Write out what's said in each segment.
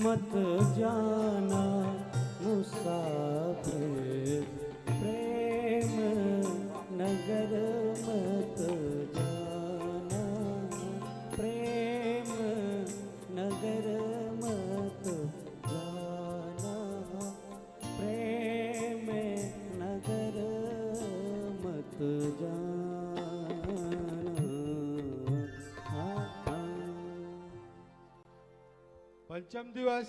मत जाना मुसाफिर, प्रेम नगर मत जाना, प्रेम नगर मत जाना, प्रेम नगर मत जाना। पंचम दिवस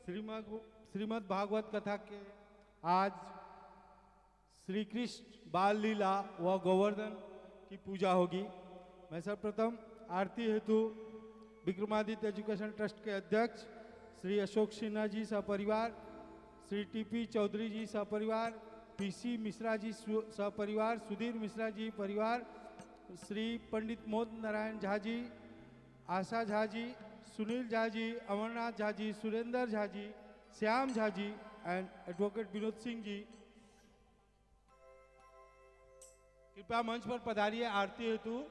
श्रीमद् भागवत कथा के आज श्री कृष्ण बाल लीला व गोवर्धन की पूजा होगी। मैं सर्वप्रथम आरती हेतु विक्रमादित्य एजुकेशन ट्रस्ट के अध्यक्ष श्री अशोक सिन्हा जी सपरिवार, श्री टीपी चौधरी जी सपरिवार, पीसी मिश्रा जी सपरिवार, सुधीर मिश्रा जी परिवार, श्री पंडित मोद नारायण झा जी, आशा झा जी, सुनील झा जी, अमरनाथ झा जी, सुरेंद्र झा जी, श्याम झा जी एंड एडवोकेट विनोद सिंह जी कृपया मंच पर पधारिए आरती हेतु।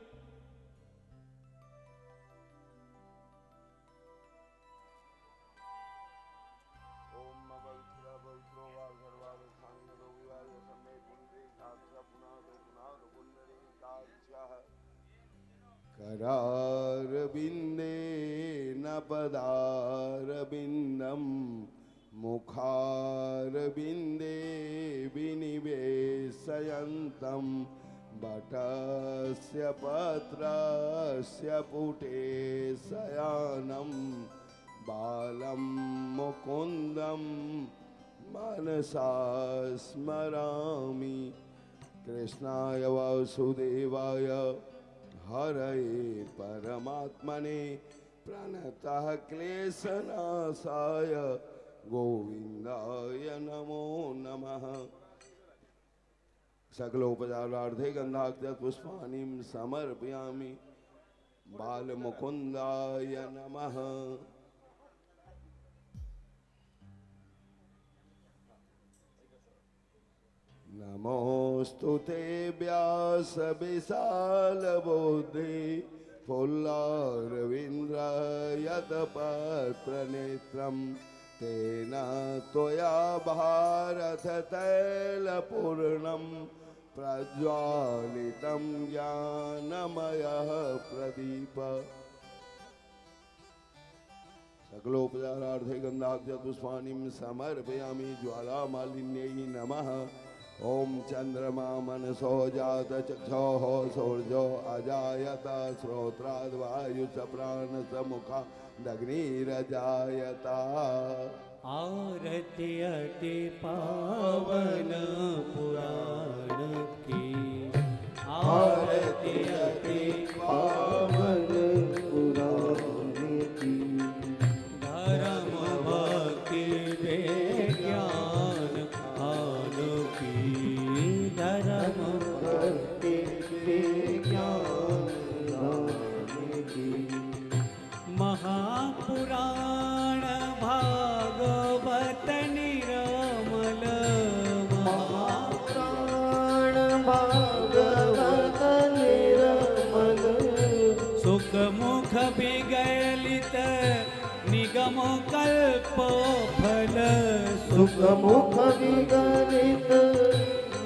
करारविंदे न पदारविंदम, मुखारविंदे विनिवेशयन्तं, बटस्य पत्रस्य पुटे शयानं, बालं मुकुन्दं मनसा स्मरामि। कृष्णाय वासुदेवाय हरये परमात्मने प्रणतः क्लेशनाशाय गोविंदाय नमो नमः। सकलोपचारार्थे गंधाक्षत पुष्पाणि समर्पयामि। बालमुकुंदाय नमः। नमोस्तु ते व्यास विशाल बुद्धि, फुल्लारविंद्रयतपत्र नेत्रं, तेन त्वया भारत तैलपूर्णं, प्रज्वालितं ज्ञानमयः प्रदीप। सकलोपचारार्थे गंधाक्षत पुष्पाणि समर्पयामि। ज्वालामालिन्यै नमः। ओम चंद्रमा मनसो जात चक्षोः सौर्यो अजायत, श्रोत्राद् वायुः प्राणस मुखादग्निरजायत। आरती अति पावन पुराण की, आरती अति पावन पुराण की, धर्म भक्ति विज्ञान आन की, धर्म भक्ति विज्ञान आन की। महापुराण भागवत निरमल, महापुराण भागवत निरमल, सुख मुख विगलित निगम कल्प फल, सुख मुख विगलित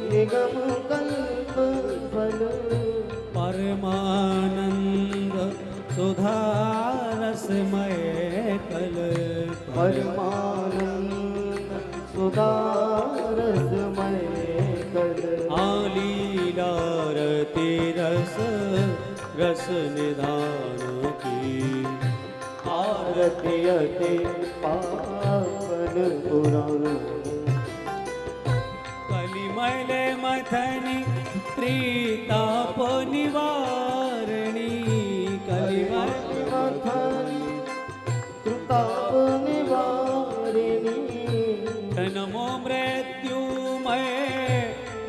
निगम कल्प फल। परमानंद सुधारसमय कल, परमानंद सुधारसमय कल। आलीलारती रस रस निधान की, आरती अति पावन पुराण। कलिमल मथनी त्रिताप निवारणी, कलिमल मथनी त्रिताप निवारिणी। जन्मो मृत्युमय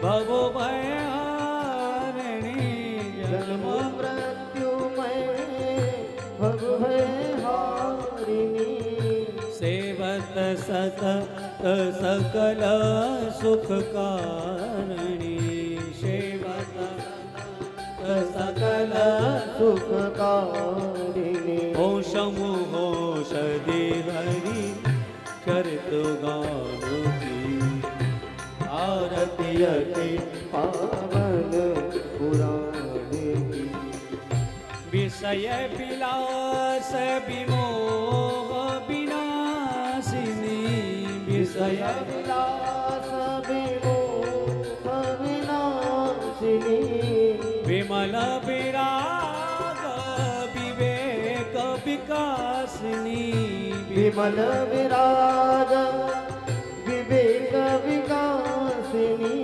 भवो भयहारिणी, जन्मो मृत्युमय भवो भयहारिणी। सेवत सतत सकल सुख कारिणी, सेवत सकल सुख कारिणी। होशमु होषधि हरि चरित गान की आरती अति पावन पुराण की विषय विलास विमोह विनाशिनी विषय विलास विमोह विनाशिनी विमल विराग विवेक विकासिनी विमल विराग विवेक विकासिनी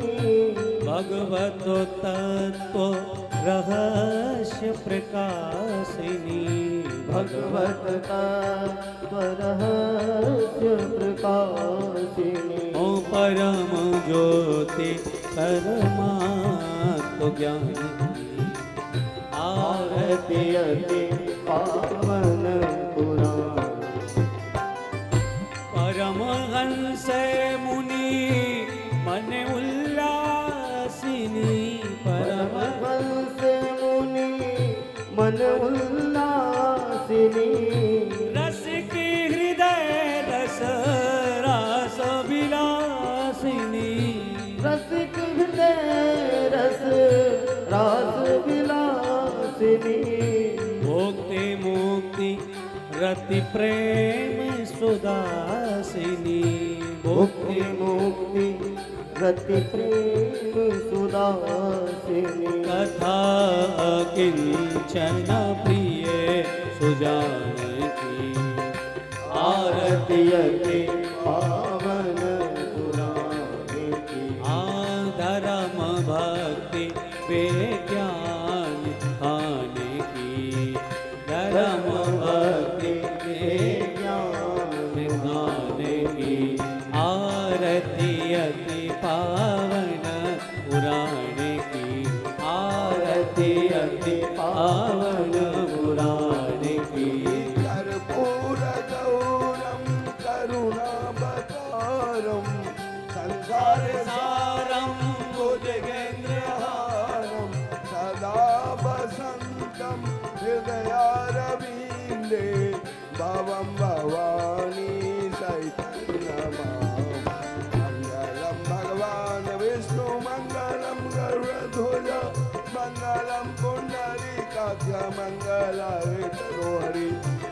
भगवत तत्व रहस्य प्रकाशिनी भगवत तत्व रहस्य प्रकाशिनी ओ परम ज्योति परमात्म ज्ञानी आरती अति पावन पुराण परमहंस मुनि मन उल्लासिनी परमहंस मुनि मन उल्लासिनी रस की हृदय रस रास विलासिनी रस की हृदय रस रास विलासिनी भोक्ति मुक्ति रति प्रेम सुदासिनी भुक्ति मुक्ति रति प्रेम सुदासिनी कथा किंचन प्रिय सुजानकी आरती अति पावन पुराण की धर्म भक्ति विज्ञान खाने की धर्म भक्ति विज्ञान खाने की आरती अति पावन पुराण की आरती अति पावन पुराण की कर्पूर गौरम करुणावतारम संसार सारं भुजगेन्द्रहारम सदा वसंतम हृदयारविंदे भवं भवानी सहितं मंगलम भगवान विष्णु मंगलम गरुड़ध्वज मंगलम पुंडरीकाक्ष मंगलाय तनोहरि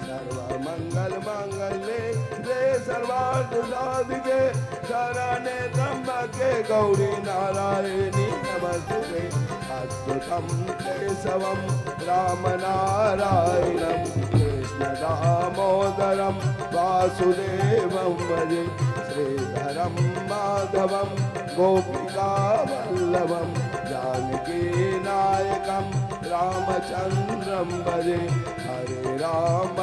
सर्वमंगल मांगल्ये रे सर्वार्थ साधिके शरणे त्र्यंबके गौरी नारायणी नमस्ते अच्युतं केशवं राम नारायणं कृष्ण दामोदरं वासुदेवं भजे श्रीधरं माधवं गोपिकावल्लभं जानकी नायकं रामचन्द्रं भजे हरे राम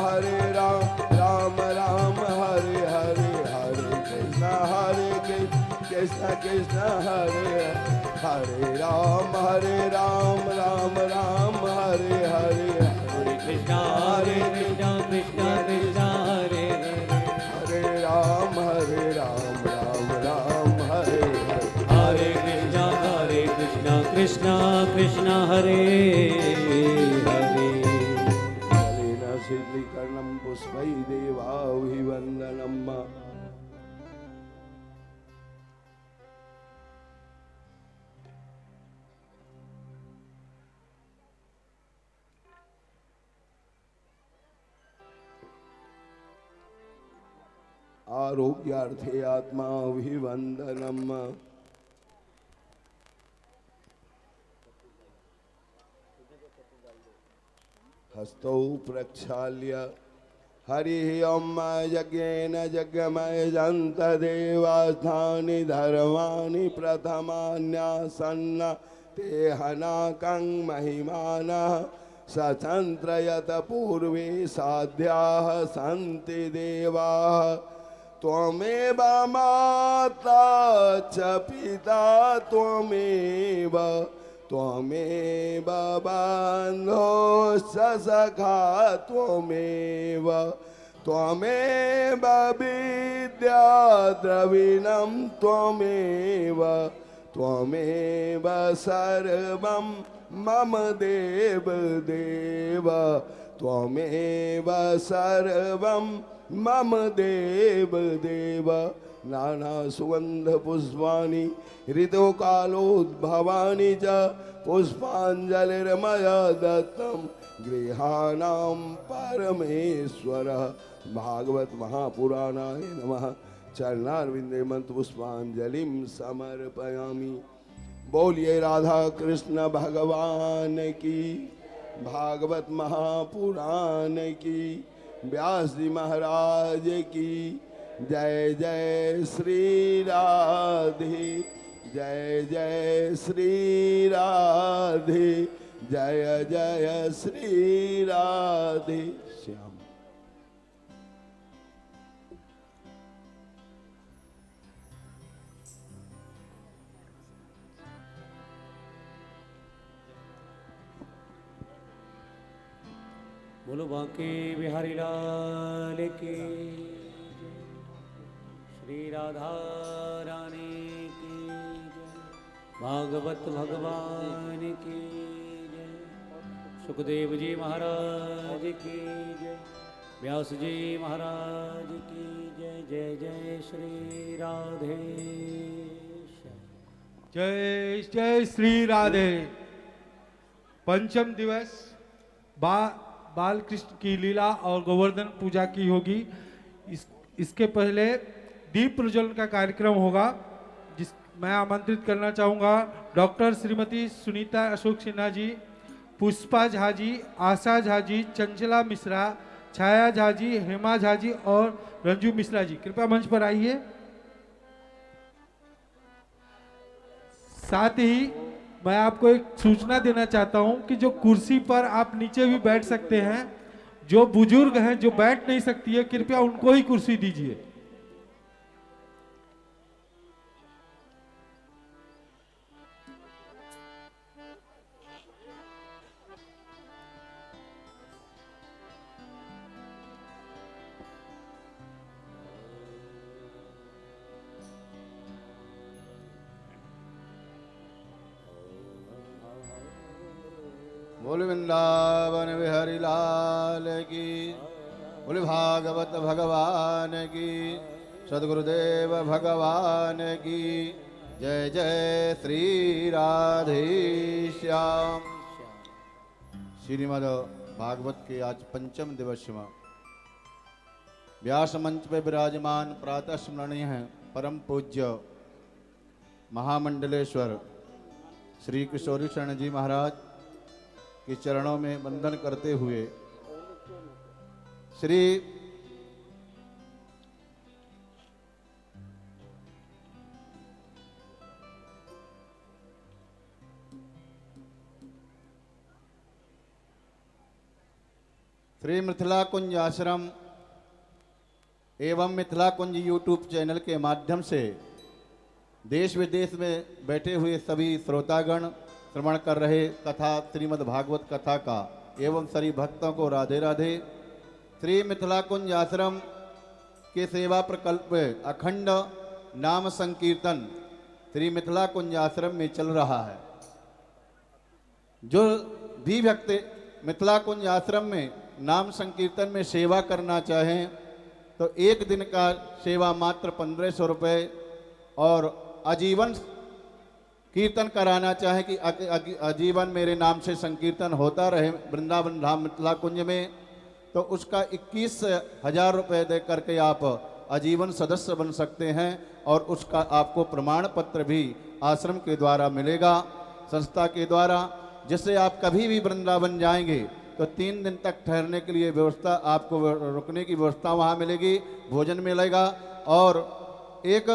राम राम हरे हरे हरे कृष्ण कृष्ण कृष्ण हरे हरे राम राम राम हरे हरे हरे कृष्ण कृष्ण कृष्ण हरे हरे राम राम हरे हरे हरे कृष्ण कृष्ण कृष्ण हरे हरे जलेन शीतलीकरणं पुष्पै देवाभिवन्दनम् आरोग्यार्थे आत्माभिवन्दनम् हस्तौ प्रक्षाल्य हरिः ॐ यज्ञेन यज्ञमयजन्त देवास्थानि धर्माणि प्रथमान्यासन्न ते हनाकं महिमानः सचन्त्रयत पूर्वे साध्याः सन्ति देवाः त्वमेव माता च पिता त्वमेव त्वमेव बन्धुश्च सखा त्वमेव त्वमेव विद्या द्रविणं त्वमेव त्वमेव सर्वं मम देव देव त्वमेव सर्वं मम देव देव नाना सुगंध पुष्पाणि ऋतुकालोद्भवानि च पुष्पाञ्जलिर्मया दत्तं गृहाणां परमेश्वरः। भागवत महापुराणाय नमः। चरणारविंदे मंत्र पुष्पांजलिं समर्पयामि। बोलिए राधा कृष्ण भगवान की, भागवत महापुराण की, व्यास जी महाराज की जय। जय श्री राधे, जय जय श्री राधे, जय जय श्री राधे श्याम। बोलो बांके बिहारी लाल की, श्री राधा रानी की जय, भागवत भगवान की जय, सुखदेव जी महाराज की जय, व्यास जी महाराज की जय। जय जय श्री राधे जय जय श्री राधे। पंचम दिवस बाल कृष्ण की लीला और गोवर्धन पूजा की होगी। इसके पहले दीप प्रज्वलन का कार्यक्रम होगा, जिस मैं आमंत्रित करना चाहूँगा डॉक्टर श्रीमती सुनीता अशोक सिन्हा जी, पुष्पा झा जी, आशा झा जी, चंचला मिश्रा, छाया झा जी, हेमा झा जी और रंजू मिश्रा जी, कृपया मंच पर आइए। साथ ही मैं आपको एक सूचना देना चाहता हूं कि जो कुर्सी पर आप नीचे भी बैठ सकते हैं, जो बुजुर्ग हैं जो बैठ नहीं सकती है, कृपया उनको ही कुर्सी दीजिए। बोल वृंदावन बिहारी लाल की, बोल भागवत भगवान की, सदगुरुदेव भगवान की जय। जय श्री राधे श्याम। श्रीमद् भागवत के आज पंचम दिवस में व्यास मंच पे विराजमान प्रातः स्मरणीय हैं परम पूज्य महामंडलेश्वर श्री किशोरी शरण जी महाराज के चरणों में वंदन करते हुए श्री मिथिला कुंज आश्रम एवं मिथिला कुंज यूट्यूब चैनल के माध्यम से देश विदेश में बैठे हुए सभी श्रोतागण श्रवण कर रहे कथा श्रीमद् भागवत कथा का एवं सभी भक्तों को राधे राधे। श्री मिथिला कुंज आश्रम के सेवा प्रकल्प अखंड नाम संकीर्तन श्री मिथिला कुंज आश्रम में चल रहा है। जो भी व्यक्ति मिथिला कुंज आश्रम में नाम संकीर्तन में सेवा करना चाहें तो एक दिन का सेवा मात्र 1500 रुपये और आजीवन कीर्तन कराना चाहे कि आजीवन मेरे नाम से संकीर्तन होता रहे वृंदावन धाम मिथिला कुंज में, तो उसका 21,000 रुपये दे करके आप आजीवन सदस्य बन सकते हैं और उसका आपको प्रमाण पत्र भी आश्रम के द्वारा मिलेगा, संस्था के द्वारा, जिससे आप कभी भी वृंदावन जाएंगे तो 3 दिन तक ठहरने के लिए व्यवस्था, आपको रुकने की व्यवस्था वहाँ मिलेगी, भोजन मिलेगा। और एक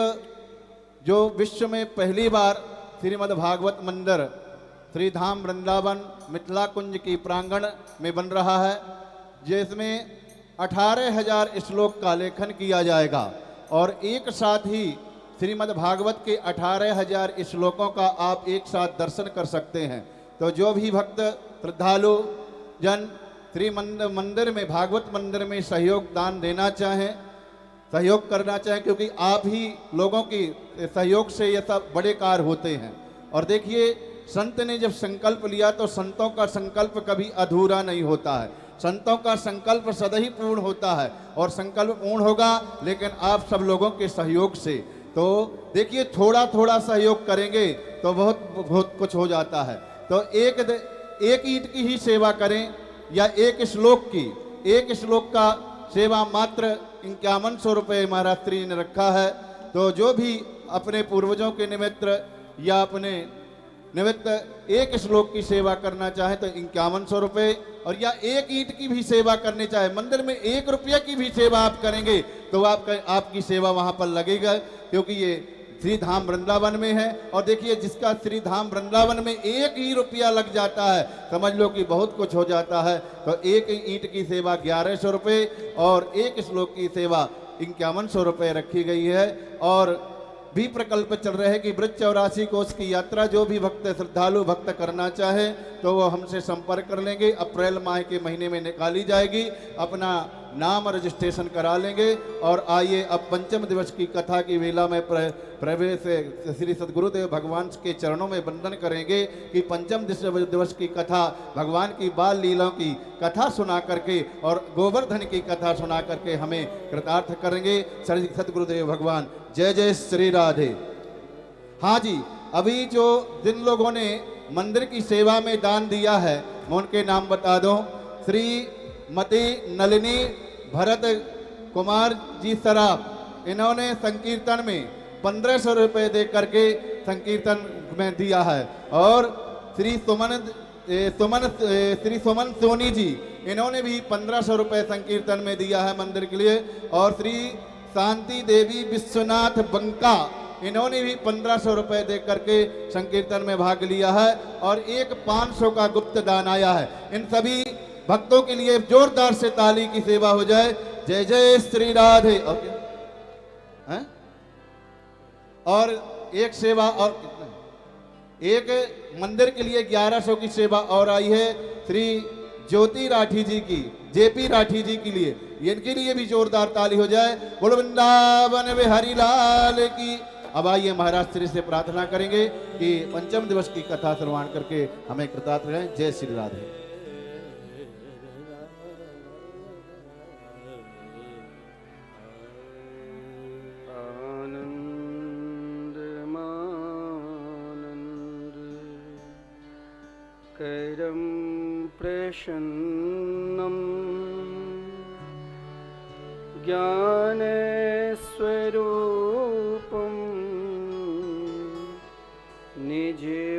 जो विश्व में पहली बार श्रीमद् भागवत मंदिर श्रीधाम वृंदावन मिथिला कुंज की प्रांगण में बन रहा है, जिसमें 18,000 श्लोक का लेखन किया जाएगा और एक साथ ही श्रीमद् भागवत के 18,000 श्लोकों का आप एक साथ दर्शन कर सकते हैं। तो जो भी भक्त श्रद्धालु जन श्री मंदिर में भागवत मंदिर में सहयोग दान देना चाहें, सहयोग करना चाहें, क्योंकि आप ही लोगों की सहयोग से ये सब बड़े कार्य होते हैं। और देखिए, संत ने जब संकल्प लिया तो संतों का संकल्प कभी अधूरा नहीं होता है। संतों का संकल्प सदा ही पूर्ण होता है और संकल्प पूर्ण होगा लेकिन आप सब लोगों के सहयोग से। तो देखिए थोड़ा थोड़ा सहयोग करेंगे तो बहुत बहुत कुछ हो जाता है। तो एक ईंट की ही सेवा करें या एक श्लोक का सेवा मात्र 5100 रुपये महाराज श्री ने रखा है। तो जो भी अपने पूर्वजों के निमित्त या अपने निमित्त एक श्लोक की सेवा करना चाहे तो 5100 रुपये, और या एक ईंट की भी सेवा करनी चाहे, मंदिर में 1 रुपये की भी सेवा आप करेंगे तो आपकी सेवा वहां पर लगेगा, क्योंकि ये श्री धाम वृंदावन में है। और देखिए जिसका श्री धाम वृंदावन में 1 ही रुपया लग जाता है, समझ लो कि बहुत कुछ हो जाता है। तो एक ईंट की सेवा 1100 रुपये और एक श्लोक की सेवा 5100 रुपये रखी गई है। और भी प्रकल्प चल रहे हैं कि ब्रज 84 कोष की यात्रा जो भी भक्त श्रद्धालु भक्त करना चाहे तो वो हमसे संपर्क कर लेंगे। अप्रैल माह के महीने में निकाली जाएगी, अपना नाम रजिस्ट्रेशन करा लेंगे। और आइए अब पंचम दिवस की कथा की वेला में प्रवेश श्री सद्गुरुदेव भगवान के चरणों में वंदन करेंगे कि पंचम दिवस की कथा भगवान की बाल लीलाओं की कथा सुना करके और गोवर्धन की कथा सुना करके हमें कृतार्थ करेंगे श्री सद्गुरुदेव भगवान। जय जय श्री राधे। हाँ जी, अभी जो जिन लोगों ने मंदिर की सेवा में दान दिया है मैं उनके नाम बता दूं। श्रीमती नलिनी भरत कुमार जी सराफ, इन्होंने संकीर्तन में 1500 रुपये दे करके संकीर्तन में दिया है। और श्री सुमन सोनी जी, इन्होंने भी 1500 रुपये संकीर्तन में दिया है मंदिर के लिए। और श्री शांति देवी विश्वनाथ बंका, इन्होंने भी 1500 रुपये दे करके संकीर्तन में भाग लिया है। और एक 500 का गुप्त दान आया है। इन सभी भक्तों के लिए जोरदार से ताली की सेवा हो जाए। जय जय श्री राधे। और एक सेवा और कितना, एक मंदिर के लिए 1100 की सेवा और आई है श्री ज्योति राठी जी की, जेपी राठी जी के लिए, इनके लिए भी जोरदार ताली हो जाए। बोलो वृंदावन बिहारी लाल की। अब आइए महाराज श्री से प्रार्थना करेंगे कि पंचम दिवस की कथा श्रवण करके हमें कृतार्थ रहें। जय श्री राधे। करं प्रसन्नं ज्ञानस्वरूपं निजभावयुक्तं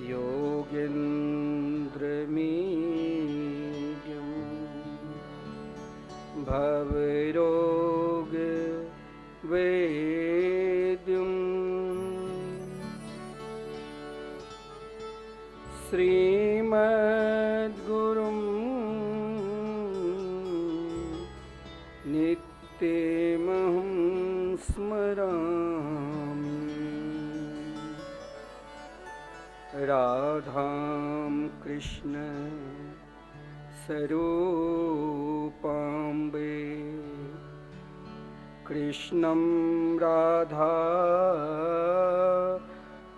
योगेन्द्रमीड्यं भवरोगवेद्यं श्रीमद्गुरुं नित्यमहं स्मरामि। राधां कृष्ण स्वरूपाम्बे, कृष्णं राधा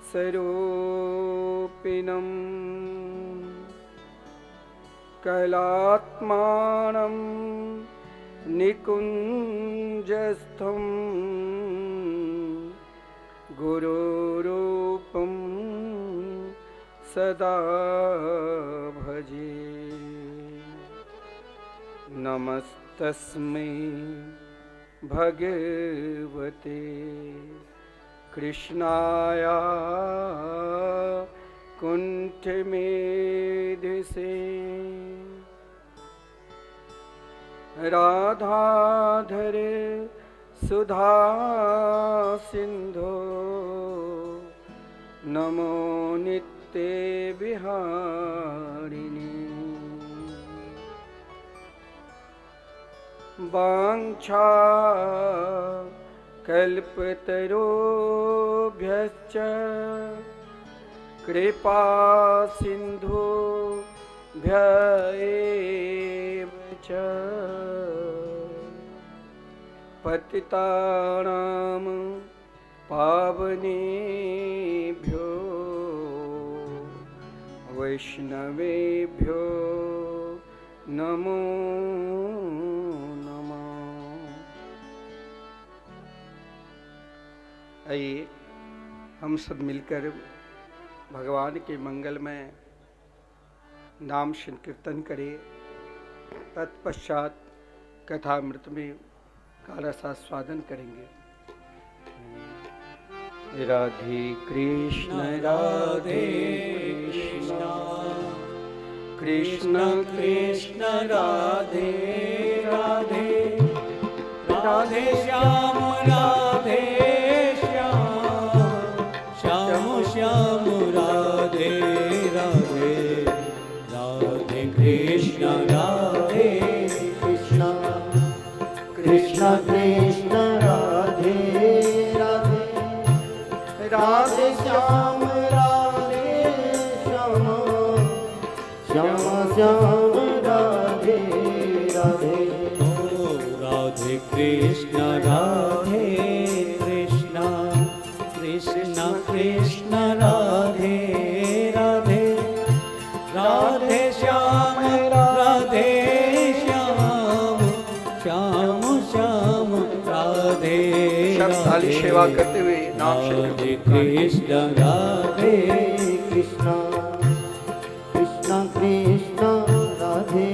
स्वरूपिणं, कलात्मानं निकुञ्जस्थं गुरुरूपं सदा भजे। नमस्तस्मै भगवते कृष्णाय कुण्ठमेधिसे, राधाधर सुधा सिंधो, नमो नित्य विहारिणे। वाञ्छा कल्पतरुभ्यश्च कृपा सिन्धुभ्य एव च, पतितानां पावनेभ्यो वैष्णवेभ्यो नमो नमः। आइए हम सब मिलकर भगवान के मंगलमय नाम संकीर्तन करें। तत्पश्चात कथामृत में का रसास्वादन करेंगे। राधे कृष्ण राधे कृष्ण कृष्ण कृष्ण राधे राधे राधे श्याम राधे श्याम श्याम श्याम राधे राधे राधे कृष्ण राधे कृष्ण कृष्ण कृष्ण राधे राधे राधे श्याम राधे श्याम श्याम श्याम राधे राधे राधे कृष्ण राधे कृष्ण कृष्ण कृष्ण राधे राधे राधे श्याम राधे श्याम श्याम श्याम राधे शब्दाली सेवा करते हुए नाम राधे कृष्ण राधे कृष्ण कृष्ण कृष्ण राधे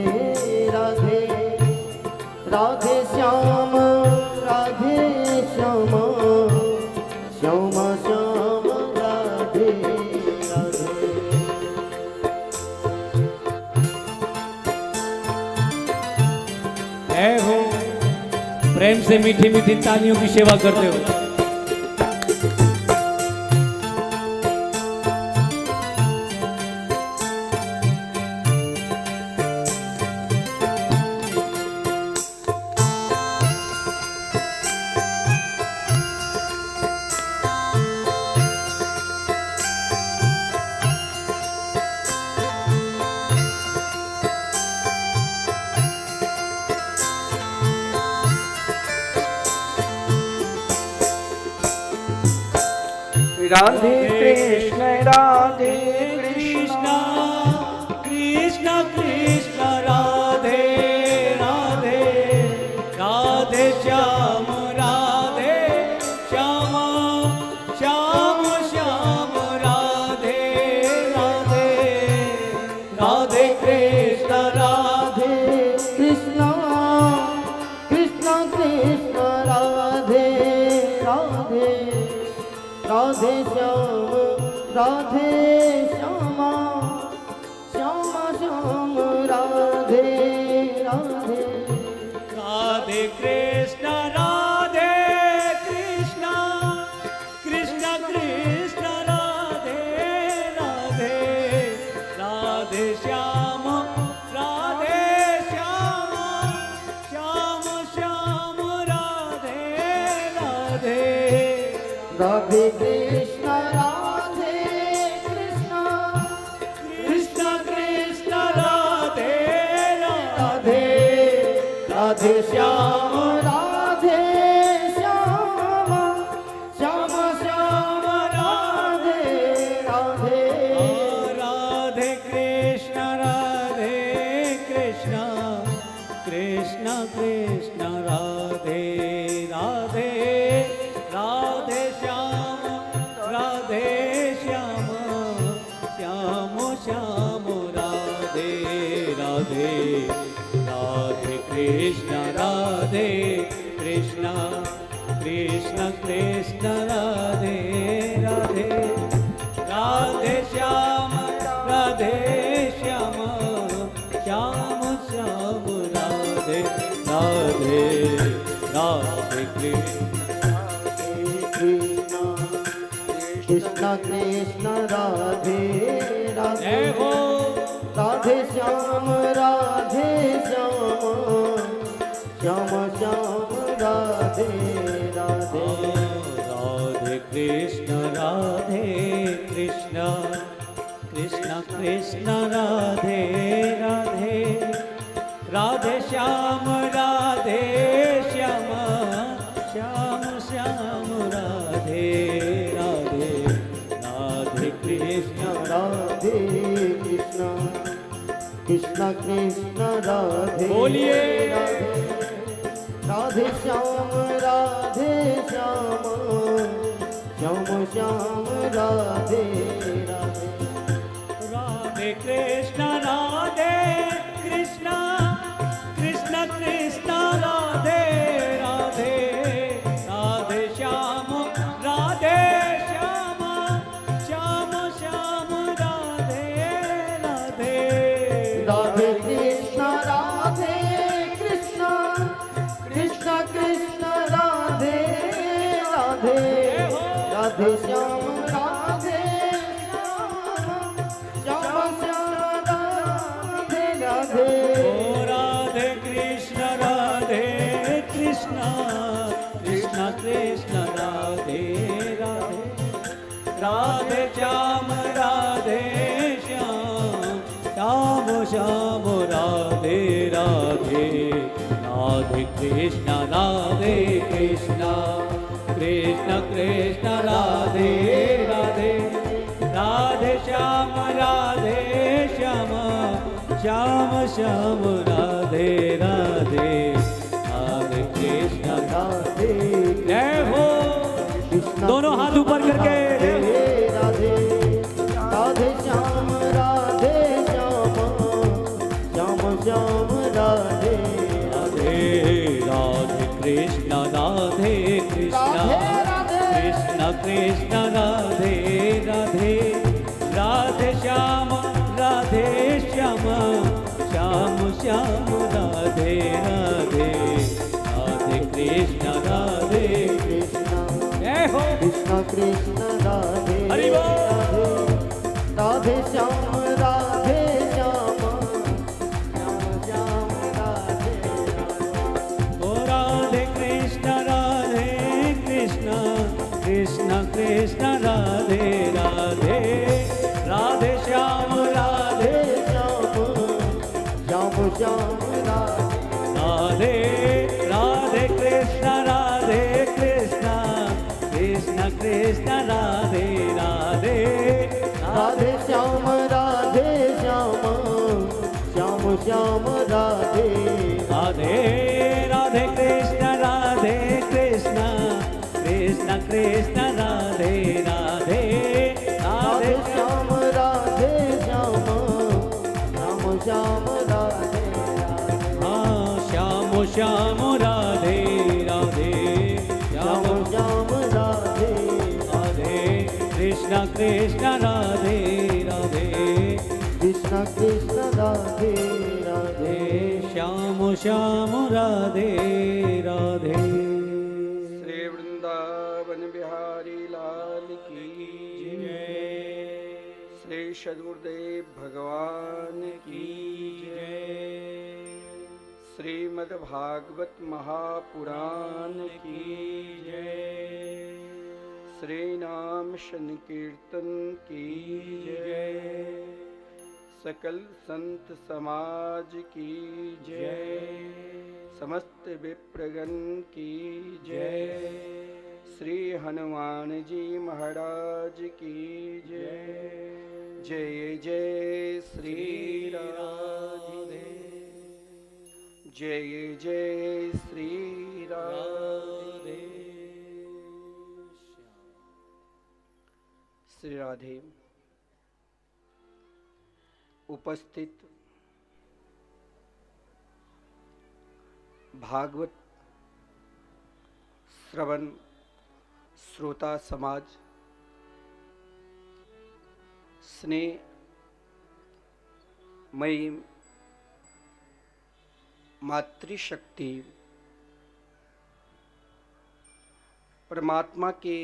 राधे राधे श्याम राधे श्याम श्याम श्याम राधे राधे है हो प्रेम से मीठी मीठी तालियों की सेवा करते हो। राधे कृष्ण राधे कृष्ण कृष्ण कृष्ण राधे राधे राधे श्याम राधे श्याम श्याम श्याम राधे राधे राधे कृष्ण राधे कृष्ण कृष्ण कृष्ण राधे राधे राधे श्याम राधे श्याम श्याम श्याम राधे राधे राधे कृष्ण राधे कृष्ण कृष्ण कृष्ण राधे राधे राधे श्याम राधे श्याम श्याम श्याम राधे राधे राधे कृष्ण राधे कृष्ण कृष्ण कृष्ण राधे राधे राधे श्याम राधे श्याम श्याम श्याम राधे राधे राधे कृष्ण राधे कृष्ण कृष्ण कृष्ण राधे राधे राधे श्याम राधे श्याम श्याम श्याम राधे राधे राधे कृष्ण राधे कृष्ण कृष्ण कृष्ण राधे राधे राधे श्याम राधे श्याम श्याम श्याम राधे राधे राधे कृष्ण कृष्ण कृष्ण राधे राधे जय हो राधे श्याम राधे श्याम श्याम श्याम राधे राधे राधे कृष्ण राधे कृष्ण कृष्ण कृष्ण राधे राधे राधे श्याम राधे श्याम श्याम श्याम राधे राधे राधे कृष्ण राधे कृष्ण कृष्ण कृष्ण राधे बोलिए। राधे राधे श्याम राधे श्याम श्याम श्याम राधे राधे राधे कृष्ण राधे कृष्ण कृष्ण कृष्ण राधे राधे राधे श्याम राधे श्याम श्याम श्याम राधे राधे राधे कृष्ण राधे कृष्ण कृष्ण कृष्ण राधे राधे राधे श्याम राधे श्याम श्याम श्याम राधे राधे ओ राधे कृष्ण कृष्ण कृष्ण राधे राधे राधे श्याम राधे श्याम श्याम श्याम राधे राधे राधे कृष्ण कृष्ण कृष्ण कृष्ण राधे राधे राधे श्याम श्याम श्याम श्याम राधे राधे राधे कृष्ण राधे जय हो। कृष्ण दोनों हाथ ऊपर करके राधे राधे राधे श्याम श्याम श्याम श्याम राधे राधे राधे कृष्ण कृष्ण कृष्ण कृष्ण राधे राधे राधे श्याम श्याम श्याम श्याम राधे राधे राधे कृष्ण कृष्ण जय हो। कृष्ण कृष्ण राधे हरि बोल। राधे राधे श्याम श्याम श्याम श्याम राधे राधे ओ राधे कृष्ण कृष्ण कृष्ण राधे राधे राधे श्याम राधे श्याम श्याम श्याम राधे राधे राधे कृष्ण कृष्ण कृष्ण कृष्ण राधे राधे राधे श्याम श्याम श्याम श्याम राधे राधे राधे कृष्ण कृष्ण कृष्ण कृष्ण राधे राधे राधे राधे श्याम श्याम श्याम श्याम राधे राधे हाँ श्याम श्याम राधे राधे श्याम श्याम श्याम राधे राधे कृष्ण कृष्ण राधे राधे कृष्ण कृष्ण राधे राधे श्याम श्याम राधे राधे। श्री वृंदावन बिहारी लाल की जय श्री सद्गुरुदेव भगवान की श्रीमद् भागवत महापुराण की श्री नाम संकीर्तन की सकल संत समाज की समस्त विप्रगण की श्री हनुमान जी महाराज की जय जय श्री राधे जय जय श्री राधे श्री राधे। उपस्थित भागवत श्रवण श्रोता समाज, स्नेह मयी मातृशक्ति परमात्मा के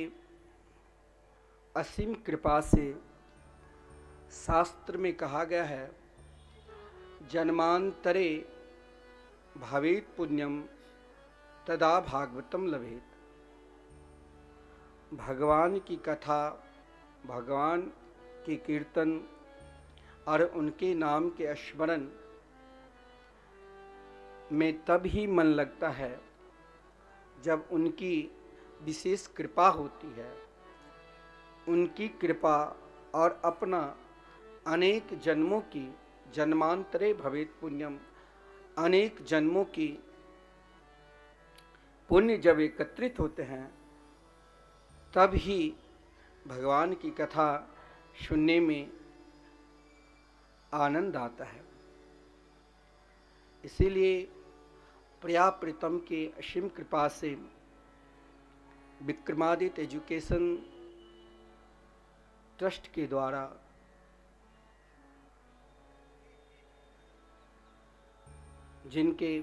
असीम कृपा से शास्त्र में कहा गया है, जन्मांतरे भवेत् पुण्यम तदा भागवतम लभेत। भगवान की कथा, भगवान के कीर्तन और उनके नाम के स्मरण में तब ही मन लगता है जब उनकी विशेष कृपा होती है। उनकी कृपा और अपना अनेक जन्मों की जन्मांतरे भवेत पुण्यम, अनेक जन्मों की पुण्य जब एकत्रित होते हैं तब ही भगवान की कथा सुनने में आनंद आता है। इसीलिए प्रियाप्रीतम के असीम कृपा से विक्रमादित्य एजुकेशन ट्रस्ट के द्वारा जिनके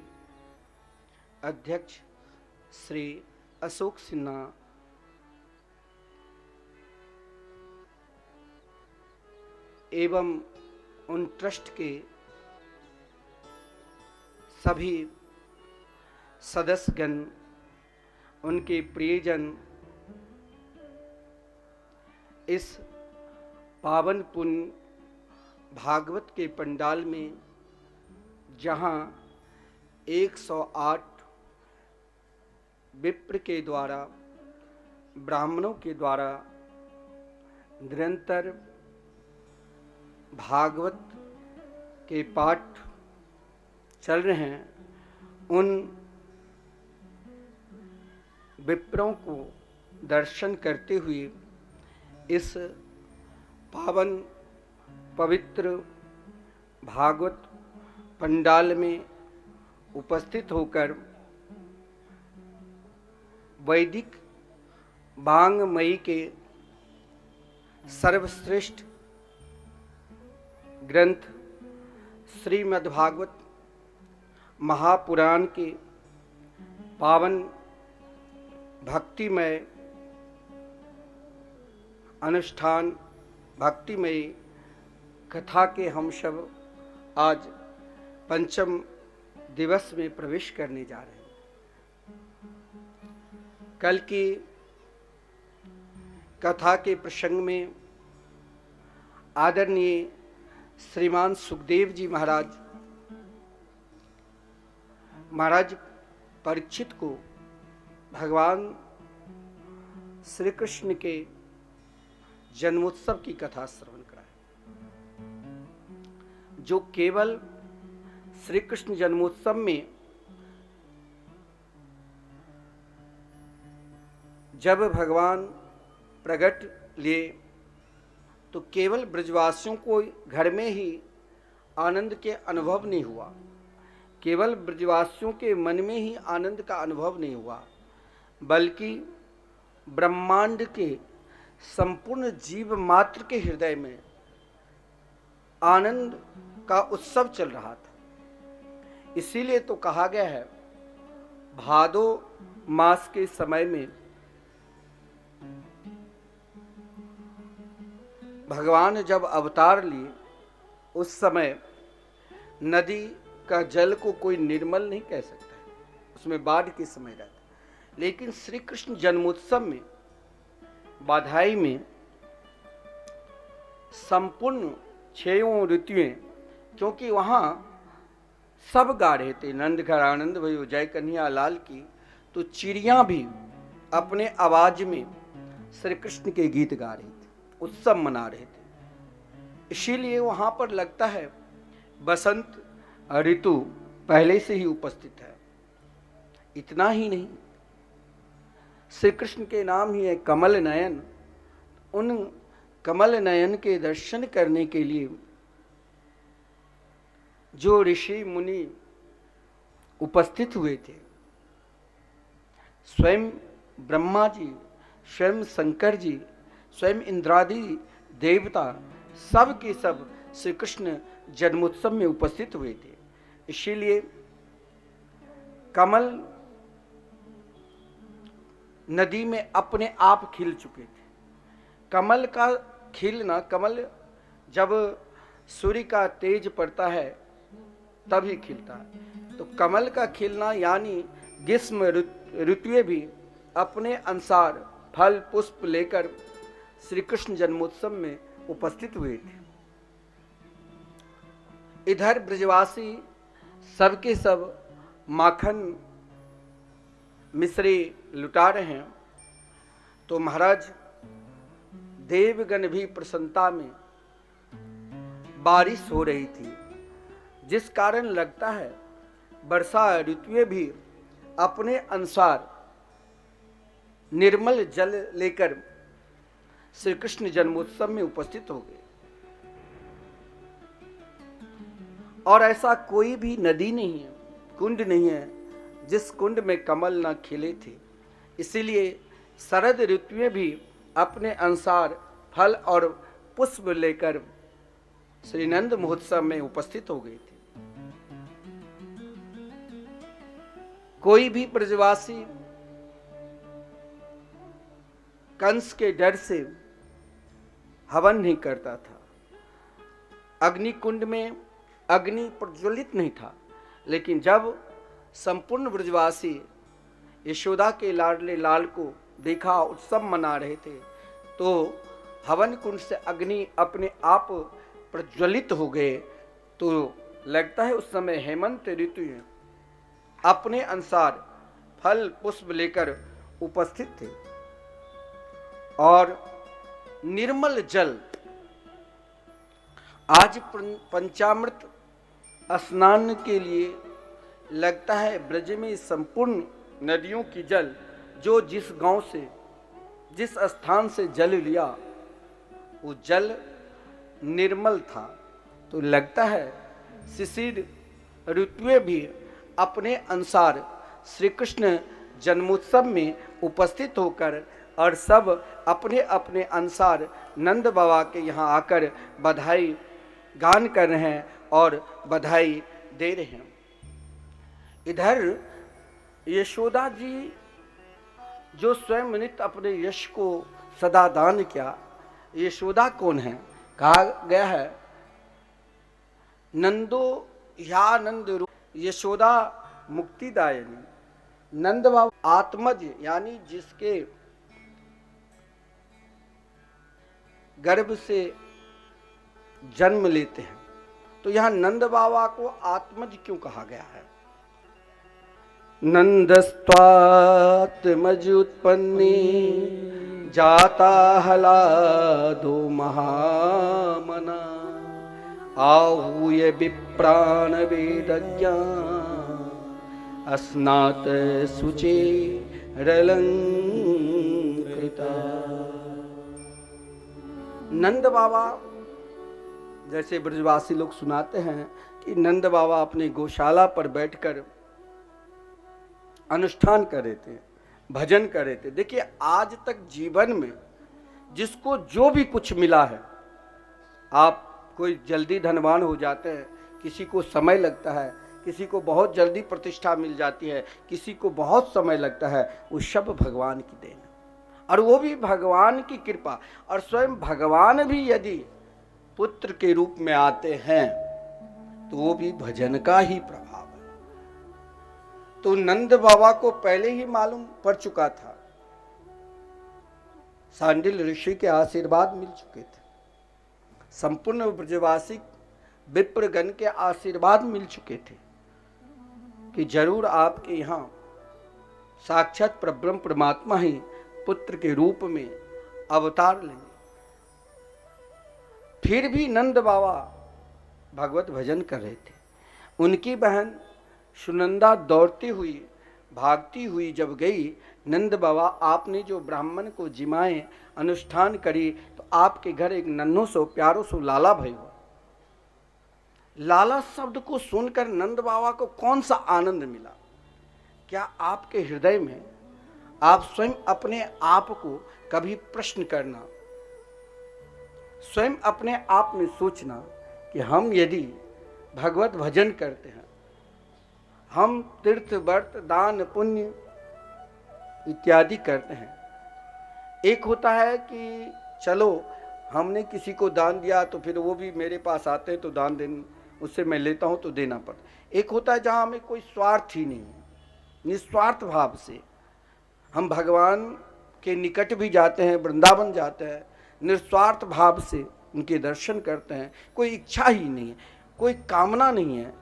अध्यक्ष श्री अशोक सिन्हा एवं उन ट्रस्ट के सभी सदस्यगण, उनके प्रियजन इस पावन पुण्य भागवत के पंडाल में, जहाँ 108 विप्र के द्वारा, ब्राह्मणों के द्वारा निरंतर भागवत के पाठ चल रहे हैं, उन विप्रों को दर्शन करते हुए इस पावन पवित्र भागवत पंडाल में उपस्थित होकर वैदिक वाङ्मयी के सर्वश्रेष्ठ ग्रंथ श्रीमद्भागवत महापुराण के पावन भक्तिमय अनुष्ठान, भक्तिमय कथा के हम सब आज पंचम दिवस में प्रवेश करने जा रहे हैं। कल की कथा के प्रसंग में आदरणीय श्रीमान सुखदेव जी महाराज परीक्षित को भगवान श्री कृष्ण के जन्मोत्सव की कथा श्रवण कराए, जो केवल श्री कृष्ण जन्मोत्सव में जब भगवान प्रकट लिए तो केवल ब्रजवासियों को घर में ही आनंद के अनुभव नहीं हुआ, केवल ब्रजवासियों के मन में ही आनंद का अनुभव नहीं हुआ, बल्कि ब्रह्मांड के संपूर्ण जीव मात्र के हृदय में आनंद का उत्सव चल रहा था। इसीलिए तो कहा गया है, भादो मास के समय में भगवान जब अवतार लिए, उस समय नदी का जल को कोई निर्मल नहीं कह सकता है, उसमें बाढ़ के समय रहता। लेकिन श्री कृष्ण जन्मोत्सव में बाधाई में संपूर्ण 6 ऋतुएं, क्योंकि वहाँ सब गा रहे थे, नंद घर आनंद भयो जय कन्हैया लाल की, तो चिड़ियाँ भी अपने आवाज में श्री कृष्ण के गीत गा रही थी, उत्सव मना रहे थे। इसीलिए वहाँ पर लगता है बसंत ऋतु पहले से ही उपस्थित है। इतना ही नहीं, श्री कृष्ण के नाम ही है कमल नयन। उन कमल नयन के दर्शन करने के लिए जो ऋषि मुनि उपस्थित हुए थे, स्वयं ब्रह्मा जी, स्वयं शंकर जी, स्वयं इंद्रादि देवता, सब के सब श्री कृष्ण जन्मोत्सव में उपस्थित हुए थे। इसीलिए कमल नदी में अपने आप खिल चुके थे। कमल का खिलना, कमल जब सूर्य का तेज पड़ता है तभी खिलता है, तो कमल का खिलना यानी ग्रीष्म ऋतुएं भी अपने अनुसार फल पुष्प लेकर श्री कृष्ण जन्मोत्सव में उपस्थित हुए थे। इधर ब्रजवासी सबके सब माखन मिश्री लुटा रहे हैं, तो महाराज देवगण भी प्रसन्नता में, बारिश हो रही थी, जिस कारण लगता है वर्षा ऋतुएं भी अपने अनुसार निर्मल जल लेकर श्री कृष्ण जन्मोत्सव में उपस्थित हो गए। और ऐसा कोई भी नदी नहीं है, कुंड नहीं है जिस कुंड में कमल न खिले थे। इसीलिए शरद ऋतुएं भी अपने अनुसार फल और पुष्प लेकर श्री नंद महोत्सव में उपस्थित हो गए थे। कोई भी ब्रजवासी कंस के डर से हवन नहीं करता था। अग्नि कुंड में अग्नि प्रज्वलित नहीं था, लेकिन जब संपूर्ण ब्रजवासी यशोदा के लाडले लाल को देखा, उत्सव मना रहे थे, तो हवन कुंड से अग्नि अपने आप प्रज्वलित हो गए। तो लगता है उस समय हेमंत ऋतु में अपने अनुसार फल पुष्प लेकर उपस्थित थे और निर्मल जल, आज पंचामृत स्नान के लिए लगता है ब्रज में संपूर्ण नदियों की जल, जो जिस गांव से जिस स्थान से जल लिया वो जल निर्मल था। तो लगता है शिशिर ऋतुएं भी अपने अनुसार श्री कृष्ण जन्मोत्सव में उपस्थित होकर और सब अपने अपने अनुसार नंद बाबा के यहाँ आकर बधाई गान कर रहे हैं और बधाई दे रहे हैं। इधर यशोदा जी जो स्वयं नित्य अपने यश को सदा दान किया, यशोदा कौन है? कहा गया है नंदो या नंद रूप यशोदा मुक्तिदायिनी। नंद बाबा आत्मज यानी जिसके गर्भ से जन्म लेते हैं, तो यहाँ नंद बाबा को आत्मज क्यों कहा गया है? नंदस्त्वात्मज उत्पन्नी जाता हलादो महामना आहूय विप्राण वेदज्ञा अस्नात सुचे रलंकृता। नंद बाबा जैसे ब्रजवासी लोग सुनाते हैं कि नंद बाबा अपनी गौशाला पर बैठकर अनुष्ठान कर रहे थे, भजन कर रहे थे। देखिए आज तक जीवन में जिसको जो भी कुछ मिला है, आप कोई जल्दी धनवान हो जाते हैं, किसी को समय लगता है, किसी को बहुत जल्दी प्रतिष्ठा मिल जाती है, किसी को बहुत समय लगता है, वो सब भगवान की देन है और वो भी भगवान की कृपा। और स्वयं भगवान भी यदि पुत्र के रूप में आते हैं तो वो भी भजन का ही प्रभाव है। तो नंद बाबा को पहले ही मालूम पड़ चुका था, सांडिल ऋषि के आशीर्वाद मिल चुके थे, संपूर्ण ब्रजवासी विप्रगण के आशीर्वाद मिल चुके थे कि जरूर आपके यहाँ साक्षात परब्रह्म परमात्मा ही पुत्र के रूप में अवतार लेंगे। फिर भी नंद बाबा भगवत भजन कर रहे थे। उनकी बहन सुनंदा दौड़ती हुई भागती हुई जब गई, नंद बाबा आपने जो ब्राह्मण को जिमाए अनुष्ठान करी, तो आपके घर एक नन्हो सो प्यारो सो लाला भयो। लाला शब्द को सुनकर नंद बाबा को कौन सा आनंद मिला? क्या आपके हृदय में आप स्वयं अपने आप को कभी प्रश्न करना, स्वयं अपने आप में सोचना कि हम यदि भगवत भजन करते हैं, हम तीर्थ व्रत दान पुण्य इत्यादि करते हैं। एक होता है कि चलो हमने किसी को दान दिया तो फिर वो भी मेरे पास आते हैं तो दान देने, उससे मैं लेता हूँ तो देना पड़ता। एक होता है जहाँ हमें कोई स्वार्थ ही नहीं है, निस्वार्थ भाव से हम भगवान के निकट भी जाते हैं, वृंदावन जाते हैं, निस्वार्थ भाव से उनके दर्शन करते हैं। कोई इच्छा ही नहीं है, कोई कामना नहीं है।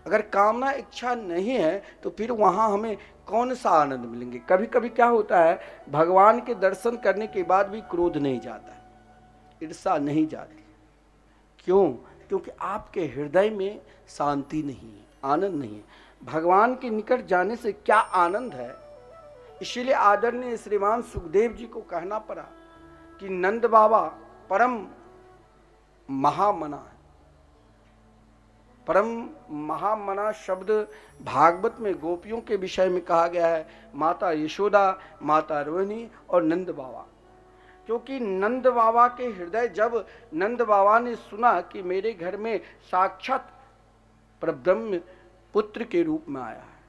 अगर कामना इच्छा नहीं है तो फिर वहाँ हमें कौन सा आनंद मिलेंगे? कभी कभी क्या होता है, भगवान के दर्शन करने के बाद भी क्रोध नहीं जाता है, ईर्षा नहीं जाती। क्यों? क्योंकि आपके हृदय में शांति नहीं है, आनंद नहीं है। भगवान के निकट जाने से क्या आनंद है। इसीलिए आदरणीय श्रीमान सुखदेव जी को कहना पड़ा कि नंद बाबा परम महामना है। परम महामना शब्द भागवत में गोपियों के विषय में कहा गया है, माता यशोदा, माता रोहिणी और नंद बाबा। क्योंकि नंद बाबा के हृदय, जब नंद बाबा ने सुना कि मेरे घर में साक्षात परब्रह्म पुत्र के रूप में आया है,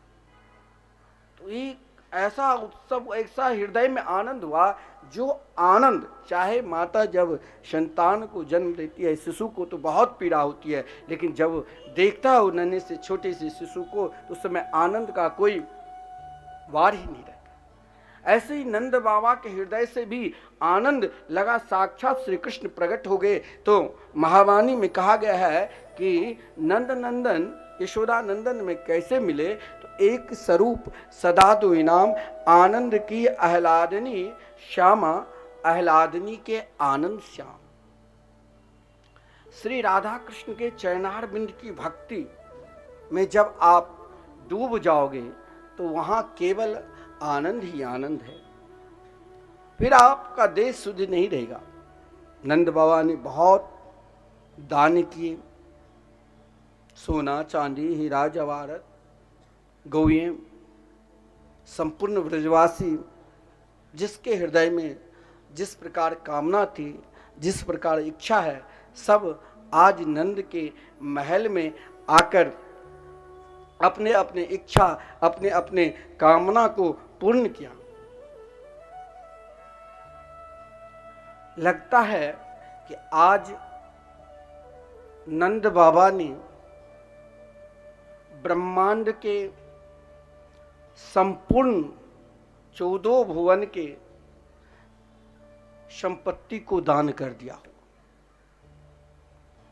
तो एक ऐसा उत्सव, ऐसा हृदय में आनंद हुआ, जो आनंद, चाहे माता जब संतान को जन्म देती है, शिशु को तो बहुत पीड़ा होती है, लेकिन जब देखता है नन्हे से छोटे से शिशु को, तो उस समय आनंद का कोई वार ही नहीं रहता। ऐसे ही नंद बाबा के हृदय से भी आनंद लगा, साक्षात श्री कृष्ण प्रकट हो गए। तो महावाणी में कहा गया है कि नंद नंदन यशोदा नंदन में कैसे मिले, तो एक स्वरूप सदा दो इनाम, आनंद की आह्लादनी श्यामा, आह्लादनी के आनंद श्याम। श्री राधा कृष्ण के चरणार बिंद की भक्ति में जब आप डूब जाओगे तो वहां केवल आनंद ही आनंद है, फिर आपका देश शुद्ध नहीं रहेगा। नंद बाबा ने बहुत दान किए, सोना चांदी हीरा जवाहरत गौएं, संपूर्ण ब्रजवासी जिसके हृदय में जिस प्रकार कामना थी, जिस प्रकार इच्छा है, सब आज नंद के महल में आकर अपने अपने इच्छा, अपने अपने कामना को पूर्ण किया। लगता है कि आज नंद बाबा ने ब्रह्मांड के संपूर्ण 14 भुवन के संपत्ति को दान कर दिया।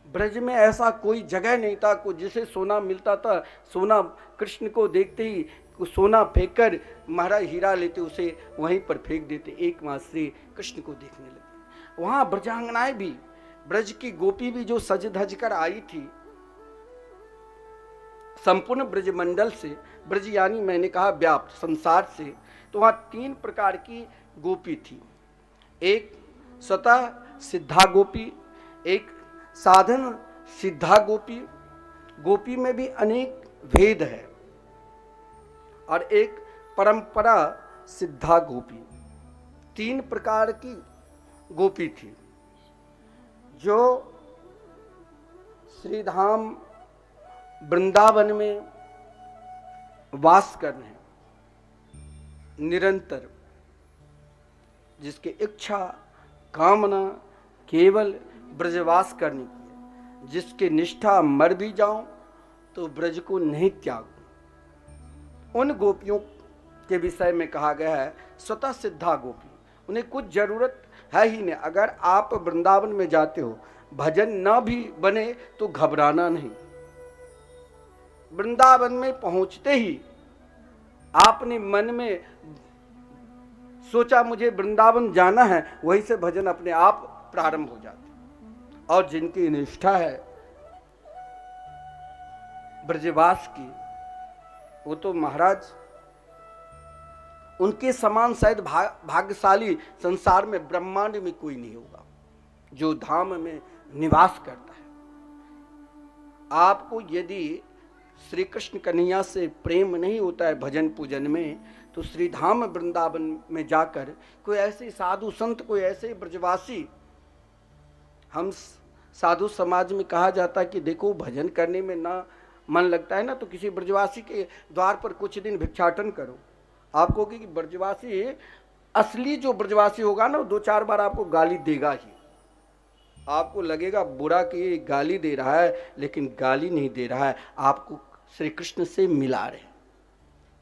ब्रज में ऐसा कोई जगह नहीं था को जिसे सोना मिलता था, सोना कृष्ण को देखते ही सोना फेंककर महाराज हीरा लेते, उसे वहीं पर फेंक देते, एकमात्र श्री कृष्ण को देखने लगे। वहां ब्रजांगनाएं भी, ब्रज की गोपी भी जो सज धज कर आई थी संपूर्ण ब्रज मंडल से, ब्रज यानी मैंने कहा व्याप्त संसार से, तो वहां 3 प्रकार की गोपी थी। एक स्वतः सिद्धा गोपी, एक साधन सिद्धा गोपी, गोपी में भी अनेक भेद है, और एक परंपरा सिद्धा गोपी। 3 प्रकार की गोपी थी जो श्रीधाम वृंदावन में वास करने निरंतर, जिसकी इच्छा कामना केवल ब्रजवास करने की है, जिसके निष्ठा मर भी जाऊं तो ब्रज को नहीं त्यागूं। उन गोपियों के विषय में कहा गया है स्वतः सिद्धा गोपी, उन्हें कुछ जरूरत है ही नहीं। अगर आप वृंदावन में जाते हो, भजन न भी बने तो घबराना नहीं। वृंदावन में पहुंचते ही आपने मन में सोचा मुझे वृंदावन जाना है, वहीं से भजन अपने आप प्रारंभ हो जाते। और जिनकी निष्ठा है ब्रजवास की, वो तो महाराज उनके समान शायद भाग्यशाली संसार में ब्रह्मांड में कोई नहीं होगा जो धाम में निवास करता है। आपको यदि श्री कृष्ण कन्हैया से प्रेम नहीं होता है भजन पूजन में, तो श्री धाम वृंदावन में जाकर कोई ऐसे साधु संत, कोई ऐसे ब्रजवासी, हम साधु समाज में कहा जाता है कि देखो भजन करने में ना मन लगता है ना, तो किसी ब्रजवासी के द्वार पर कुछ दिन भिक्षाटन करो। आपको कि ब्रजवासी, असली जो ब्रजवासी होगा ना, 2-4 बार आपको गाली देगा ही। आपको लगेगा बुरा कि ये गाली दे रहा है, लेकिन गाली नहीं दे रहा है, आपको श्री कृष्ण से मिला रहे हैं,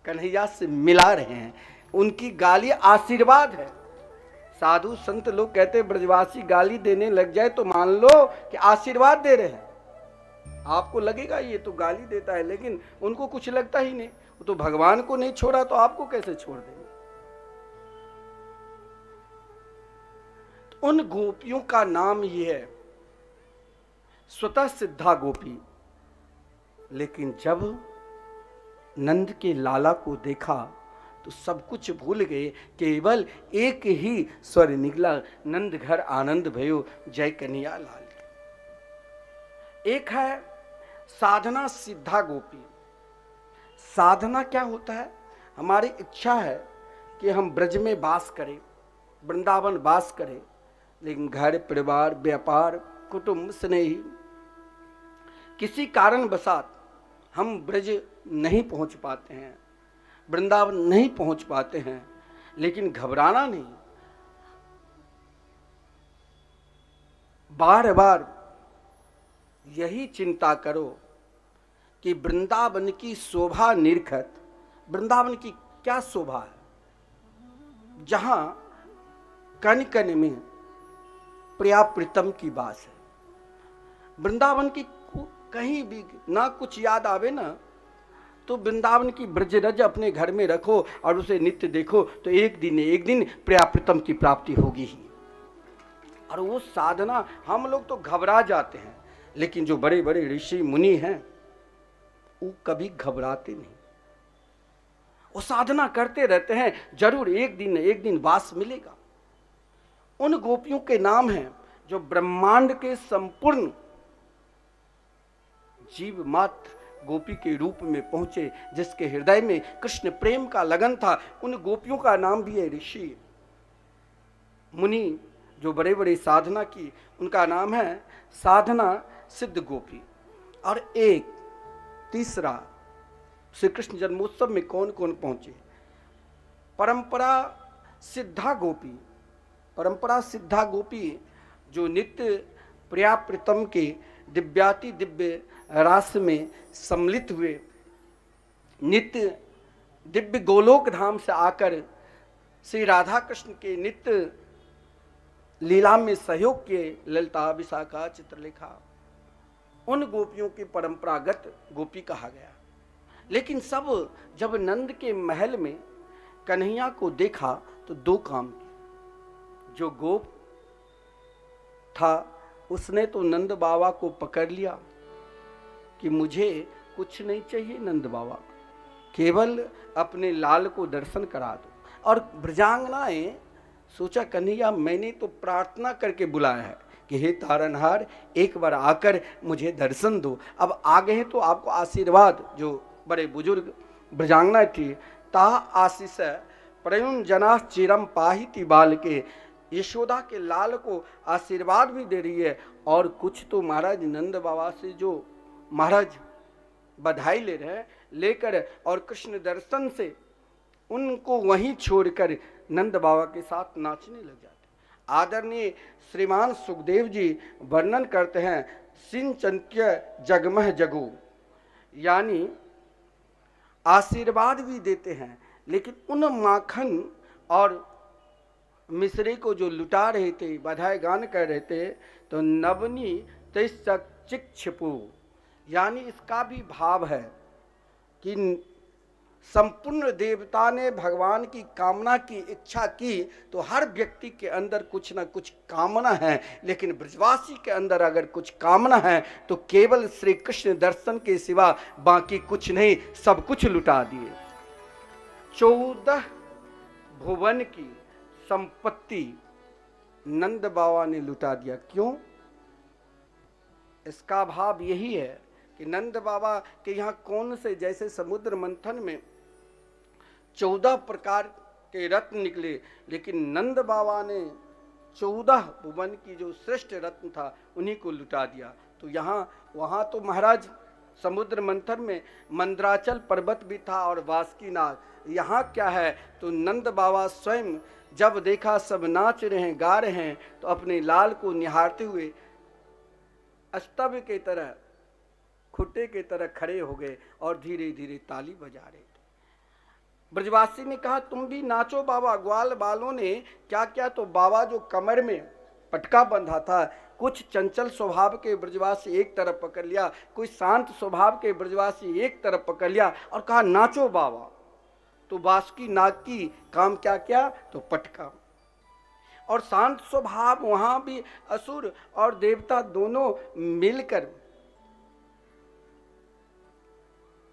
कन्हैया से मिला रहे हैं। उनकी गाली आशीर्वाद है। साधु संत लोग कहते हैं ब्रजवासी गाली देने लग जाए तो मान लो कि आशीर्वाद दे रहे हैं। आपको लगेगा ये तो गाली देता है, लेकिन उनको कुछ लगता ही नहीं। वो तो भगवान को नहीं छोड़ा तो आपको कैसे छोड़ देंगे। तो उन गोपियों का नाम ये है स्वतः सिद्धा गोपी, लेकिन जब नंद के लाला को देखा तो सब कुछ भूल गए, केवल एक ही स्वर निकला, नंद घर आनंद भयो जय कन्हैया लाल। एक है साधना सिद्धा गोपी। साधना क्या होता है? हमारी इच्छा है कि हम ब्रज में वास करें, वृंदावन वास करें, लेकिन घर परिवार व्यापार कुटुंब स्नेही किसी कारणवशात हम ब्रज नहीं पहुंच पाते हैं, वृंदावन नहीं पहुंच पाते हैं। लेकिन घबराना नहीं, बार बार यही चिंता करो कि वृंदावन की शोभा निरखत, वृंदावन की क्या शोभा है, जहां कण कण में प्रिया प्रीतम की बास है। वृंदावन की कहीं भी ना कुछ याद आवे ना, तो वृंदावन की ब्रजरज अपने घर में रखो और उसे नित्य देखो, तो एक दिन प्रिया प्रीतम की प्राप्ति होगी ही। और वो साधना, हम लोग तो घबरा जाते हैं, लेकिन जो बड़े बड़े ऋषि मुनि हैं वो कभी घबराते नहीं, वो साधना करते रहते हैं, जरूर एक दिन वास मिलेगा। उन गोपियों के नाम हैं जो ब्रह्मांड के संपूर्ण जीव मात्र गोपी के रूप में पहुंचे, जिसके हृदय में कृष्ण प्रेम का लगन था। उन गोपियों का नाम भी है ऋषि मुनि, जो बड़े बड़े साधना की, उनका नाम है साधना सिद्ध गोपी। और एक तीसरा, श्री कृष्ण जन्मोत्सव में कौन कौन पहुंचे? परंपरा सिद्धा गोपी। परंपरा सिद्धा गोपी जो नित्य प्रिया प्रीतम के दिव्याति दिव्य रास में सम्मिलित हुए, नित्य दिव्य गोलोक धाम से आकर श्री राधा कृष्ण के नित्य लीला में सहयोग के ललिता विशाखा चित्रलेखा, उन गोपियों की परंपरागत गोपी कहा गया। लेकिन सब जब नंद के महल में कन्हैया को देखा तो दो काम किए। जो गोप था उसने तो नंद बाबा को पकड़ लिया कि मुझे कुछ नहीं चाहिए नंद बाबा, केवल अपने लाल को दर्शन करा दो। और ब्रजांगनाएं सोचा, कन्हैया मैंने तो प्रार्थना करके बुलाया है कि हे तारनहार एक बार आकर मुझे दर्शन दो। अब आ गए हैं तो आपको आशीर्वाद, जो बड़े बुजुर्ग ब्रजांगना थी, ता आशीष प्रयुन जना चिरम पाहिति बाल के, यशोदा के लाल को आशीर्वाद भी दे रही है। और कुछ तो महाराज नंद बाबा से जो महाराज बधाई ले रहे हैं, लेकर और कृष्ण दर्शन से उनको वहीं छोड़कर नंद बाबा के साथ नाचने लग जाते। आदरणीय श्रीमान सुखदेव जी वर्णन करते हैं, सिंचंत्य जगमह जगो, यानी आशीर्वाद भी देते हैं, लेकिन उन माखन और मिश्री को जो लुटा रहे थे, बधाई गान कर रहे थे, तो नवनी चिक छिपू, यानी इसका भी भाव है कि संपूर्ण देवता ने भगवान की कामना की इच्छा की, तो हर व्यक्ति के अंदर कुछ ना कुछ कामना है, लेकिन ब्रजवासी के अंदर अगर कुछ कामना है तो केवल श्री कृष्ण दर्शन के सिवा बाकी कुछ नहीं, सब कुछ लुटा दिए। 14 भुवन की संपत्ति नंद बाबा ने लुटा दिया। क्यों? इसका भाव यही है कि नंद बाबा के यहाँ कौन से, जैसे समुद्र मंथन में 14 प्रकार के रत्न निकले, लेकिन नंद बाबा ने 14 भुवन की जो श्रेष्ठ रत्न था उन्हीं को लुटा दिया। तो यहाँ वहाँ तो महाराज समुद्र मंथन में मंदराचल पर्वत भी था और बासुकीनाथ। यहाँ क्या है, तो नंद बाबा स्वयं जब देखा सब नाच रहे हैं गा रहे हैं, तो अपने लाल को निहारते हुए अस्तव्य के तरह, खुट्टे के तरह खड़े हो गए और धीरे धीरे ताली बजा रहे थे। ब्रजवासी ने कहा तुम भी नाचो बाबा। ग्वाल बालों ने क्या किया, तो बाबा जो कमर में पटका बंधा था, कुछ चंचल स्वभाव के ब्रजवासी एक तरफ पकड़ लिया, कुछ शांत स्वभाव के ब्रजवासी एक तरफ पकड़ लिया और कहा नाचो बाबा। तो बासुकी नाग की काम क्या किया, तो पटका। और शांत स्वभाव वहां भी असुर और देवता दोनों मिलकर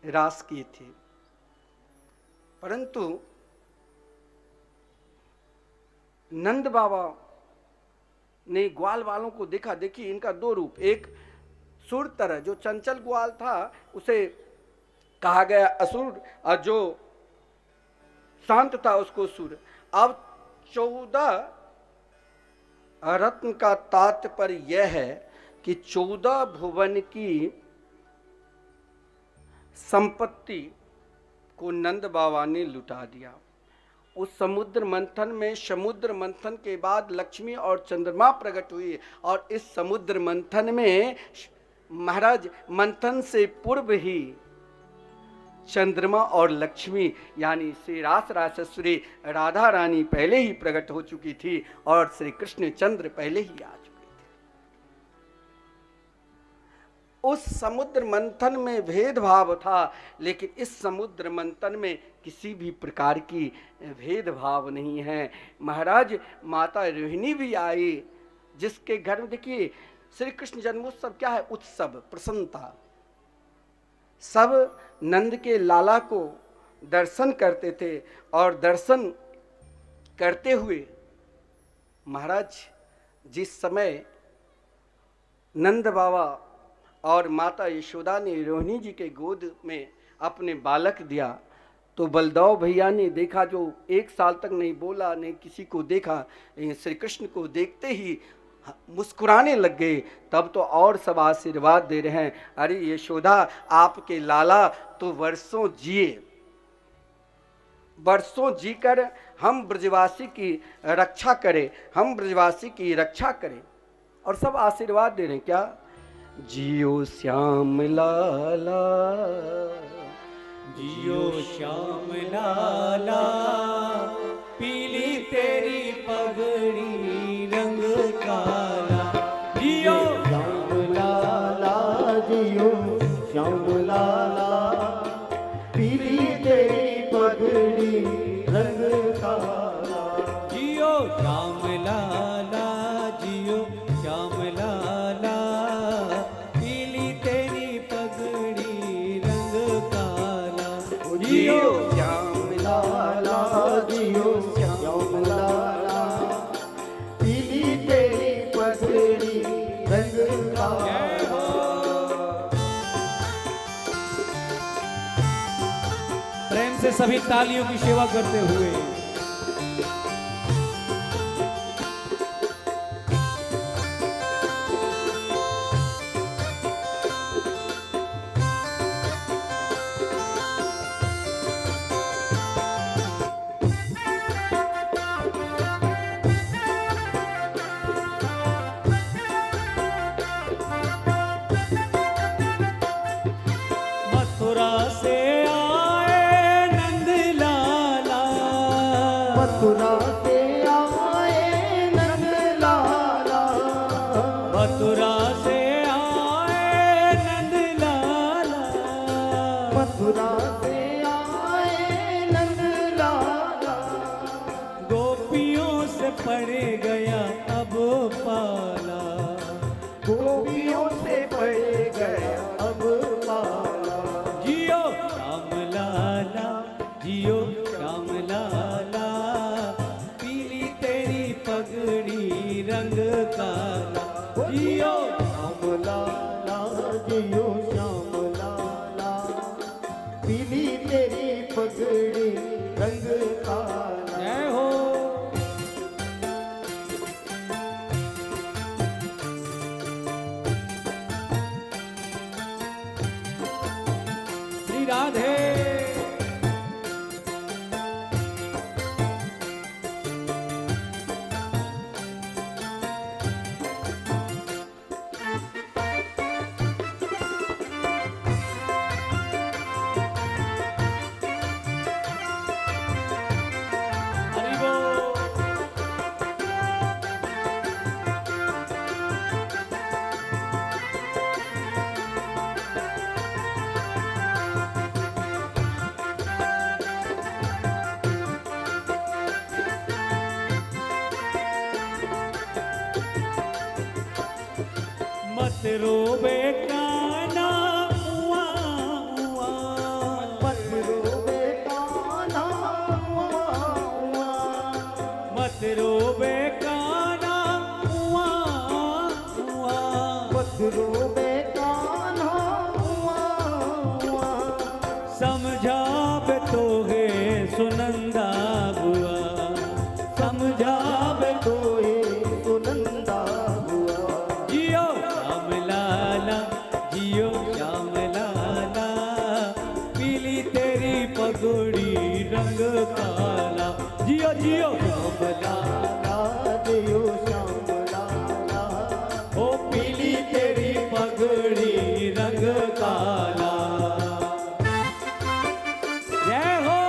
रास किए थे। परंतु नंद बाबा ने ग्वाल वालों को देखा। देखिए इनका दो रूप, एक सुर तरह जो चंचल ग्वाल था उसे कहा गया असुर, और जो शांत था उसको सुर। अब 14 रत्न का तात्पर्य यह है कि 14 भुवन की संपत्ति को नंद बाबा ने लुटा दिया। उस समुद्र मंथन में, समुद्र मंथन के बाद लक्ष्मी और चंद्रमा प्रकट हुई, और इस समुद्र मंथन में महाराज मंथन से पूर्व ही चंद्रमा और लक्ष्मी यानी श्री रास रासेश्वरी राधा रानी पहले ही प्रकट हो चुकी थी, और श्री कृष्ण चंद्र पहले ही आ चुके थे। उस समुद्र मंथन में भेदभाव था, लेकिन इस समुद्र मंथन में किसी भी प्रकार की भेदभाव नहीं है। महाराज माता रोहिणी भी आई, जिसके घर में देखिए श्री कृष्ण जन्मोत्सव क्या है, उत्सव, प्रसन्नता। सब नंद के लाला को दर्शन करते थे, और दर्शन करते हुए महाराज जिस समय नंद बाबा और माता यशोदा ने रोहिणी जी के गोद में अपने बालक दिया, तो बलदेव भैया ने देखा, जो 1 साल तक नहीं बोला, नहीं किसी को देखा, श्री कृष्ण को देखते ही मुस्कुराने लग गए। तब तो और सब आशीर्वाद दे रहे हैं, अरे यशोदा आपके लाला तो वर्षों जिए, वर्षों जीकर हम ब्रजवासी की रक्षा करें, हम ब्रजवासी की रक्षा करें। और सब आशीर्वाद दे रहे हैं, क्या जियो श्याम लाला, जियो श्याम लाला, पीली तेरी पगड़ी रंग काला। जियो श्याम लाला जियो श्याम लाला, पीली तेरी पगड़ी रंग काला। जियो श्याम लाला, जियो श्याम लाला, पीली तेरी पगड़ी रंग काला। जियो श्याम लाला, जियो श्याम लाला, पीली तेरी पगड़ी रंग काला। प्रेम से सभी तालियों की सेवा करते हुए मथुरा से आए नंद लाला, मथुरा से आए नंद लाला, मथुरा से आए नंद लाला, मथुरा से आए नंद लाला। गोपियों से पड़ गया अब पाला, गोपियों से पड़ गया अब पाला। जियो श्याम लाला, जियो श्याम लाला, पीली तेरी पगड़ी रंग काला। जियो श्याम लाला जियो श्याम लाला, पीली तेरी पगड़ी रंग काला। जय हो। श्री राधे। हरि बोल। मत रो बेकाना उआ उआ मत रोवे कान्हा उआ उआ मत रो बेकाना उआ उआ मत रोवे कान्हा उआ उआ समझा बे तो है सुनंदा बुआ समझा बे तो तोए सुनंदा हुआ जियो श्याम लाला जियो श्याम लाला पीली तेरी पगड़ी रंग काला जियो जियो श्याम लाला जियो श्याम लाला ओ पीली तेरी पगड़ी रंग काला जय हो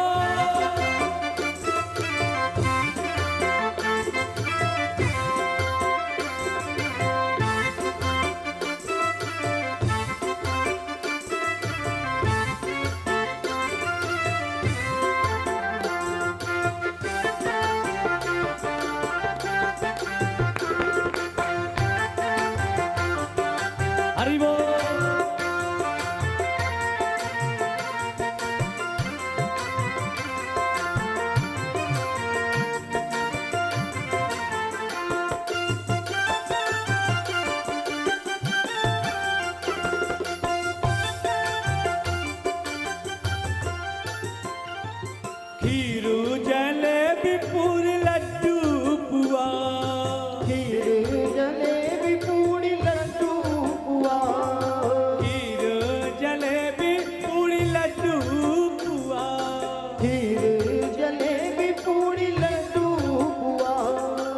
हरि बोल खीरू जलेबी पूरी लड्डू पुआ खीर जलेबी पूड़ी लड्डू हुआ खीर जलेबी पूरी लड्डू पुआ खीर जलेबी पूड़ी लड्डू हुआ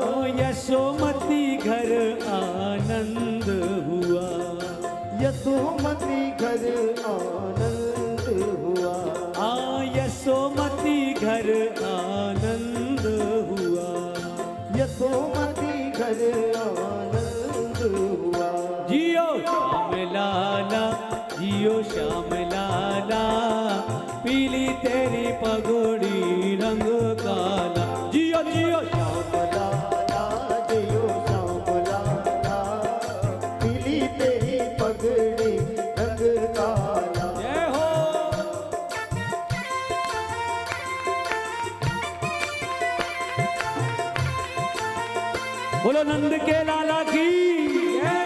ओ यशोमती घर आनंद हुआ यशोमती घर आनंद हुआ आ यशोमती घर आनंद हुआ यशोमती घर आनंद हुआ जियो श्याम लाला जियो श्याम लाला पीली तेरी पगड़ी रंग काला जियो जियो श्याम लाला जियो श्याम लाला पीली तेरी पगड़ी रंग काला जय हो बोलो नंद के लाला की जय।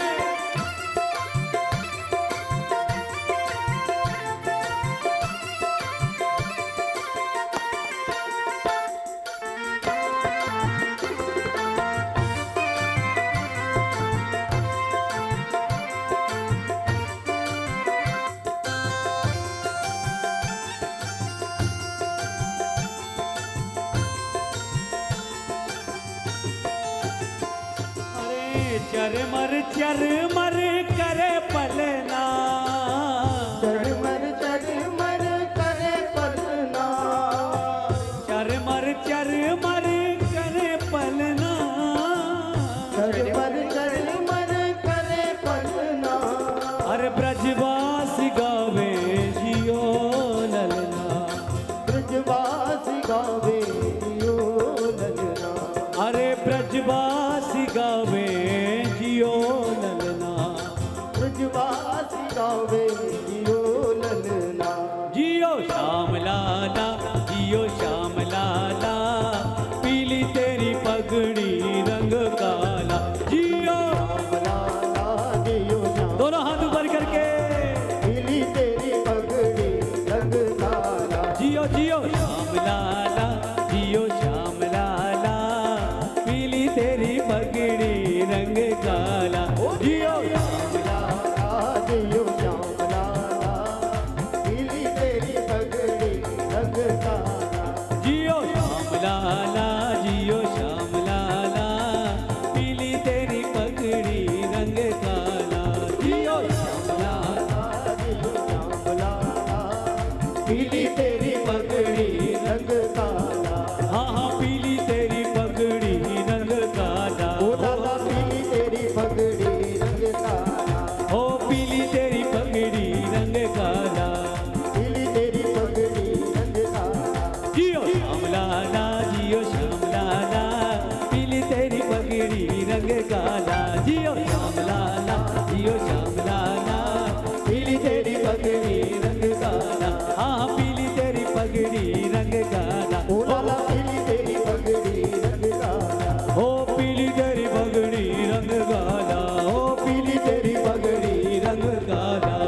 अरे चरमर चरमर करे पलना चरमर चरमर करे पलना चरमर चरमर करे पलना चरमर चरमर करे पलना अरे ब्रजवासी गावे जियो ललना ब्रजवासी गावे जियो ललना अरे ब्रजवासी गावे जियो ललना ब्रजवासी गावे जियो ललना जियो श्याम लाला जियो श्याम लाला पीली तेरी पगड़ी रंग काला जियो लाला जियो श्याम दोनों हाथ ऊपर करके पीली तेरी पगड़ी रंग काला जियो जियो श्याम लाला जियो श्याम लाला पीली तेरी पगड़ी रंग काला जियो लाला जियो श्याम लाला पीली तेरी पगड़ी रंग काला जियो श्याम लाला जियो श्याम लाला पीली तेरी पगड़ी रंग काला जियो श्याम लाला जियो श्याम लाला पीली तेरी पगड़ी रंग काला हाँ हाँ पीली तेरी पगड़ी रंग काला ओ लाला पीली तेरी पगड़ी रंग काला ओ पीली तेरी पगड़ी रंग काला पीली तेरी पगड़ी रंग काला जियो श्याम लाला जियो श्याम लाला पीली तेरी पगड़ी रंग काला जियो श्याम लाला जियो श्याम लाला, पीली तेरी पगड़ी रंग काला, हाँ पीली तेरी पगड़ी रंग काला, ओ लाला पीली तेरी पगड़ी रंग काला, ओ पीली तेरी पगड़ी रंग काला, ओ पीली तेरी पगड़ी रंग काला।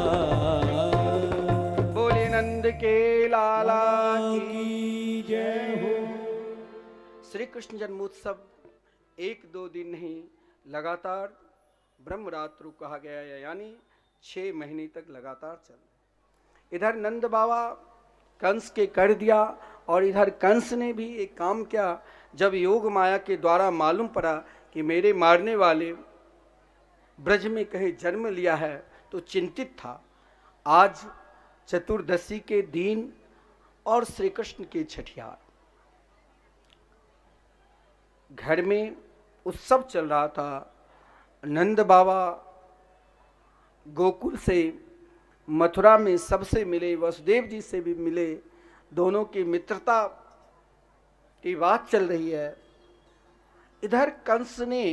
बोले नंद के लाला की। की जय हो। श्री कृष्ण जन्मोत्सव 1-2 दिन नहीं, लगातार ब्रह्मरात्र कहा गया है, यानी 6 महीने तक लगातार चल। इधर नंद बाबा कंस के कर दिया, और इधर कंस ने भी एक काम किया। जब योग माया के द्वारा मालूम पड़ा कि मेरे मारने वाले ब्रज में कहीं जन्म लिया है, तो चिंतित था। आज चतुर्दशी के दिन और श्री कृष्ण के छठियार, घर में उत्सव चल रहा था। नंद बाबा गोकुल से मथुरा में सबसे मिले, वसुदेव जी से भी मिले, दोनों की मित्रता की बात चल रही है। इधर कंस ने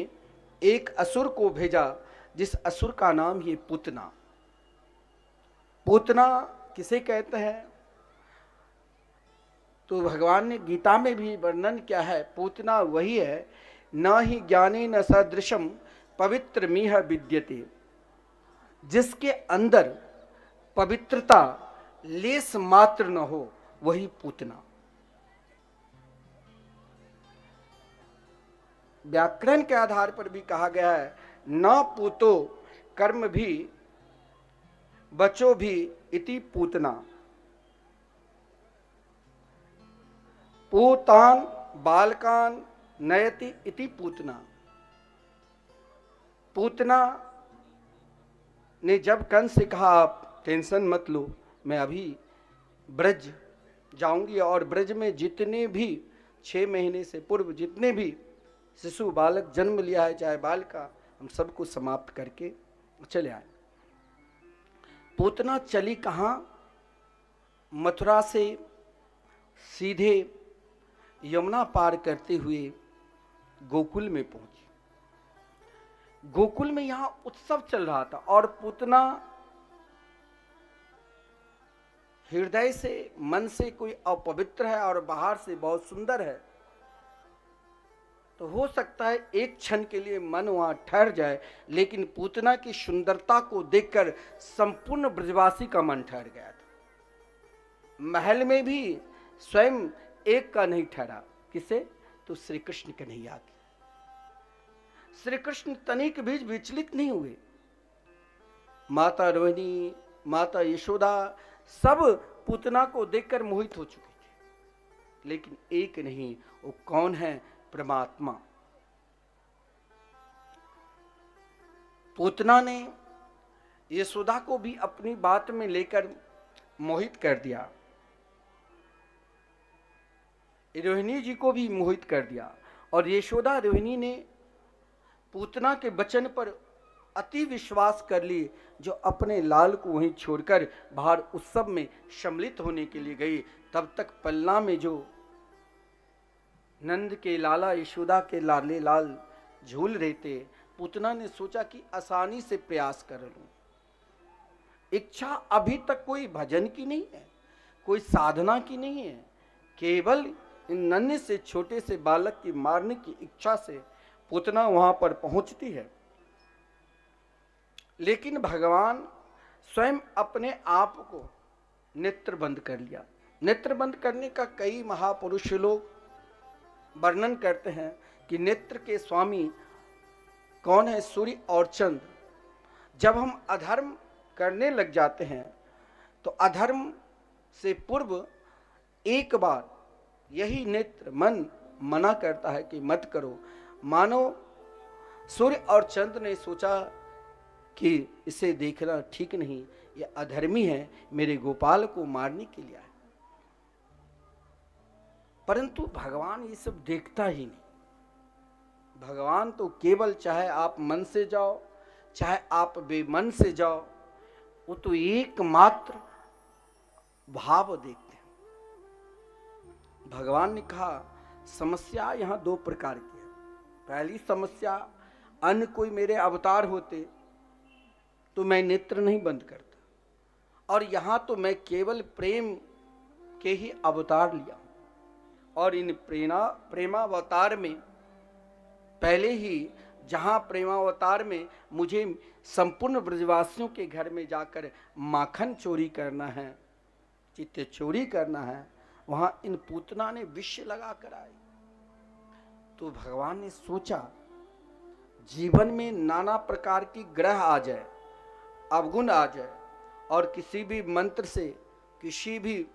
एक असुर को भेजा, जिस असुर का नाम ये पूतना। पूतना किसे कहते हैं तो भगवान ने गीता में भी वर्णन किया है। पूतना वही है, न ही ज्ञाने न सदृशम पवित्र मीह विद्यते, जिसके अंदर पवित्रता लेस मात्र न हो, वही पूतना। व्याकरण के आधार पर भी कहा गया है, न पूतो कर्म भी बचो भी इति पूतना, पूतान बालकान नयति इति पूतना। पूतना ने जब कंस से कहा, आप टेंशन मत लो, मैं अभी ब्रज जाऊंगी और ब्रज में जितने भी 6 महीने से पूर्व जितने भी शिशु बालक जन्म लिया है, चाहे बालिका, हम सबको समाप्त करके चले आए। पूतना चली कहाँ? मथुरा से सीधे यमुना पार करते हुए गोकुल में पहुंची। गोकुल में यहां उत्सव चल रहा था, और पूतना हृदय से मन से कोई अपवित्र है और बाहर से बहुत सुंदर है, तो हो सकता है एक क्षण के लिए मन वहां ठहर जाए, लेकिन पूतना की सुंदरता को देखकर संपूर्ण ब्रजवासी का मन ठहर गया था। महल में भी स्वयं एक का नहीं ठहरा, किसे? तो श्री कृष्ण कन्हैया की। श्री कृष्ण तनिक भी विचलित नहीं हुए। माता रोहिणी, माता यशोदा सब पूतना को देखकर मोहित हो चुके थे, लेकिन एक नहीं, वो कौन है? परमात्मा। पूतना ने यशोदा को भी अपनी बात में लेकर मोहित कर दिया, रोहिणी जी को भी मोहित कर दिया, और यशोदा रोहिणी ने पूतना के वचन पर अति विश्वास कर ली, जो अपने लाल को वहीं छोड़कर बाहर उत्सव में सम्मिलित होने के लिए गई। तब तक पलना में जो नंद के लाला यशोदा के लाले लाल झूल रहे थे, पूतना ने सोचा कि आसानी से प्रयास कर लूं। इच्छा अभी तक कोई भजन की नहीं है, कोई साधना की नहीं है, केवल इन नन्हे से छोटे से बालक की मारने की इच्छा से पूतना वहां पर पहुंचती है। लेकिन भगवान स्वयं अपने आप को नेत्र बंद कर लिया। नेत्र बंद करने का कई महापुरुष लोग वर्णन करते हैं कि नेत्र के स्वामी कौन है? सूर्य और चंद्र। जब हम अधर्म करने लग जाते हैं तो अधर्म से पूर्व एक बार यही नेत्र मन मना करता है कि मत करो। मानो सूर्य और चंद्र ने सोचा कि इसे देखना ठीक नहीं, ये अधर्मी है, मेरे गोपाल को मारने के लिए आए। परंतु भगवान ये सब देखता ही नहीं। भगवान तो केवल चाहे आप मन से जाओ, चाहे आप बेमन से जाओ, वो तो एकमात्र भाव देखते हैं। भगवान ने कहा समस्या यहां 2 प्रकार की है। पहली समस्या, अन्य कोई मेरे अवतार होते तो मैं नेत्र नहीं बंद करता। और यहाँ तो मैं केवल प्रेम के ही अवतार लिया और इन प्रेमावतार में पहले ही जहाँ प्रेमावतार में मुझे संपूर्ण ब्रजवासियों के घर में जाकर माखन चोरी करना है, चित्ते चोरी करना है, वहाँ इन पूतना ने विष लगा कर आई। तो भगवान ने सोचा जीवन में नाना प्रकार की ग्रह आ जाए, अवगुण आ जाए और किसी भी मंत्र से, किसी भी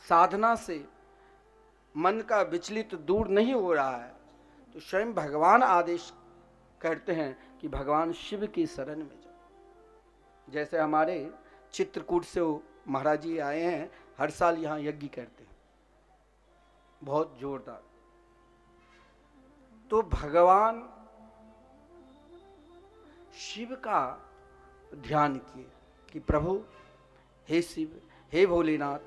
साधना से मन का विचलित दूर नहीं हो रहा है, तो स्वयं भगवान आदेश करते हैं कि भगवान शिव की शरण में जाओ। जैसे हमारे चित्रकूट से वो महाराज जी आए हैं, हर साल यहाँ यज्ञ करते हैं, बहुत जोरदार। तो भगवान शिव का ध्यान किए कि प्रभु, हे शिव, हे भोलेनाथ,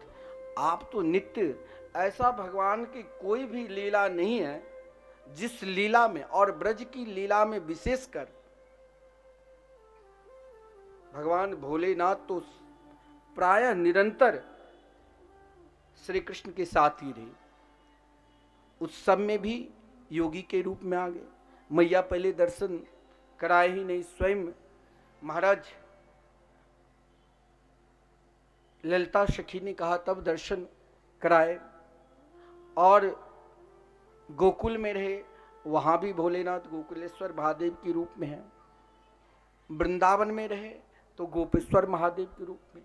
आप तो नित्य, ऐसा भगवान की कोई भी लीला नहीं है जिस लीला में, और ब्रज की लीला में विशेषकर भगवान भोलेनाथ तो प्रायः निरंतर श्री कृष्ण के साथ ही रहे। उस सब में भी योगी के रूप में आ गए। मैया पहले दर्शन कराए ही नहीं, स्वयं महाराज ललिता सखी ने कहा तब दर्शन कराए। और गोकुल में रहे, वहाँ भी भोलेनाथ गोकुलेश्वर महादेव के रूप में है। वृंदावन में रहे तो गोपेश्वर महादेव के रूप में,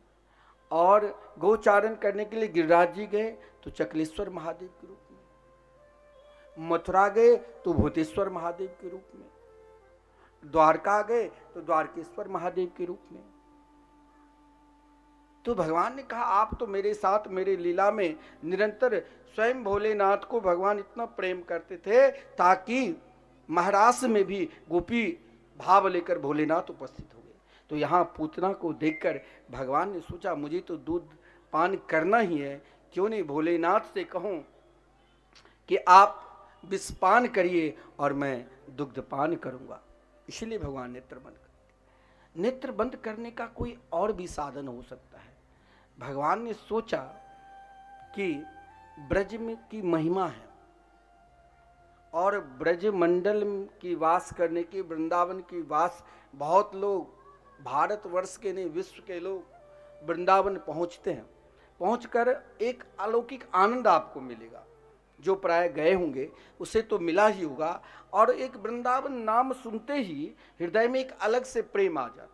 और गोचारण करने के लिए गिरिराज जी गए तो चकलेश्वर महादेव के रूप में, मथुरा गए तो भूतेश्वर महादेव के रूप में, द्वारका गए तो द्वारकेश्वर महादेव के रूप में। तो भगवान ने कहा आप तो मेरे साथ मेरे लीला में निरंतर, स्वयं भोलेनाथ को भगवान इतना प्रेम करते थे ताकि महाराष्ट्र में भी गोपी भाव लेकर भोलेनाथ उपस्थित हो गए। तो यहाँ पूतना को देखकर भगवान ने सोचा मुझे तो दूध पान करना ही है, क्यों नहीं भोलेनाथ से कहूँ कि आप विषपान करिए और मैं दुग्ध पान करूँगा। इसलिए भगवान नेत्र बंद कर, नेत्र बंद करने का कोई और भी साधन हो सकता है। भगवान ने सोचा कि ब्रज में की महिमा है और ब्रज मंडल की वास करने की, वृंदावन की वास, बहुत लोग भारतवर्ष के नहीं विश्व के लोग वृंदावन पहुंचते हैं। पहुंचकर एक अलौकिक आनंद आपको मिलेगा, जो प्राय गए होंगे उसे तो मिला ही होगा। और एक वृंदावन नाम सुनते ही हृदय में एक अलग से प्रेम आ जाता है।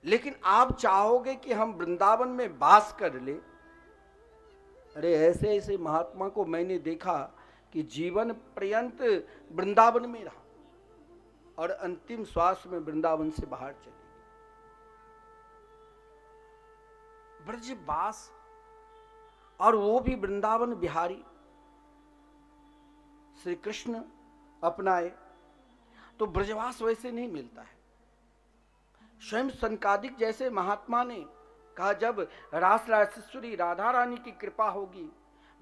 लेकिन आप चाहोगे कि हम वृंदावन में वास कर ले। अरे ऐसे ऐसे महात्मा को मैंने देखा कि जीवन पर्यंत वृंदावन में रहा और अंतिम श्वास में वृंदावन से बाहर चले गए। ब्रजवास, और वो भी वृंदावन बिहारी श्री कृष्ण अपनाए। तो ब्रजवास वैसे नहीं मिलता है। स्वयं सनकादिक जैसे महात्मा ने कहा जब रास रासेश्वरी राधा रानी की कृपा होगी,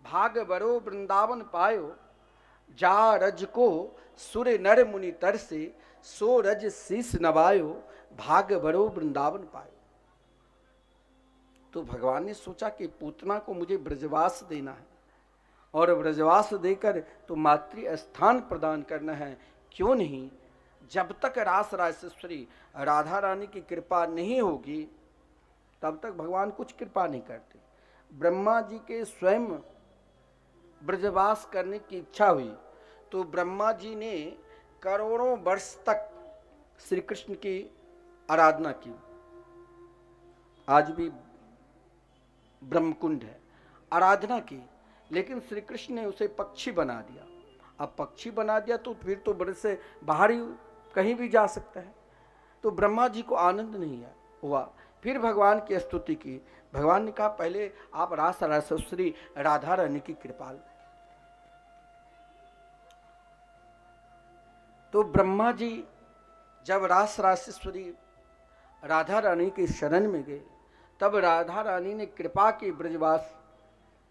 भाग बरो वृंदावन पायो, जा रज को सुर नर मुनि तर से, सो रज शीस नवायो, भाग बरो वृंदावन पायो। तो भगवान ने सोचा कि पूतना को मुझे ब्रजवास देना है और ब्रजवास देकर तो मातृ स्थान प्रदान करना है। क्यों नहीं, जब तक रास रासेश्वरी राधा रानी की कृपा नहीं होगी तब तक भगवान कुछ कृपा नहीं करते। ब्रह्मा जी के स्वयं ब्रजवास करने की इच्छा हुई तो ब्रह्मा जी ने करोड़ों वर्ष तक श्री कृष्ण की आराधना की। आज भी ब्रह्मकुंड है, आराधना की, लेकिन श्री कृष्ण ने उसे पक्षी बना दिया। अब पक्षी बना दिया तो फिर तो ब्रज से बाहर ही कहीं भी जा सकता है। तो ब्रह्मा जी को आनंद नहीं हुआ। फिर भगवान की स्तुति की। भगवान ने कहा पहले आप रास रासेश्वरी राधा रानी की कृपा। तो ब्रह्मा जी जब रास रासेश्वरी राधा रानी के शरण में गए तब राधा रानी ने कृपा की ब्रजवास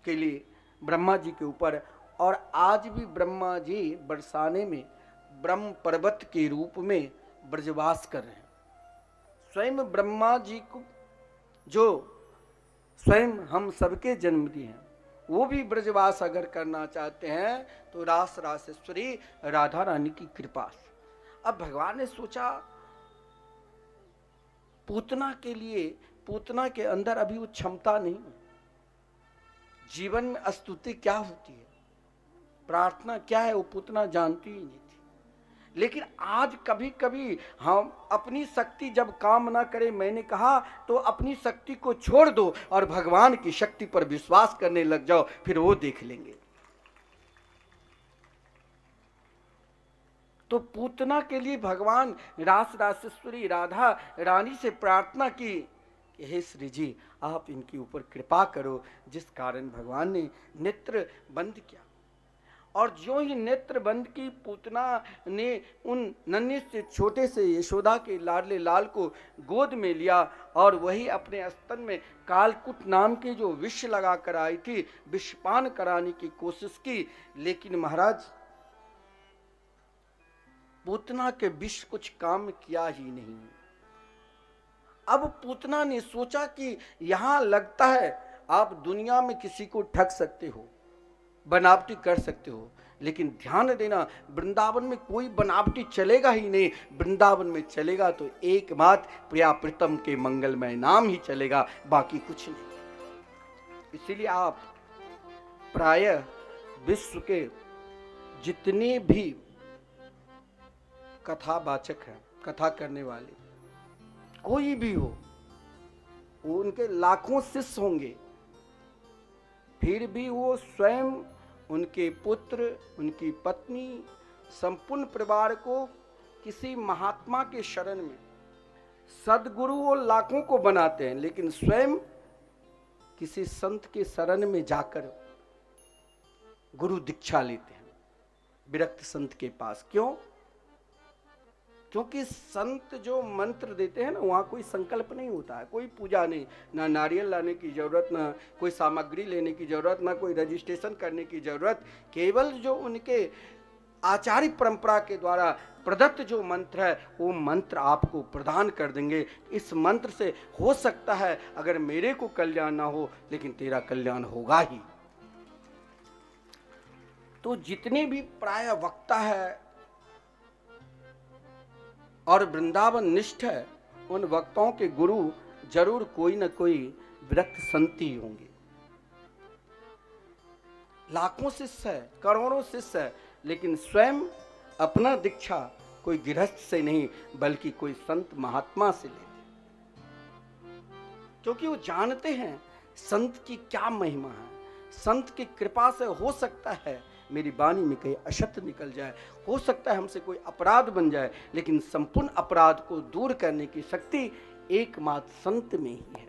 के लिए ब्रह्मा जी के ऊपर। और आज भी ब्रह्मा जी बरसाने में ब्रह्म पर्वत के रूप में ब्रजवास कर रहे हैं। स्वयं ब्रह्मा जी को जो स्वयं हम सबके जन्म दिए हैं, वो भी ब्रजवास अगर करना चाहते हैं तो रास रासेश्वरी राधा रानी की कृपा से। अब भगवान ने सोचा पूतना के लिए, पूतना के अंदर अभी वो क्षमता नहीं, जीवन में स्तुति क्या होती है, प्रार्थना क्या है, वो पूतना जानती ही नहीं थी। लेकिन आज कभी कभी हम अपनी शक्ति जब काम ना करें, मैंने कहा तो अपनी शक्ति को छोड़ दो और भगवान की शक्ति पर विश्वास करने लग जाओ, फिर वो देख लेंगे। तो पूतना के लिए भगवान रास रासेश्वरी राधा रानी से प्रार्थना की कि हे श्री जी आप इनके ऊपर कृपा करो, जिस कारण भगवान ने नेत्र बंद किया। और जो ही नेत्र बंद की, पूतना ने उन नन्हे से छोटे से यशोदा के लाडले लाल को गोद में लिया और वही अपने स्तन में कालकुट नाम की जो विष लगा कर आई थी, विषपान कराने की कोशिश की, लेकिन महाराज पूतना के विष कुछ काम किया ही नहीं। अब पूतना ने सोचा कि यहां लगता है आप दुनिया में किसी को ठग सकते हो, बनावटी कर सकते हो, लेकिन ध्यान देना वृंदावन में कोई बनावटी चलेगा ही नहीं। वृंदावन में चलेगा तो एकमात्र प्रिया प्रीतम के मंगलमय नाम ही चलेगा, बाकी कुछ नहीं। इसीलिए आप प्रायः विश्व के जितने भी कथावाचक हैं, कथा करने वाले कोई भी हो, वो उनके लाखों शिष्य होंगे, फिर भी वो स्वयं, उनके पुत्र, उनकी पत्नी, संपूर्ण परिवार को किसी महात्मा के शरण में, सदगुरु वो लाखों को बनाते हैं, लेकिन स्वयं किसी संत के शरण में जाकर गुरु दीक्षा लेते हैं, विरक्त संत के पास। क्यों? क्योंकि संत जो मंत्र देते हैं ना, वहाँ कोई संकल्प नहीं होता है, कोई पूजा नहीं, ना नारियल लाने की जरूरत, ना कोई सामग्री लेने की जरूरत, ना कोई रजिस्ट्रेशन करने की जरूरत। केवल जो उनके आचार्य परंपरा के द्वारा प्रदत्त जो मंत्र है, वो मंत्र आपको प्रदान कर देंगे। इस मंत्र से हो सकता है अगर मेरे को कल्याण ना हो, लेकिन तेरा कल्याण होगा ही। तो जितने भी प्राय वक्ता है और वृंदावन निष्ठ है, उन वक्ताओं के गुरु जरूर कोई न कोई विरक्त संत ही होंगे। लाखों शिष्य है, करोड़ों शिष्य है, लेकिन स्वयं अपना दीक्षा कोई गृहस्थ से नहीं बल्कि कोई संत महात्मा से लेते, क्योंकि वो जानते हैं संत की क्या महिमा है। संत की कृपा से हो सकता है मेरी वाणी में कहीं अशक्त निकल जाए, हो सकता है हमसे कोई अपराध बन जाए, लेकिन संपूर्ण अपराध को दूर करने की शक्ति एकमात्र संत में ही है।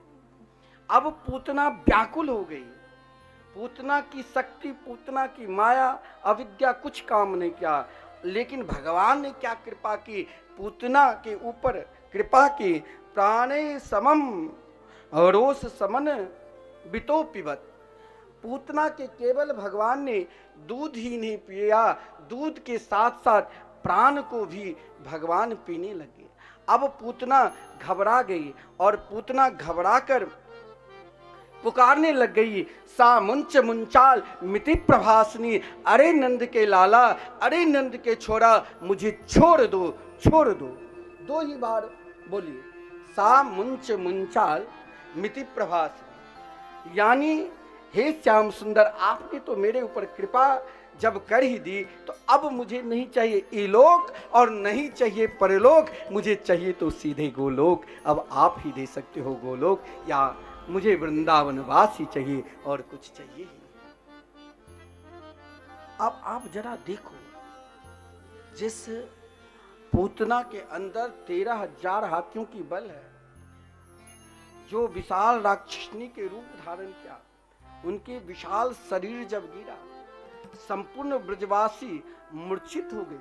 अब पूतना व्याकुल हो गई, पूतना की शक्ति, पूतना की माया, अविद्या कुछ काम नहीं किया, लेकिन भगवान ने क्या कृपा की, पूतना के ऊपर कृपा की। प्राणे समम रोष समन बितो पिबत, पूतना के केवल भगवान ने दूध ही नहीं पिया, दूध के साथ साथ प्राण को भी भगवान पीने लगे। अब पूतना घबरा गई और पूतना घबराकर पुकारने लग गई, सा मुंच मुंचाल मिति प्रभासनी, अरे नंद के लाला, अरे नंद के छोरा, मुझे छोड़ दो, छोड़ दो। दो ही बार बोलिए, सा मुंच मुंचाल मिति प्रभासनी, यानी हे श्याम सुंदर, आपने तो मेरे ऊपर कृपा जब कर ही दी, तो अब मुझे नहीं चाहिए इलोक और नहीं चाहिए परलोक, मुझे चाहिए तो सीधे गोलोक। अब आप ही दे सकते हो गोलोक, या मुझे वृंदावन वास ही चाहिए और कुछ चाहिए ही। अब आप जरा देखो, जिस पूतना के अंदर 13,000 हाथियों की बल है, जो विशाल राक्षसनी के रूप धारण किया, उनके विशाल शरीर जब गिरा, संपूर्ण ब्रजवासी मूर्छित हो गए।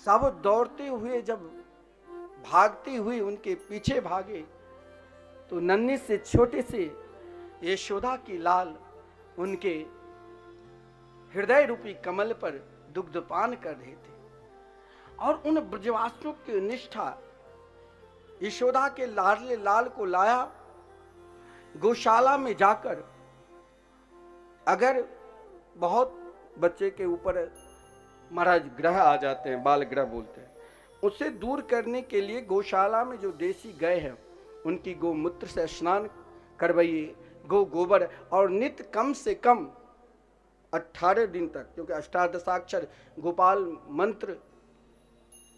सब दौड़ते हुए जब भागते हुए उनके पीछे भागे, तो नन्हे से छोटे से यशोदा की लाल उनके हृदय रूपी कमल पर दुग्धपान कर रहे थे। और उन ब्रजवासियों की निष्ठा यशोदा के लाडले लाल को लाया, गौशाला में जाकर अगर बहुत बच्चे के ऊपर महाराज ग्रह आ जाते हैं, बाल ग्रह बोलते हैं, उसे दूर करने के लिए गौशाला में जो देसी गाय है उनकी गोमूत्र से स्नान करवाइए, गोबर, और नित्य कम से कम 18 दिन तक, क्योंकि अष्टादशाक्षर गोपाल मंत्र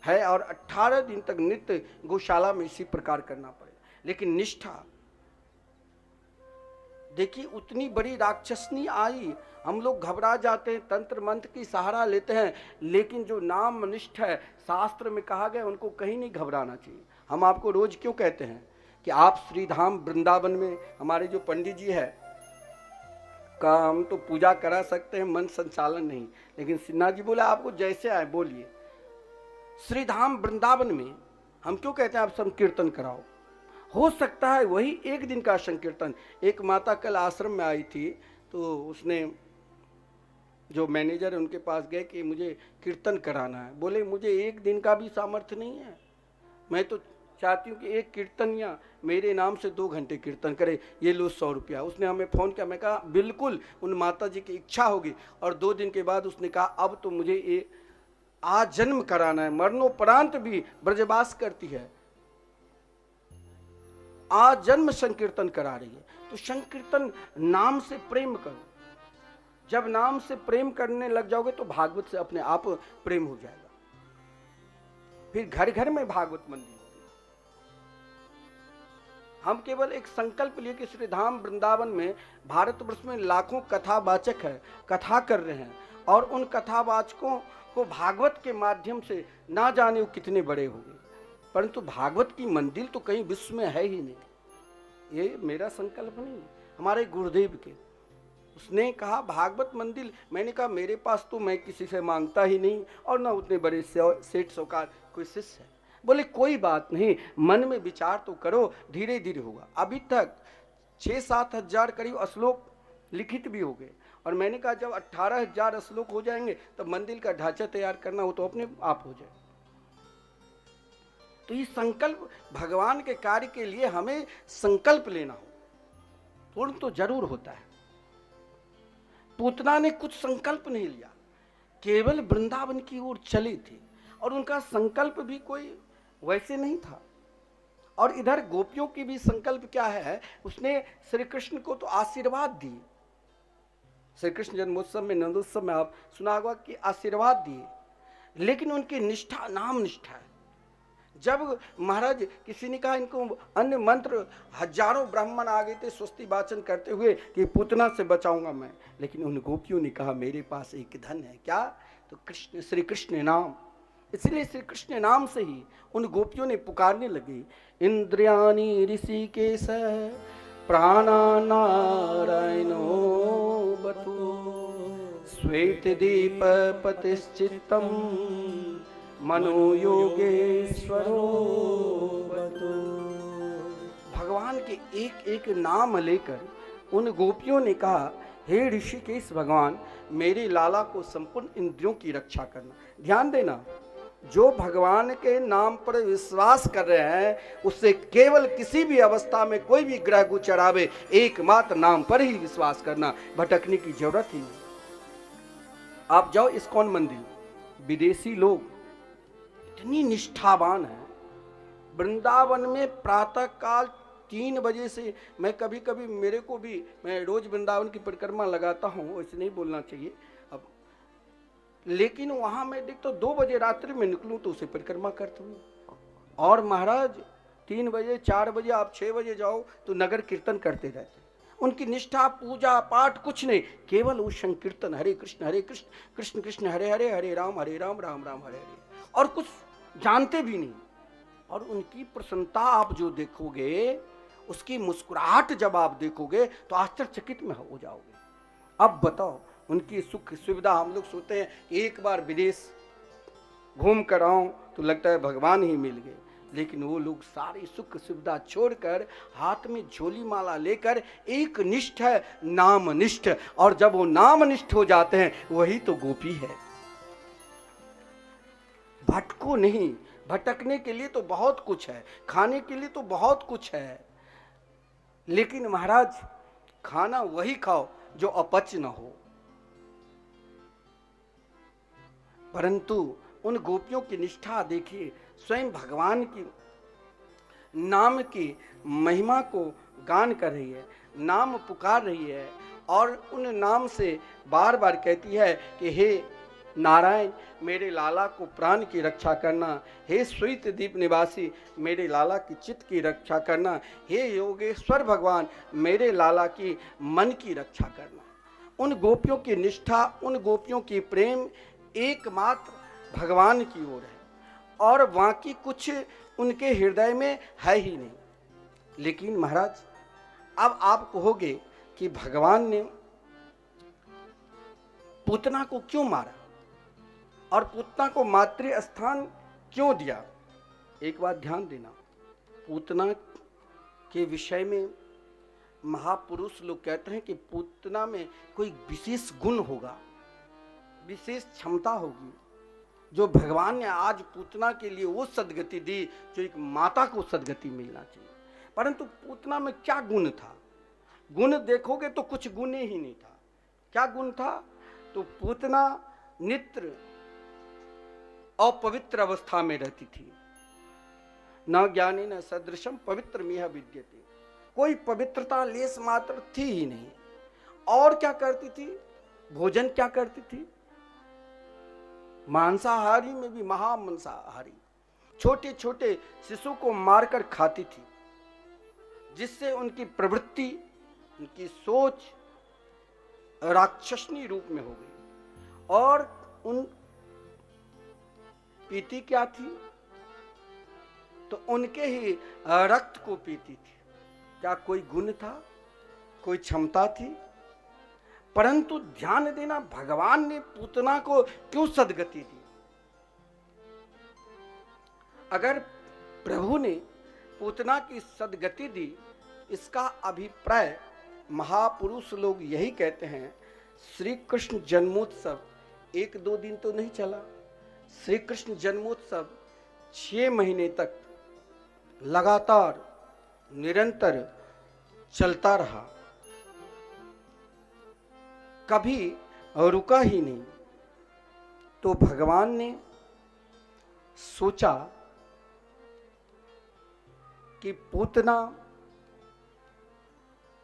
है और 18 दिन तक नित्य गौशाला में इसी प्रकार करना पड़ेगा। लेकिन निष्ठा देखिए, उतनी बड़ी राक्षसनी आई, हम लोग घबरा जाते हैं, तंत्र मंत्र की सहारा लेते हैं, लेकिन जो नाम निष्ठ है, शास्त्र में कहा गया उनको कहीं नहीं घबराना चाहिए। हम आपको रोज क्यों कहते हैं कि आप श्री धाम वृंदावन में, हमारे जो पंडित जी है का हम तो पूजा करा सकते हैं, मन संचालन नहीं, लेकिन सिन्हा जी बोले आपको जैसे आए बोलिए। श्री धाम वृंदावन में हम क्यों कहते हैं आप संकीर्तन कराओ? हो सकता है वही एक दिन का संकीर्तन। एक माता कल आश्रम में आई थी, तो उसने जो मैनेजर है उनके पास गए कि मुझे कीर्तन कराना है। बोले मुझे एक दिन का भी सामर्थ्य नहीं है, मैं तो चाहती हूँ कि एक कीर्तन या मेरे नाम से 2 घंटे कीर्तन करे, ये लो 100 रुपया। उसने हमें फ़ोन किया, मैं कहा बिल्कुल उन माता जी की इच्छा होगी। और 2 दिन के बाद उसने कहा अब तो मुझे ये आजन्म कराना है, मरणोपरांत भी ब्रजवास करती है, आजन्म संकीर्तन करा रही है। तो संकीर्तन नाम से प्रेम करो, जब नाम से प्रेम करने लग जाओगे तो भागवत से अपने आप प्रेम हो जाएगा, फिर घर घर में भागवत मंदिर। हम केवल एक संकल्प लिए कि श्री धाम वृंदावन में, भारतवर्ष में लाखों कथावाचक है, कथा कर रहे हैं, और उन कथावाचकों को भागवत के माध्यम से ना जाने वो कितने बड़े हो गए, परंतु भागवत की मंदिर तो कहीं विश्व में है ही नहीं। ये मेरा संकल्प नहीं, हमारे गुरुदेव के, उसने कहा भागवत मंदिर। मैंने कहा मेरे पास तो मैं किसी से मांगता ही नहीं, और ना उतने बड़े सेठ सौकार कोई शिष्य है। बोले कोई बात नहीं, मन में विचार तो करो, धीरे धीरे होगा। अभी तक 6-7 हजार करीब श्लोक लिखित भी हो गए, और मैंने कहा जब 18,000 श्लोक हो जाएंगे तब तो मंदिर का ढांचा तैयार करना हो तो अपने आप हो जाए। तो ये संकल्प भगवान के कार्य के लिए हमें संकल्प लेना हो, पूर्ण तो जरूर होता है। पूतना ने कुछ संकल्प नहीं लिया, केवल वृंदावन की ओर चली थी, और उनका संकल्प भी कोई वैसे नहीं था। और इधर गोपियों की भी संकल्प क्या है, उसने श्री कृष्ण को तो आशीर्वाद दी। श्री कृष्ण जन्मोत्सव में, नंदोत्सव में आप सुना होगा कि आशीर्वाद दिए, लेकिन उनकी निष्ठा नाम निष्ठा है। जब महाराज किसी ने कहा इनको अन्य मंत्र, हजारों ब्राह्मण आ गए थे स्वस्ति वाचन करते हुए कि पूतना से बचाऊंगा मैं, लेकिन उन गोपियों ने कहा मेरे पास एक धन है, क्या? तो कृष्ण, श्री कृष्ण नाम। इसलिए श्री कृष्ण नाम से ही उन गोपियों ने पुकारने लगी, इंद्रियाणि ऋषिकेश प्राणा नारायणो बतु श्वेत दीप पतिश्चित्तम मनो योगेश्वरो बतु। भगवान के एक एक नाम लेकर उन गोपियों ने कहा हे ऋषिकेश भगवान, मेरे लाला को संपूर्ण इंद्रियों की रक्षा करना। ध्यान देना, जो भगवान के नाम पर विश्वास कर रहे हैं उससे केवल किसी भी अवस्था में कोई भी ग्रह को चढ़ावे, एकमात्र नाम पर ही विश्वास करना, भटकने की जरूरत ही नहीं। आप जाओ इस्कॉन मंदिर, विदेशी लोग इतनी निष्ठावान है। वृंदावन में प्रातः काल 3 बजे से, मैं कभी कभी मेरे को भी, मैं रोज वृंदावन की परिक्रमा लगाता हूँ, ऐसे नहीं बोलना चाहिए अब, लेकिन वहाँ मैं देखता हूँ 2 बजे रात्रि में निकलूँ तो उसे परिक्रमा करता हूँ। और महाराज 3 बजे 4 बजे, आप 6 बजे जाओ तो नगर कीर्तन करते रहते। उनकी निष्ठा पूजा पाठ कुछ नहीं, केवल वो संकीर्तन, हरे कृष्ण कृष्ण कृष्ण हरे हरे, हरे राम राम राम हरे हरे, और कुछ जानते भी नहीं। और उनकी प्रसन्नता आप जो देखोगे, उसकी मुस्कुराहट जब आप देखोगे तो आश्चर्यचकित में हो जाओगे। अब बताओ, उनकी सुख सुविधा, हम लोग सोचते हैं एक बार विदेश घूम कर आऊं तो लगता है भगवान ही मिल गए, लेकिन वो लोग सारी सुख सुविधा छोड़कर हाथ में झोली माला लेकर एक निष्ठ है, नाम निष्ठ, और जब वो नाम निष्ठ हो जाते हैं वही तो गोपी है। भटको नहीं, भटकने के लिए तो बहुत कुछ है, खाने के लिए तो बहुत कुछ है, लेकिन महाराज खाना वही खाओ जो अपच न हो। परंतु उन गोपियों की निष्ठा देखिए, स्वयं भगवान की नाम की महिमा को गान कर रही है, नाम पुकार रही है और उन नाम से बार बार कहती है कि हे नारायण मेरे लाला को प्राण की रक्षा करना, हे श्वेत दीप निवासी मेरे लाला की चित्त की रक्षा करना, हे योगेश्वर भगवान मेरे लाला की मन की रक्षा करना। उन गोपियों की निष्ठा, उन गोपियों की प्रेम एकमात्र भगवान की ओर है और बाकी कुछ उनके हृदय में है ही नहीं। लेकिन महाराज अब आप कहोगे कि भगवान ने पूतना को क्यों मारा और पूतना को मातृ स्थान क्यों दिया? एक बात ध्यान देना, पूतना के विषय में महापुरुष लोग कहते हैं कि पूतना में कोई विशेष गुण होगा, विशेष क्षमता होगी, जो भगवान ने आज पूतना के लिए वो सदगति दी जो एक माता को सदगति मिलना चाहिए। परंतु पूतना में क्या गुण था? गुण देखोगे तो कुछ गुण ही नहीं था। क्या गुण था? तो पूतना नित्य अपवित्र अवस्था में रहती थी। न ज्ञानी न सदृशम पवित्र मिह विद्यते, कोई पवित्रता लेस मात्र थी ही नहीं। और क्या करती थी? भोजन क्या करती थी? मांसाहारी में भी महामांसाहारी, छोटे छोटे शिशु को मारकर खाती थी, जिससे उनकी प्रवृत्ति, उनकी सोच राक्षसनी रूप में हो गई। और उन पीती क्या थी? तो उनके ही रक्त को पीती थी। क्या कोई गुण था? कोई क्षमता थी? परंतु ध्यान देना, भगवान ने पूतना को क्यों सदगति दी? अगर प्रभु ने पूतना की सदगति दी, इसका अभिप्राय महापुरुष लोग यही कहते हैं, श्री कृष्ण जन्मोत्सव 1-2 दिन तो नहीं चला। श्री कृष्ण जन्मोत्सव 6 महीने तक लगातार निरंतर चलता रहा, कभी रुका ही नहीं। तो भगवान ने सोचा कि पूतना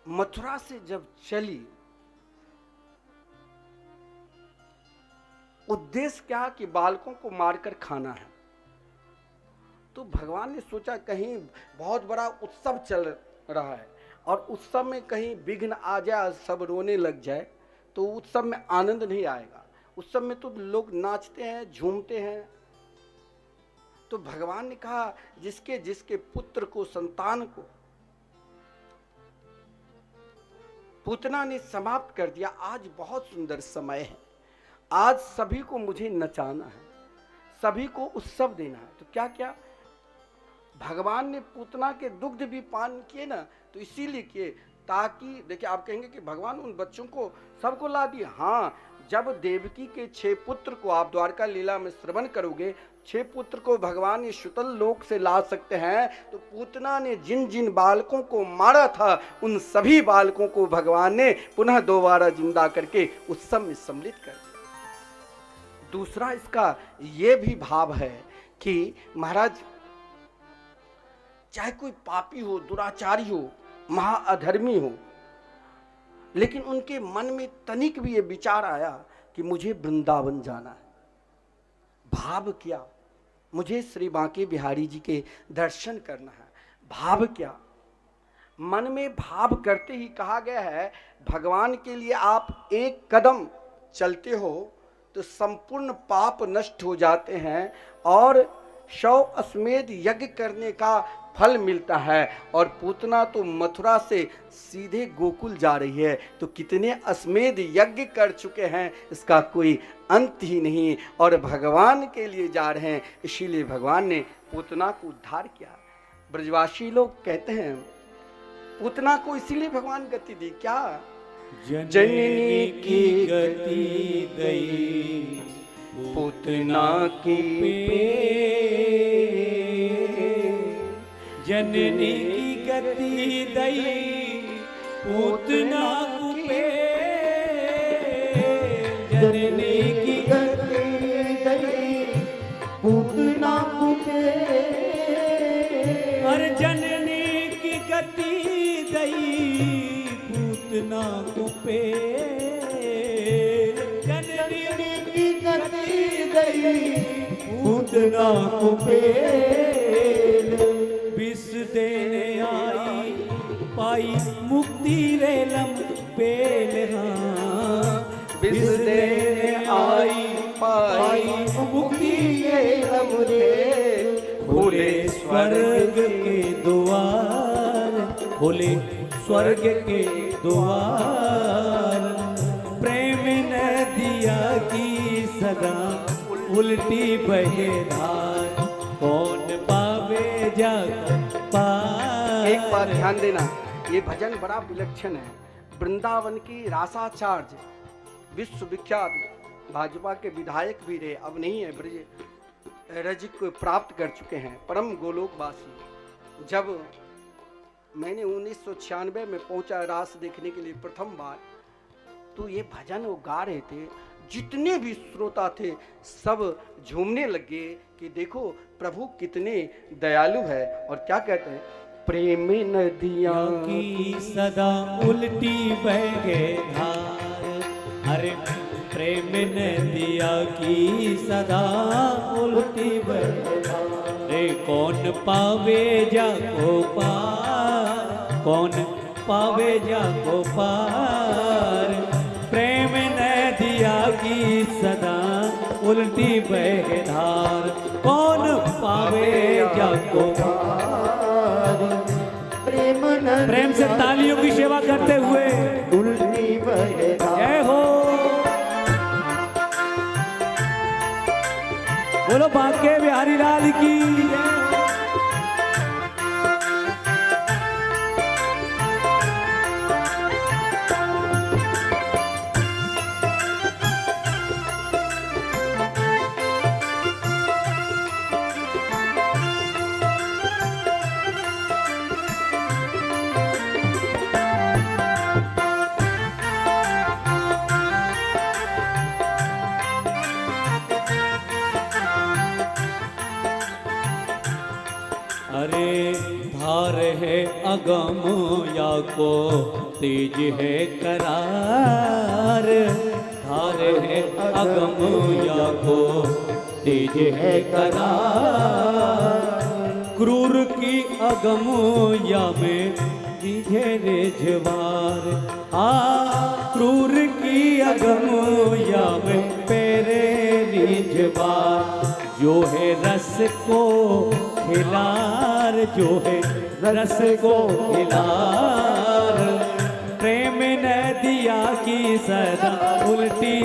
मथुरा से जब चली, उद्देश्य क्या कि बालकों को मारकर खाना है। तो भगवान ने सोचा कहीं बहुत बड़ा उत्सव चल रहा है और उत्सव में कहीं विघ्न आ जाए, सब रोने लग जाए, तो उत्सव में आनंद नहीं आएगा। उत्सव में तो लोग नाचते हैं, झूमते हैं। तो भगवान ने कहा जिसके जिसके पुत्र को, संतान को पूतना ने समाप्त कर दिया, आज बहुत सुंदर समय है, आज सभी को मुझे नचाना है, सभी को उत्सव देना है। तो क्या क्या भगवान ने पूतना के दुग्ध भी पान किए ना, तो इसीलिए किए ताकि, देखिए आप कहेंगे कि भगवान उन बच्चों को सबको ला दिए। हाँ, जब देवकी के 6 पुत्र को आप द्वारका लीला में श्रवण करोगे, 6 पुत्र को भगवान इस शुतल लोक से ला सकते हैं, तो पूतना ने जिन जिन बालकों को मारा था, उन सभी बालकों को भगवान ने पुनः दोबारा जिंदा करके उत्सव में सम्मिलित कर दिया। दूसरा इसका ये भी भाव है कि महाराज चाहे कोई पापी हो, दुराचारी हो, महाअधर्मी हो, लेकिन उनके मन में तनिक भी ये विचार आया कि मुझे वृंदावन जाना है, भाव क्या, मुझे श्री बांके बिहारी जी के दर्शन करना है, भाव क्या, मन में भाव करते ही कहा गया है भगवान के लिए आप एक कदम चलते हो तो संपूर्ण पाप नष्ट हो जाते हैं और 100 अश्वमेध यज्ञ करने का फल मिलता है। और पूतना तो मथुरा से सीधे गोकुल जा रही है, तो कितने अश्वमेध यज्ञ कर चुके हैं, इसका कोई अंत ही नहीं, और भगवान के लिए जा रहे हैं। इसीलिए भगवान ने पूतना को उद्धार किया। ब्रजवासी लोग कहते हैं पूतना को इसीलिए भगवान गति दी, क्या? जननी की गति गई पूतना की जननी की गति दई पूतना कुपे जननी की गति दई पूतना कुपे और जननी की गति दई पूतना कुपे जननी की गति दई पूतना कुपे विष देने आई पाई मुक्ति रेलम पेल विष देने आई पाई मुक्ति ये हमरे खोले स्वर्ग के द्वार खोले स्वर्ग के द्वार प्रेम नदिया की सदा उल्टी बहे धार कौन पावे जाकर पार। एक बात ध्यान देना, ये भजन बड़ा विलक्षण है। वृंदावन की रासाचार्य विश्वविख्यात भाजपा के विधायक भी रहे, अब नहीं है, ब्रज रज को प्राप्त कर चुके हैं, परम गोलोकवासी। जब मैंने 1996 में पहुंचा रास देखने के लिए प्रथम बार, तो ये भजन वो गा रहे थे, जितने भी श्रोता थे सब झूमने लगे कि देखो प्रभु कितने दयालु है। और क्या कहते हैं, प्रेम नदियाँ की सदा उल्टी बहे धार अरे प्रेम नदिया की सदा उल्टी बहे धार रे कौन पावे जाको पार कौन पावे जाको पार प्रेम नदिया की सदा उल्टी बहे धार कौन पावे जाको प्रेम से तालियों की सेवा करते हुए उल्टी बहे जय हो। बोलो बांके बिहारी लाल की जय। अरे धार है अगम या को तेज है करार धार है अगम या को तेज है करार क्रूर की अगम या में दीझे रिझवार क्रूर की अगम या में पेरे रिझवार जो है रस को खिलार जो है रस को खिलार प्रेम नदिया की सदा उल्टी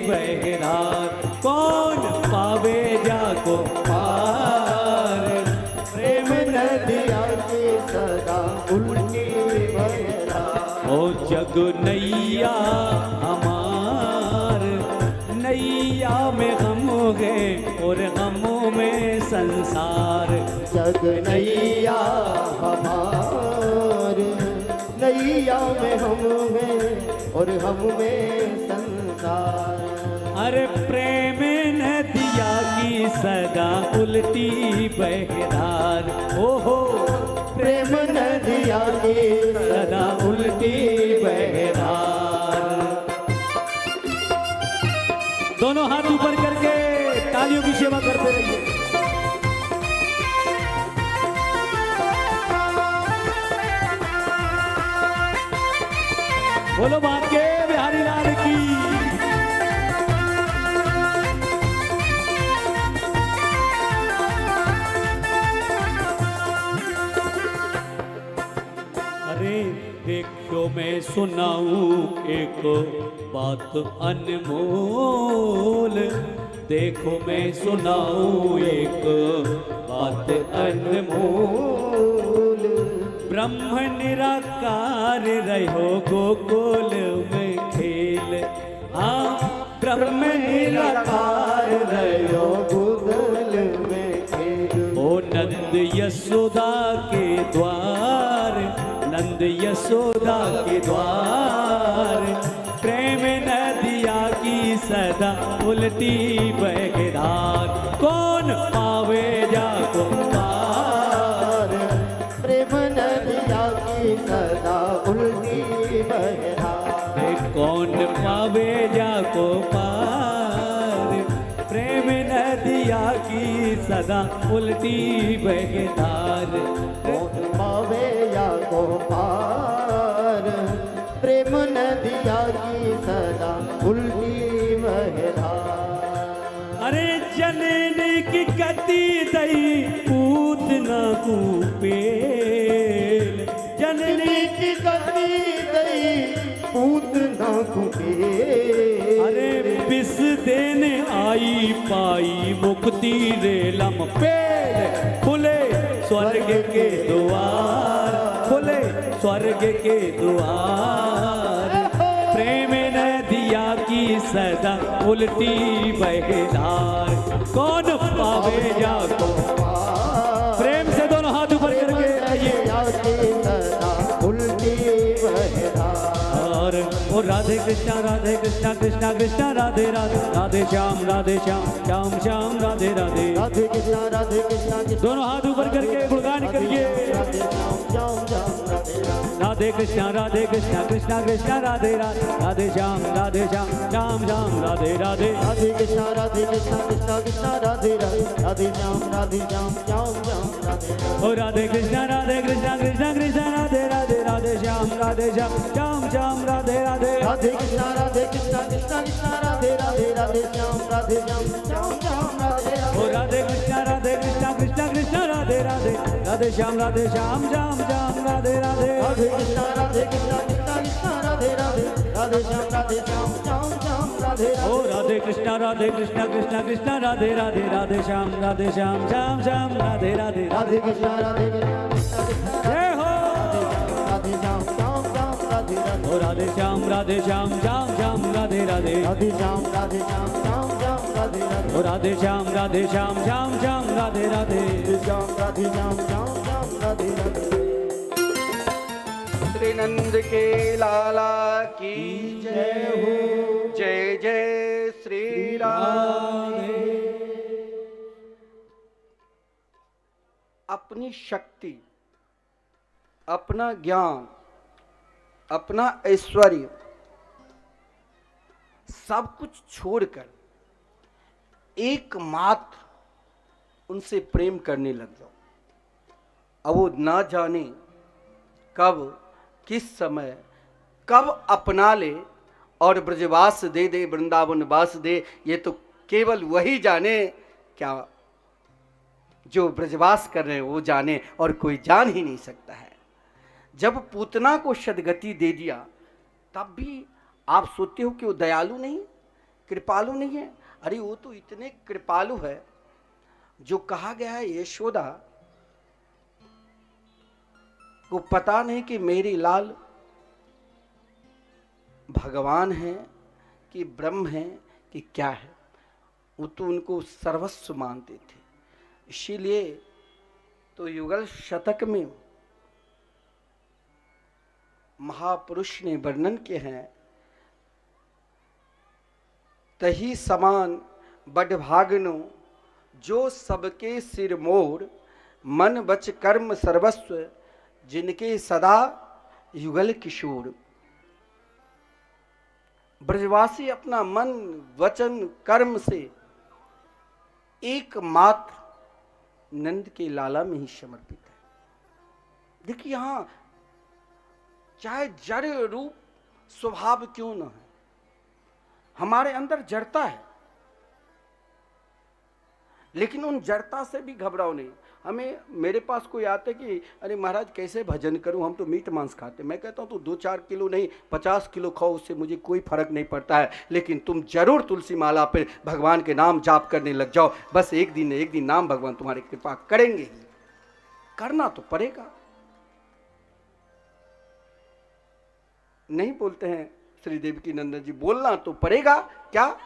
बहरार कौन पावे जाको पार प्रेम नदिया की सदा उल्टी बहरार ओ जग नैया हमार नैया में गम है और गमों में संसार जग नैया हमार नैया में हम हैं और हम में संसार अरे प्रेम नदिया की सदा उल्टी बहरार ओहो प्रेम नदिया की सदा उल्टी बहरार दोनों हाथ ऊपर करके तालियों की सेवा करते रहिए। बोलो बांके बिहारी लाल की अरे देखो मैं सुनाऊं एक बात अनमोल देखो मैं सुनाऊं एक बात अनमोल ब्रह्म निराकार रहो गोकुल में खेल हाँ ब्रह्म निराकार रहो गूगल में खेल ओ नंद यशोदा के द्वार, नंद यशोदा के द्वार, प्रेम नदिया की सदा उल्टी बहरार, कौन पावे जाको पार, प्रेम नदिया की सदा उल्टी बहरा कौन पावे जाको पार, प्रेम नदिया की सदा उल्टी बहरार, कौन पावे या को पार, प्रेम नदिया की सदा उल्टी बहरा अरे जननी की गति दई पूतना कुपेल, जननी की गति दई पूतना कुके अरे बिस देने आई पाई मुक्ति रे लम पेड़, खुले स्वर्ग के द्वार, खुले स्वर्ग के द्वार, प्रेम नदिया की सदा उल्टी बहरार, कौन पावे जाको प्रेम से दोनों हाथ ऊपर करके आइए उल्टी बहरा और ओ राधे कृष्णा कृष्णा कृष्णा राधे राधे, राधे श्याम श्याम श्याम राधे राधे, राधे कृष्णा कृष्णा दोनों हाथ ऊपर करके गुणगान करिए, राधे श्याम श्याम राधे राधे कृष्णा कृष्णा कृष्णा राधे राधे, राधे श्याम श्याम श्याम राधे राधे, राधे कृष्णा कृष्णा कृष्णा राधे राधे, राधे श्याम श्याम श्याम राधे ओ राधे कृष्णा कृष्णा कृष्णा राधे राधे, राधे श्याम श्याम श्याम राधे राधे, राधे कृष्णा कृष्णा कृष्णा राधे राधे, राधे श्याम श्याम श्याम राधे राधे ओ राधे कृष्णा कृष्णा राधे राधे, राधे श्याम श्याम श्याम राधे राधे, राधे कृष्णा कृष्णा कृष्णा राधे राधे, राधे श्याम श्याम श्याम राधे ओ राधे कृष्णा कृष्णा राधे राधे, राधे श्याम श्याम श्याम राधे राधे, राधे कृष्णा कृष्णा जय हो राधे श्याम श्याम राधे राधे, ओ राधे श्याम श्याम राधे राधे, राधे श्याम श्याम राधे राधे, ओ राधे श्याम श्याम राधे राधे, श्याम श्याम राधे राधे। श्री नंद के लाला की जय हो, जय जय श्री राम। अपनी शक्ति, अपना ज्ञान, अपना ऐश्वर्य सब कुछ छोड़कर एकमात्र उनसे प्रेम करने लग जाओ। अब वो ना जाने कब किस समय कब अपना ले और ब्रजवास दे दे, वृंदावन वास दे, ये तो केवल वही जाने, क्या जो ब्रजवास कर रहे हैं वो जाने, और कोई जान ही नहीं सकता है। जब पूतना को सदगति दे दिया तब भी आप सोचते हो कि वो दयालु नहीं, कृपालु नहीं है। अरे वो तो इतने कृपालु है, जो कहा गया है यशोदा को पता नहीं कि मेरी लाल भगवान है कि ब्रह्म है कि क्या है, वो तो उनको सर्वस्व मानते थे। इसीलिए तो युगल शतक में महापुरुष ने वर्णन किए हैं, तही समान बड़ भागनो जो सबके सिर मोर, मन बच कर्म सर्वस्व जिनके सदा युगल किशोर। ब्रजवासी अपना मन वचन कर्म से एकमात्र नंद के लाला में ही समर्पित है। देखिए यहां चाहे जड़ रूप स्वभाव क्यों न है, हमारे अंदर जड़ता है, लेकिन उन जड़ता से भी घबराओ नहीं। हमें मेरे पास कोई आते कि अरे महाराज कैसे भजन करूं, हम तो मीट मांस खाते। मैं कहता हूं तो 2-4 किलो नहीं 50 किलो खाओ, उससे मुझे कोई फर्क नहीं पड़ता है, लेकिन तुम जरूर तुलसी माला पे भगवान के नाम जाप करने लग जाओ। बस एक दिन नाम भगवान तुम्हारी कृपा करेंगे ही, करना तो पड़ेगा। नहीं बोलते हैं श्री देवकी नंदन जी, बोलना तो पड़ेगा। क्या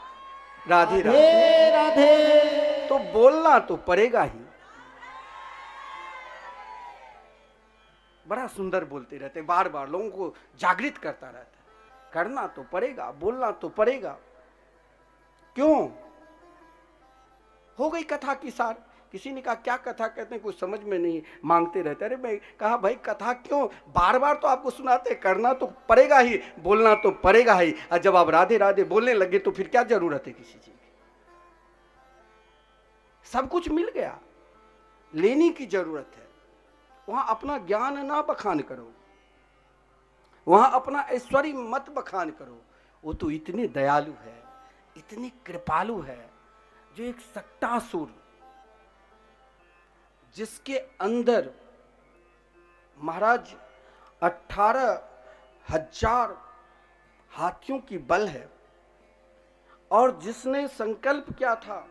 राधे राधे। राधे राधे। तो बोलना तो पड़ेगा ही। बड़ा सुंदर बोलते रहते, बार बार लोगों को जागृत करता रहता है। करना तो पड़ेगा, बोलना तो पड़ेगा। क्यों? हो गई कथा की सार। किसी ने कहा क्या कथा कहते हैं, कुछ समझ में नहीं, मांगते रहते। अरे मैं कहा भाई कथा क्यों बार बार तो आपको सुनाते, करना तो पड़ेगा ही, बोलना तो पड़ेगा ही। और जब आप राधे राधे बोलने लगे तो फिर क्या जरूरत है किसी चीज की? सब कुछ मिल गया, लेने की जरूरत है। वहां अपना ज्ञान ना बखान करो, वहां अपना ऐश्वर्य मत बखान करो। वो तो इतने दयालु है, इतनी कृपालु है, जो एक सक्टासुर जिसके अंदर महाराज 18,000 हाथियों की बल है, और जिसने संकल्प किया था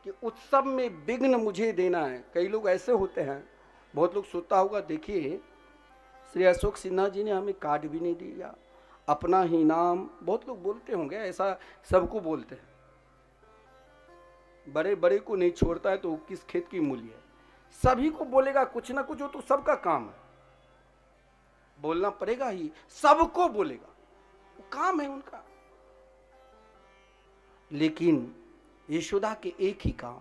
कि उत्सव में विघ्न मुझे देना है। कई लोग ऐसे होते हैं, बहुत लोग सोचता होगा, देखिए श्री अशोक सिन्हा जी ने हमें कार्ड भी नहीं दिया, अपना ही नाम, बहुत लोग बोलते होंगे, ऐसा सबको बोलते हैं। बड़े बड़े को नहीं छोड़ता है तो किस खेत की मूली है। सभी को बोलेगा कुछ ना कुछ, हो तो सबका काम है, बोलना पड़ेगा ही, सबको बोलेगा, वो काम है उनका। लेकिन यशोदा के एक ही काम,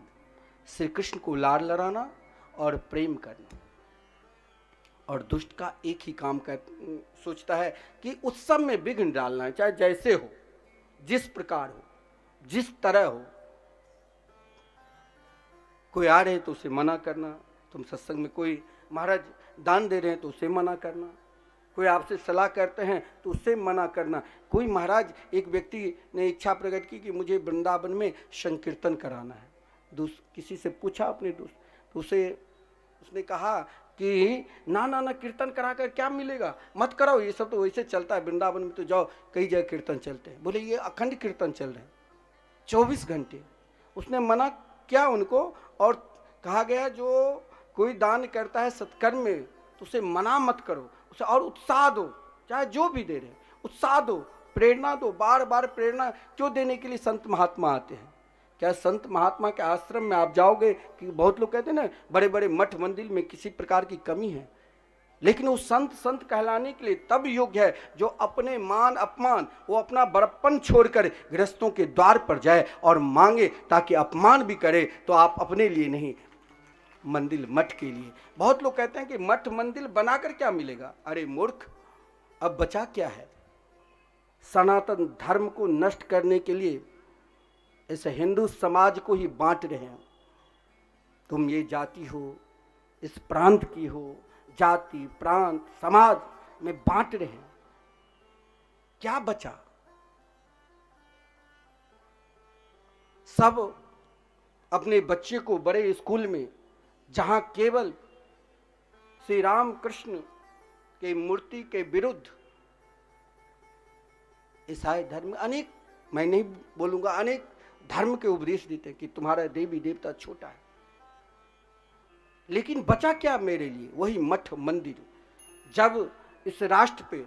श्री कृष्ण को लाड़ लड़ाना और प्रेम करना। और दुष्ट का एक ही काम सोचता है कि उत्सव में विघ्न डालना है, चाहे जैसे हो, जिस प्रकार हो, जिस तरह हो। कोई आ रहे तो उसे मना करना, तुम सत्संग में कोई महाराज दान दे रहे हैं तो उसे मना करना, कोई आपसे सलाह करते हैं तो उससे मना करना। कोई महाराज, एक व्यक्ति ने इच्छा प्रकट की कि मुझे वृंदावन में संकीर्तन कराना है। किसी से पूछा अपने दोस्त, तो उसने कहा कि ना ना ना, कीर्तन कराकर क्या मिलेगा, मत कराओ, ये सब तो वैसे चलता है, वृंदावन में तो जाओ कई जगह कीर्तन चलते हैं। बोले ये अखंड कीर्तन चल रहे हैं 24 घंटे। उसने मना किया उनको, और कहा गया जो कोई दान करता है सत्कर्म में तो उसे मना मत करो, उसे और उत्साह दो, चाहे जो भी दे रहे हैं उत्साह दो, प्रेरणा दो। बार बार प्रेरणा क्यों देने के लिए संत महात्मा आते हैं? क्या संत महात्मा के आश्रम में आप जाओगे कि बहुत लोग कहते हैं ना बड़े बड़े मठ मंदिर में किसी प्रकार की कमी है, लेकिन वो संत कहलाने के लिए तब योग्य है जो अपने मान अपमान, वो अपना बड़प्पन छोड़कर गृहस्थों के द्वार पर जाए और मांगे, ताकि अपमान भी करे तो आप अपने लिए नहीं, मंदिर मठ के लिए। बहुत लोग कहते हैं कि मठ मंदिर बनाकर क्या मिलेगा? अरे मूर्ख, अब बचा क्या है? सनातन धर्म को नष्ट करने के लिए इस हिंदू समाज को ही बांट रहे हैं। तुम ये जाति हो, इस प्रांत की हो, जाति प्रांत समाज में बांट रहे हैं। क्या बचा? सब अपने बच्चे को बड़े स्कूल में, जहां केवल श्री राम कृष्ण के मूर्ति के विरुद्ध ईसाई धर्म, अनेक, मैं नहीं बोलूंगा, अनेक धर्म के उपदेश देते हैं कि तुम्हारा देवी देवता छोटा है। लेकिन बचा क्या मेरे लिए? वही मठ मंदिर। जब इस राष्ट्र पे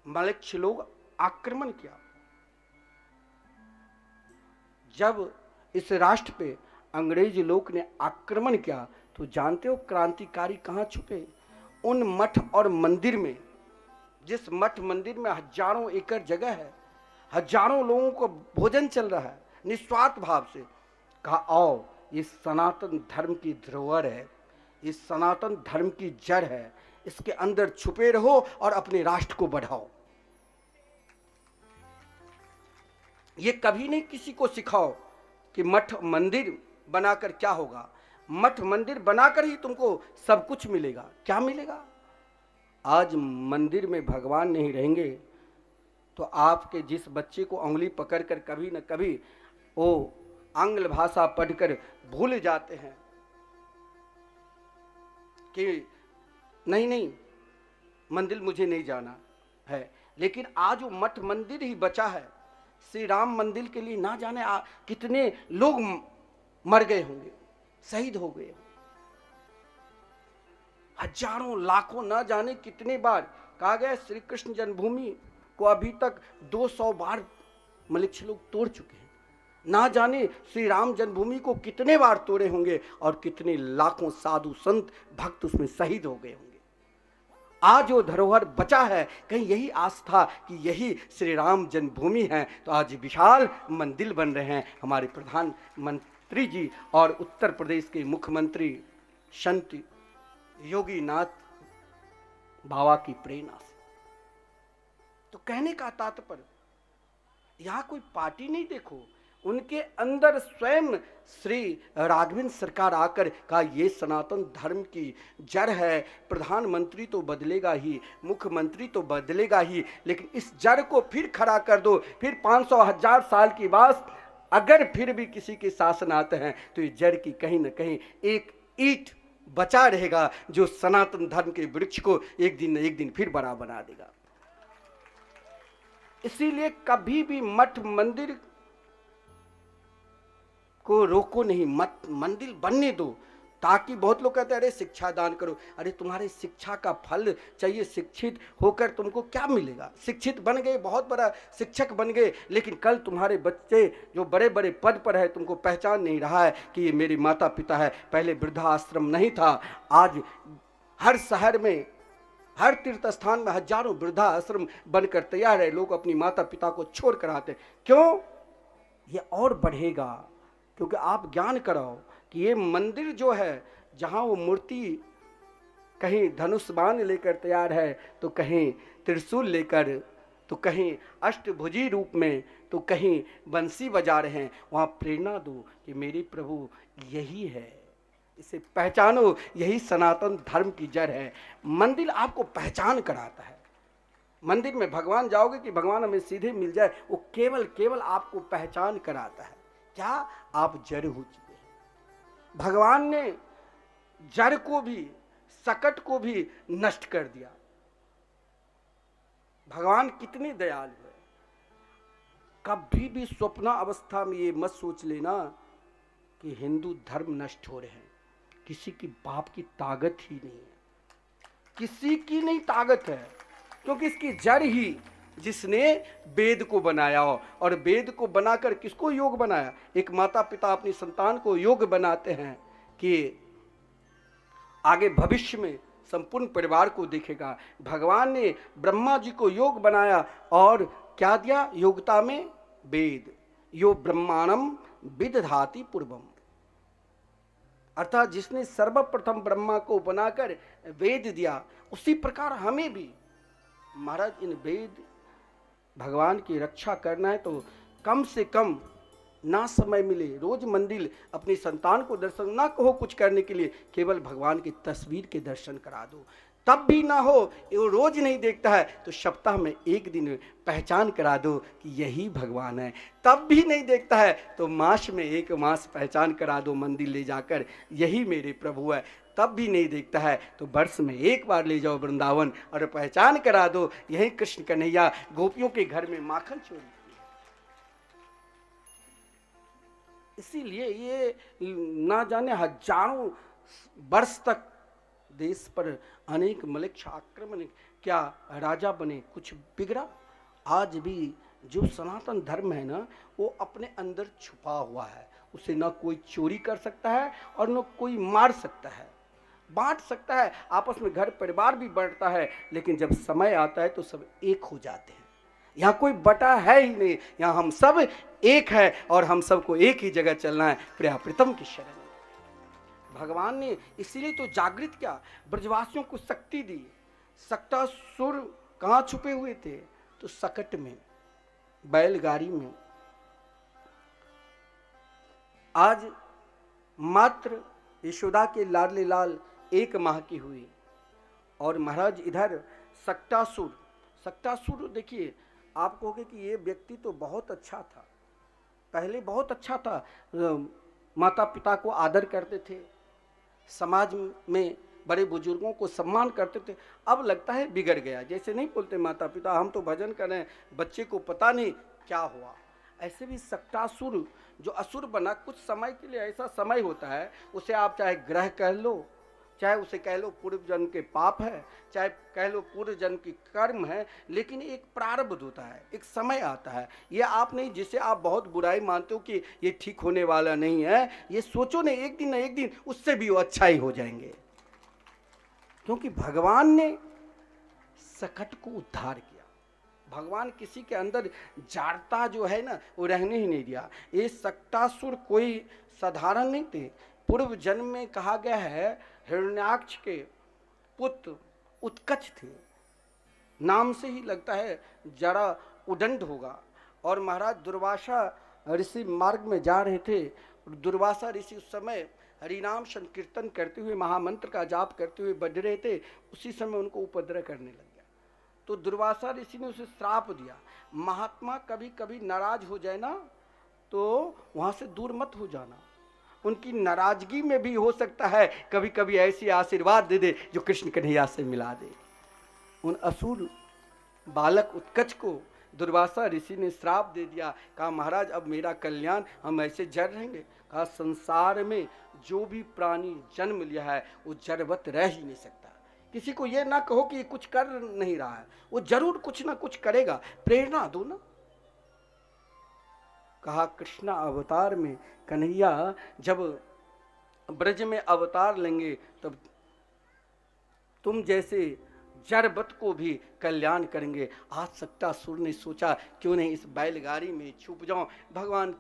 मलेच्छ लोग आक्रमण किया, जब इस राष्ट्र पे अंग्रेज लोग ने आक्रमण किया, तो जानते हो क्रांतिकारी कहां छुपे? उन मठ और मंदिर में। जिस मठ मंदिर में हजारों एकड़ जगह है, हजारों लोगों को भोजन चल रहा है निस्वार्थ भाव से। कहा आओ, ये सनातन धर्म की धरोहर है, ये सनातन धर्म की जड़ है, इसके अंदर छुपे रहो और अपने राष्ट्र को बढ़ाओ। ये कभी नहीं किसी को सिखाओ कि मठ मंदिर बनाकर क्या होगा। मठ मंदिर बनाकर ही तुमको सब कुछ मिलेगा। क्या मिलेगा? आज मंदिर में भगवान नहीं रहेंगे तो आपके जिस बच्चे को उंगली पकड़कर कभी न कभी वो आंग्ल भाषा पढ़कर भूल जाते हैं कि नहीं नहीं मंदिर मुझे नहीं जाना है, लेकिन आज वो मठ मंदिर ही बचा है। श्री राम मंदिर के लिए ना जाने कितने लोग मर गए होंगे, शहीद हो गए, हजारों लाखों ना जाने कितने बार। कहा गया श्री कृष्ण जन्मभूमि को अभी तक 200 बार मलिच्छ लोग तोड़ चुके हैं। ना जाने श्री राम जन्मभूमि को कितने बार तोड़े होंगे और कितने लाखों साधु संत भक्त उसमें शहीद हो गए होंगे। आज वो धरोहर बचा है, कहीं यही आस्था कि यही श्री राम जन्मभूमि है, तो आज विशाल मंदिर बन रहे हैं हमारे प्रधानमंत्री जी और उत्तर प्रदेश के मुख्यमंत्री संत योगी नाथ बाबा की प्रेरणा से। तो कहने का तात्पर्य यहाँ कोई पार्टी नहीं, देखो उनके अंदर स्वयं श्री राघवेंद्र सरकार आकर कहा ये सनातन धर्म की जड़ है, प्रधानमंत्री तो बदलेगा ही, मुख्यमंत्री तो बदलेगा ही, लेकिन इस जड़ को फिर खड़ा कर दो, फिर 500,000 साल के बाद अगर फिर भी किसी के शासन आते हैं तो ये जड़ की कहीं ना कहीं एक ईंट बचा रहेगा जो सनातन धर्म के वृक्ष को एक दिन फिर बड़ा बना देगा। इसीलिए कभी भी मठ मंदिर को रोको नहीं, मत मंदिर बनने दो, ताकि बहुत लोग कहते हैं अरे शिक्षा दान करो। अरे तुम्हारे शिक्षा का फल चाहिए, शिक्षित होकर तुमको क्या मिलेगा? शिक्षित बन गए, बहुत बड़ा शिक्षक बन गए, लेकिन कल तुम्हारे बच्चे जो बड़े बड़े पद पर है तुमको पहचान नहीं रहा है कि ये मेरे माता पिता है। पहले वृद्धाश्रम नहीं था, आज हर शहर में हर तीर्थ स्थान में हजारों वृद्धाश्रम बनकर तैयार है। लोग अपनी माता पिता को छोड़ कर आते, क्यों? ये और बढ़ेगा क्योंकि आप ज्ञान कराओ कि ये मंदिर जो है, जहाँ वो मूर्ति कहीं धनुष बाण लेकर तैयार है, तो कहीं त्रिशूल लेकर, तो कहीं अष्टभुजी रूप में, तो कहीं बंसी बजा रहे हैं, वहाँ प्रेरणा दो कि मेरे प्रभु यही है, इसे पहचानो, यही सनातन धर्म की जड़ है। मंदिर आपको पहचान कराता है। मंदिर में भगवान जाओगे कि भगवान हमें सीधे मिल जाए, वो केवल आपको पहचान कराता है। क्या आप जड़ हो चुके हैं? भगवान ने जड़ को भी, सकट को भी नष्ट कर दिया। भगवान कितने दयालु है। कभी भी स्वप्न अवस्था में ये मत सोच लेना कि हिंदू धर्म नष्ट हो रहे हैं। किसी की बाप की ताकत ही नहीं है, किसी की नहीं ताकत है, क्योंकि इसकी जड़ ही जिसने वेद को बनाया हो, और वेद को बनाकर किसको योग बनाया? एक माता पिता अपनी संतान को योग बनाते हैं कि आगे भविष्य में संपूर्ण परिवार को देखेगा। भगवान ने ब्रह्मा जी को योग बनाया और क्या दिया? योगता में वेद, यो ब्रह्मांडम विदधाति पूर्वम, अर्थात जिसने सर्वप्रथम ब्रह्मा को बनाकर वेद दिया, उसी प्रकार हमें भी महाराज इन वेद भगवान की रक्षा करना है तो कम से कम ना समय मिले रोज मंदिर अपनी संतान को दर्शन ना कहो कुछ करने के लिए, केवल भगवान की तस्वीर के दर्शन करा दो। तब भी ना हो, वो रोज नहीं देखता है तो सप्ताह में एक दिन पहचान करा दो कि यही भगवान है। तब भी नहीं देखता है तो मास में एक मास पहचान करा दो मंदिर ले जाकर, यही मेरे प्रभु है। तब भी नहीं देखता है तो वर्ष में एक बार ले जाओ वृंदावन और पहचान करा दो यही कृष्ण कन्हैया गोपियों के घर में माखन चोरी किया। इसीलिए ये ना जाने हजारों वर्ष तक देश पर अनेक मलिच्छ आक्रमण, क्या राजा बने, कुछ बिगड़ा? आज भी जो सनातन धर्म है ना, वो अपने अंदर छुपा हुआ है। उसे ना कोई चोरी कर सकता है और ना कोई मार सकता है, बांट सकता है, आपस में घर परिवार भी बढ़ता है, लेकिन जब समय आता है तो सब एक हो जाते हैं। यहाँ कोई बटा है ही नहीं, यहाँ हम सब एक है और हम सबको एक ही जगह चलना है, प्रिया प्रीतम की शरण। भगवान ने इसीलिए तो जागृत किया, ब्रजवासियों को शक्ति दी। सक्तासुर कहाँ छुपे हुए थे? तो सकट में, बैलगाड़ी में। आज मात्र यशोदा के लाडले लाल 1 माह की हुई और महाराज इधर सक्तासुर देखिए, आप कहोगे कि ये व्यक्ति तो बहुत अच्छा था, पहले बहुत अच्छा था, माता पिता को आदर करते थे, समाज में बड़े बुजुर्गों को सम्मान करते थे। अब लगता है बिगड़ गया। जैसे नहीं बोलते माता पिता हम तो भजन कर रहे हैं, बच्चे को पता नहीं क्या हुआ। ऐसे भी सक्तासुर जो असुर बना, कुछ समय के लिए ऐसा समय होता है, उसे आप चाहे ग्रह कह लो, चाहे उसे कह लो पूर्व जन्म के पाप है, चाहे कह लो पूर्व जन्म की कर्म है, लेकिन एक प्रारब्ध होता है, एक समय आता है। ये आप नहीं जिसे आप बहुत बुराई मानते हो कि ये ठीक होने वाला नहीं है, ये सोचो नहीं एक दिन ना एक दिन उससे भी वो अच्छा ही हो जाएंगे, क्योंकि भगवान ने सकट को उद्धार किया। भगवान किसी के अंदर जारता जो है ना वो रहने ही नहीं दिया। ये सक्टासुर कोई साधारण नहीं थे। पूर्व जन्म में कहा गया है हिरण्याक्ष के पुत्र उत्कच थे, नाम से ही लगता है जरा उदंड होगा। और महाराज दुर्वासा ऋषि मार्ग में जा रहे थे, दुर्वासा ऋषि उस समय हरिनाम संकीर्तन करते हुए महामंत्र का जाप करते हुए बढ़ रहे थे, उसी समय उनको उपद्रव करने लग गया। तो दुर्वासा ऋषि ने उसे श्राप दिया, महात्मा कभी कभी नाराज हो जाए ना तो वहां से दूर मत हो जाना, उनकी नाराजगी में भी हो सकता है कभी कभी ऐसी आशीर्वाद दे दे जो कृष्ण कन्हैया से मिला दे। उन असुर बालक उत्कच को दुर्वासा ऋषि ने श्राप दे दिया। कहा महाराज अब मेरा कल्याण, हम ऐसे जड़ रहेंगे। कहा संसार में जो भी प्राणी जन्म लिया है वो जड़वत रह ही नहीं सकता। किसी को ये ना कहो कि ये कुछ कर नहीं रहा है, वो जरूर कुछ ना कुछ करेगा, प्रेरणा दो ना। कहा कृष्णा अवतार में कन्हैया जब ब्रज में अवतार लेंगे तब तुम जैसे जड़वत को भी कल्याण करेंगे। आज सक्टासुर ने सोचा क्यों नहीं इस बैलगाड़ी में छुप जाऊं। भगवान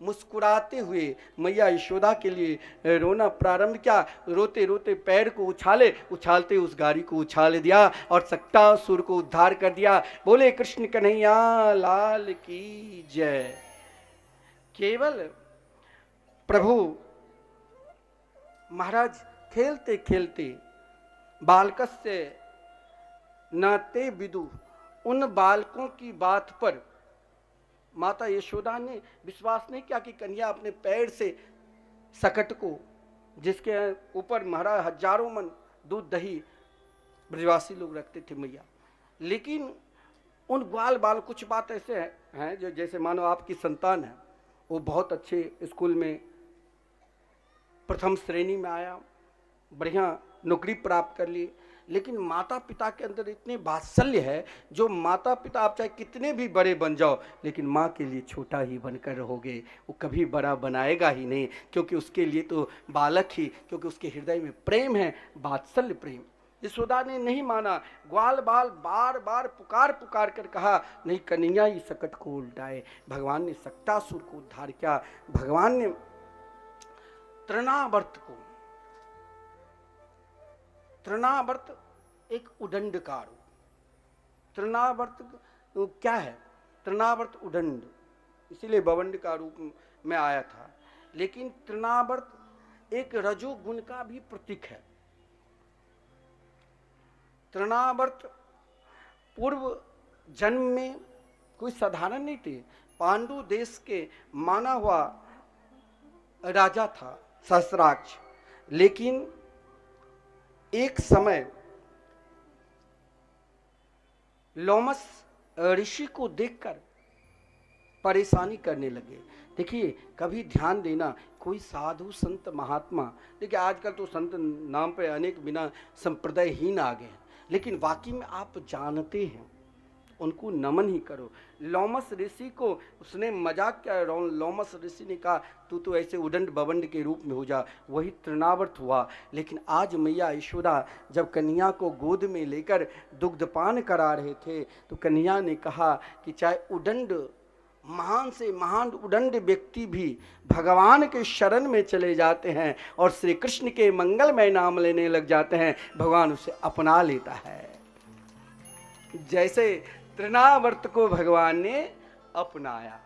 मुस्कुराते हुए मैया यशोदा के लिए रोना प्रारंभ किया। रोते रोते पैर को उछालते उस गाड़ी को उछाल दिया और सक्टासुर को उद्धार कर दिया। बोले कृष्ण कन्हैया लाल की जय। केवल प्रभु महाराज खेलते खेलते बालकस्य नाते विदु, उन बालकों की बात पर माता यशोदा ने विश्वास नहीं किया कि कन्या अपने पैर से सकट को, जिसके ऊपर महाराज हजारों मन दूध दही ब्रजवासी लोग रखते थे मैया, लेकिन उन ग्वाल बाल कुछ बात ऐसे हैं जो जैसे मानो आपकी संतान है, वो बहुत अच्छे स्कूल में प्रथम श्रेणी में आया, बढ़िया नौकरी प्राप्त कर ली, लेकिन माता पिता के अंदर इतने वात्सल्य है जो माता पिता आप चाहे कितने भी बड़े बन जाओ लेकिन माँ के लिए छोटा ही बनकर रहोगे, वो कभी बड़ा बनाएगा ही नहीं, क्योंकि उसके लिए तो बालक ही, क्योंकि उसके हृदय में प्रेम है, वात्सल्य प्रेम। यशोदा ने नहीं माना, ग्वाल बाल बार बार पुकार पुकार कर कहा नहीं कन्हैया ही सकट को उल्टाए। भगवान ने सक्टासुर को उद्धार किया। भगवान ने तृणावर्त एक उदंडकार, तृणावर्त क्या है, तृणावर्त उदंड, इसीलिए बवंड का रूप में आया था, लेकिन तृणावर्त एक रजोगुण का भी प्रतीक है। तृणावर्त पूर्व जन्म में कोई साधारण नहीं थे, पांडु देश के माना हुआ राजा था सहस्राक्ष, लेकिन एक समय लोमस ऋषि को देखकर परेशानी करने लगे। देखिए कभी ध्यान देना, कोई साधु संत महात्मा, देखिए आजकल तो संत नाम पे अनेक बिना संप्रदायहीन आ गए, लेकिन वाकई में आप जानते हैं उनको नमन ही करो। लोमस ऋषि को उसने मजाक किया, लोमस ऋषि ने कहा तू तो ऐसे उदंड बवंड के रूप में हो जा, वही तृणावर्त हुआ। लेकिन आज मैया यशोदा जब कन्हैया को गोद में लेकर दुग्धपान करा रहे थे तो कन्हैया ने कहा कि चाहे उदंड महान से महान उदंड व्यक्ति भी भगवान के शरण में चले जाते हैं और श्री कृष्ण के मंगलमय नाम लेने लग जाते हैं, भगवान उसे अपना लेता है। जैसे तृणावर्त को भगवान ने अपनाया,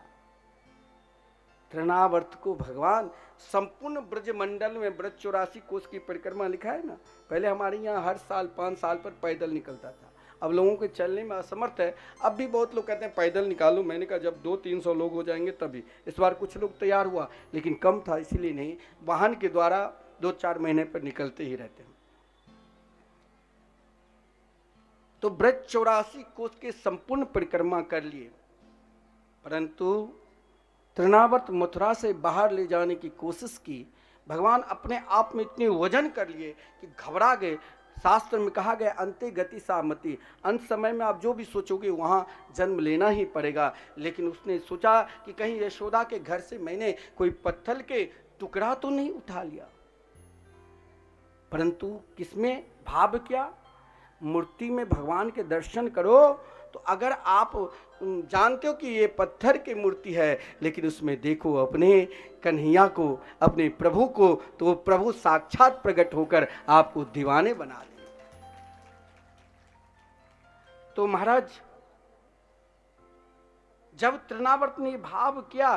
तृणावर्त को भगवान संपूर्ण ब्रज मंडल में ब्रज 84 कोस की परिक्रमा लिखा है ना। पहले हमारे यहाँ हर साल 5 साल पर पैदल निकलता था, अब लोगों के चलने में असमर्थ है। अब भी बहुत लोग कहते हैं पैदल निकालो, मैंने कहा जब 200-300 लोग हो जाएंगे तभी। इस बार कुछ लोग तैयार हुआ लेकिन कम था, इसीलिए नहीं, वाहन के द्वारा 2-4 महीने पर निकलते ही रहते हैं। तो ब्रज 84 कोस के संपूर्ण परिक्रमा कर लिए, परंतु तृणावर्त मथुरा से बाहर ले जाने की कोशिश की, भगवान अपने आप में इतने वजन कर लिए कि घबरा गए। शास्त्र में कहा गया अंते गति सामति, अंत समय में आप जो भी सोचोगे वहाँ जन्म लेना ही पड़ेगा। लेकिन उसने सोचा कि कहीं यशोदा के घर से मैंने कोई पत्थर के टुकड़ा तो नहीं उठा लिया, परंतु किसमें भाव किया, मूर्ति में भगवान के दर्शन करो तो अगर आप जानते हो कि ये पत्थर की मूर्ति है, लेकिन उसमें देखो अपने कन्हैया को, अपने प्रभु को, तो वो प्रभु साक्षात प्रकट होकर आपको दीवाने बना दे। तो महाराज जब तृणावर्त ने भाव किया,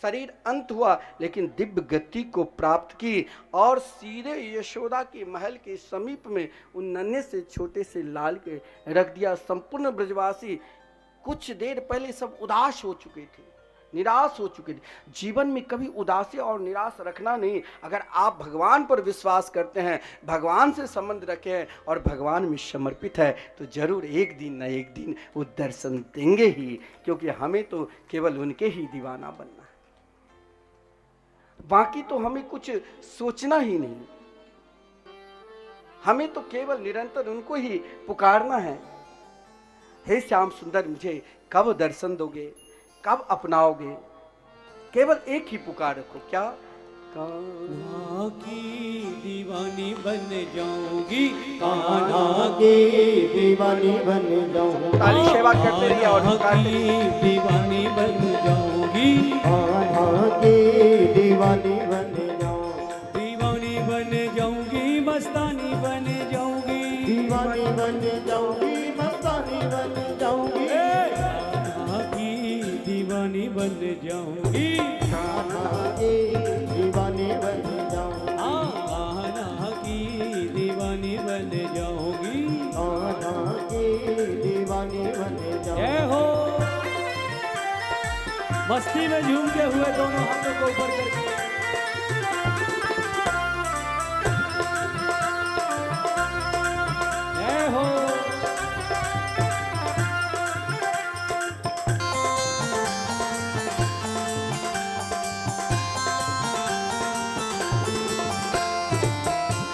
शरीर अंत हुआ, लेकिन दिव्य गति को प्राप्त की और सीधे यशोदा के महल के समीप में उन नन्हे से छोटे से लाल के रख दिया। संपूर्ण ब्रजवासी कुछ देर पहले सब उदास हो चुके थे, निराश हो चुके थे। जीवन में कभी उदासी और निराश रखना नहीं। अगर आप भगवान पर विश्वास करते हैं, भगवान से संबंध रखे हैं और भगवान में समर्पित है, तो जरूर एक दिन न एक दिन वो दर्शन देंगे ही, क्योंकि हमें तो केवल उनके ही दीवाना बनना है। बाकी तो हमें कुछ सोचना ही नहीं, हमें तो केवल निरंतर उनको ही पुकारना है। हे श्याम सुंदर, मुझे कब दर्शन दोगे, कब अपनाओगे? केवल एक ही पुकार रखो, क्या? कान्हा की दीवानी बन जाऊंगी, कान्हा की दीवानी बन जाऊंगी, ताली सेवा करते रहिए और कान्हा की दीवानी बन जाऊंगी, कान्हा की दीवानी बन जाऊंगी, दीवानी बन जाऊंगी, मस्तानी बन जाऊंगी, दीवानी बन जाऊंगी, मस्तानी बन जाऊंगी, कान्हा की दीवानी बन जाऊंगी, कान्हा की दीवानी बन जाऊंगी, कान्हा की दीवानी बन जाऊंगी, कान्हा की दीवानी बन जाऊंगी। जय हो। मस्ती में झूमते हुए दोनों हाथों को ऊपर करके जय हो।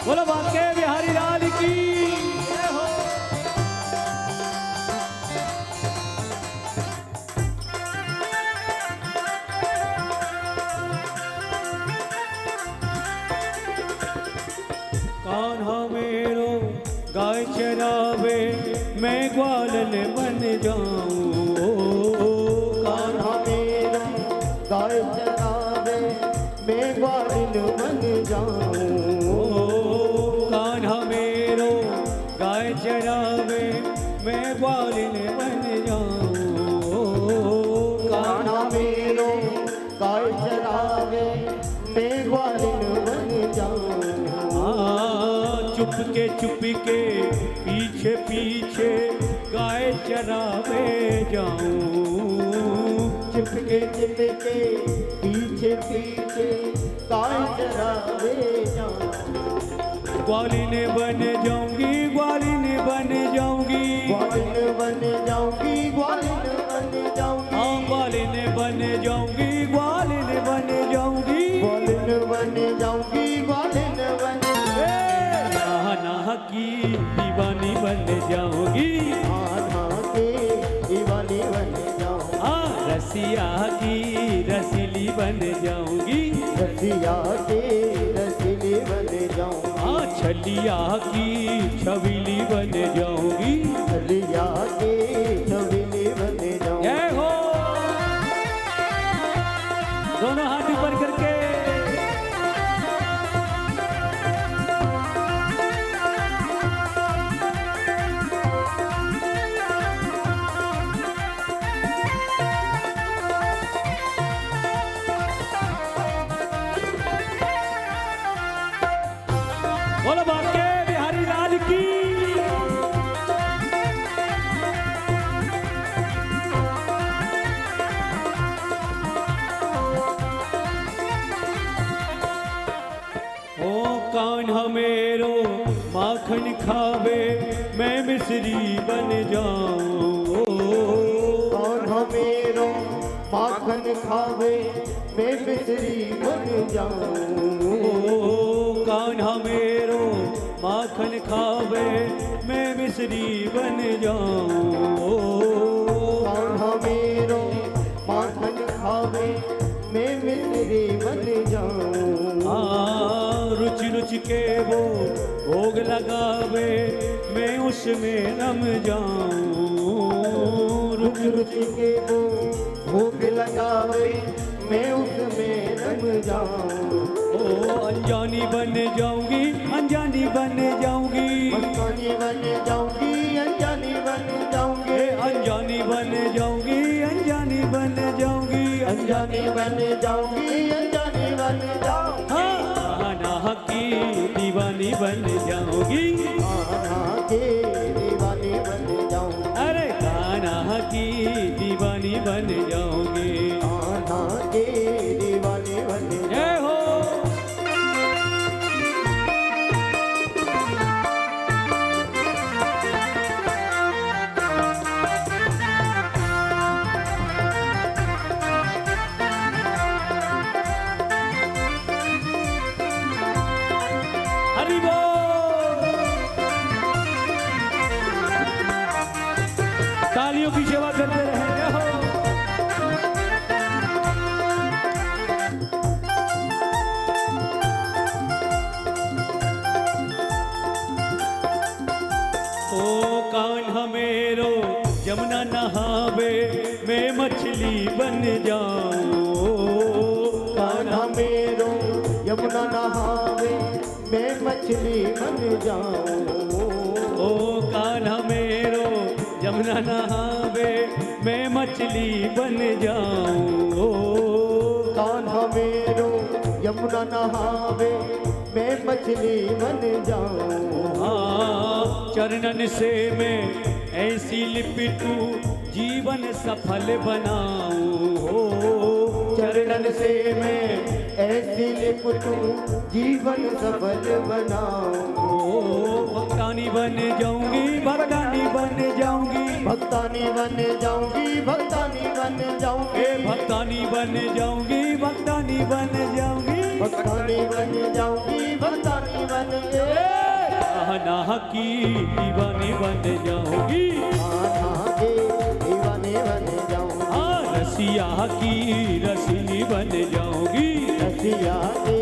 बोलो बांके बिहारी लाल की जय हो। कान्हा मेरो गाय चरावे, मैं ग्वालन बन जाऊं, कान्हा मेरा गाय चरावे, मैं ग्वालिन बन जाऊं, कान्हा मेरो गाय चरावे, मैं ग्वालिन बन जाऊं, कान्हा मेरो गाय चरावे, मैं ग्वालिन बन जाऊं, चुपके पीछे पीछे गाय चरावे जाऊं, चुपके पीछे पीछे गाय चरावे जाऊं, ग्वालिन बन जाऊंगी, ग्वालिन बन जाऊंगी, ग्वालिन बन जाऊंगी, ग्वालिन बन जाऊंगी, हाँ ग्वालिन बन जाऊंगी, ग्वालिन बन जाऊंगी, ग्वालिन बन जाऊंगी, ग्वालिन बन कान्हा की दीवानी बन जाऊंगी, कान्हा की दीवानी बन जाऊंगी, हाँ रसिया की रसीली बन जाऊंगी, रसिया की रसीली बन जाऊंगी, हाँ छलिया की छबीली बन जाऊंगी, रसिया की छबीली बन जाऊंगी। जय हो। दोनों हाथ ऊपर करके बोलो बांके बिहारी लाल की। ओ कान्हा मेरो माखन खावे, मैं मिश्री बन जाऊं, कान्हा मेरो माखन खावे, मैं मिश्री बन जाऊं, कान्हा मेरो माखन खावे मैं मिश्री बन जाऊं। कान्हा मेरो माखन खावे मैं मिश्री बन जाऊं। रुचि रुचि के वो भोग लगावे मैं उसमें रम जाऊं। रुचि रुचि के वो भोग लगावे मैं उसमें रम जाऊं। ओ अनजानी बन जाऊंगी, अनजानी बन जाऊंगी, मस्तानी बन जाऊंगी, अनजानी बन जाऊंगी, अनजानी बन जाऊंगी, अनजानी बन जाऊंगी, अनजानी बन जाऊंगी, अनजानी बन जाऊंगी। कान्हा की दीवानी बन जाऊंगी, कान्हा के दीवानी बन जाऊंगी, अरे कान्हा की दीवानी बन जाऊंगी। कान्हा के दीवानी बन जाऊंगी। जय हो। हरि बोल। तालियों की सेवा करते रहे। जय हो। ओ कान्हा मेरो यमुना नहावे मैं मछली बन जाऊं। कान्हा मेरो यमुना नहावे मैं मछली बन जाऊं। ओ कान्हा मेरो यमुना नहावे मैं मछली बन जाऊं। कान्हा मेरो यमुना नहावे मैं मछली बन जाऊं। चरणन से मैं ऐसी लिपटू जीवन सफल बनाऊं। चरणन से मैं ऐसी लिपटू जीवन सफल बनाऊं। भक्तानी बन जाऊंगी, भक्तानी बन जाऊंगी, भक्तानी बन जाऊंगी, भक्तानी बन जाऊंगी, भक्तानी बन जाऊंगी, भक्तानी बन जाऊंगी, भक्तानी बन जाऊंगी, भक्तानी बन जाऊंगी। कान्हा की दीवानी बन जाऊंगी, कान्हा के दीवाने बन जाऊंगी, रसिया की रसीली बन जाऊंगी, रसिया के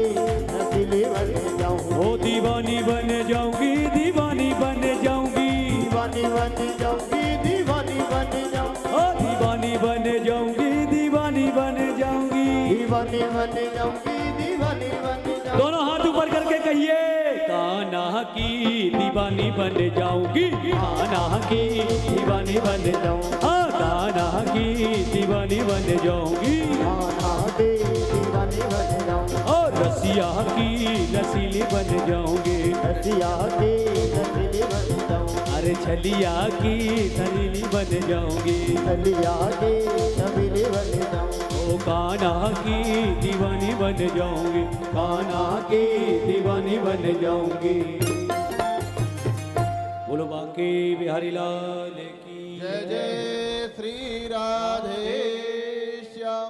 रसीली बन जाऊंगी, ओ दीवानी बन जाऊंगी, दीवानी बन जाऊंगी, दीवानी बन जाऊंगी, दीवानी बन जाऊंगी, ओ दीवानी बन जाऊंगी, दीवानी बन जाऊंगी। दीवानी बन जाऊंगी, दीवानी बन जाऊंगी। दोनों हाथ ऊपर करके कहिए, कान्हा की दीवानी बन जाऊंगी, कान्हा की दीवानी बन जाऊंगी, कान्हा की दीवानी बन जाऊंगी, कान्हा के दीवानी बन जाऊंगी, और रसिया की रसीली बन जाऊंगी, रसिया के रसीली बन जाऊंगी, अरे छलिया की सहेली बन जाऊंगी, रसिया के रसीली बन जाऊंगी, ओ कान्हा की दीवानी बन जाऊंगी, कान्हा की दीवानी बन जाऊंगी। बोलो बांके बिहारी लाल की जय जय श्री राधे श्याम।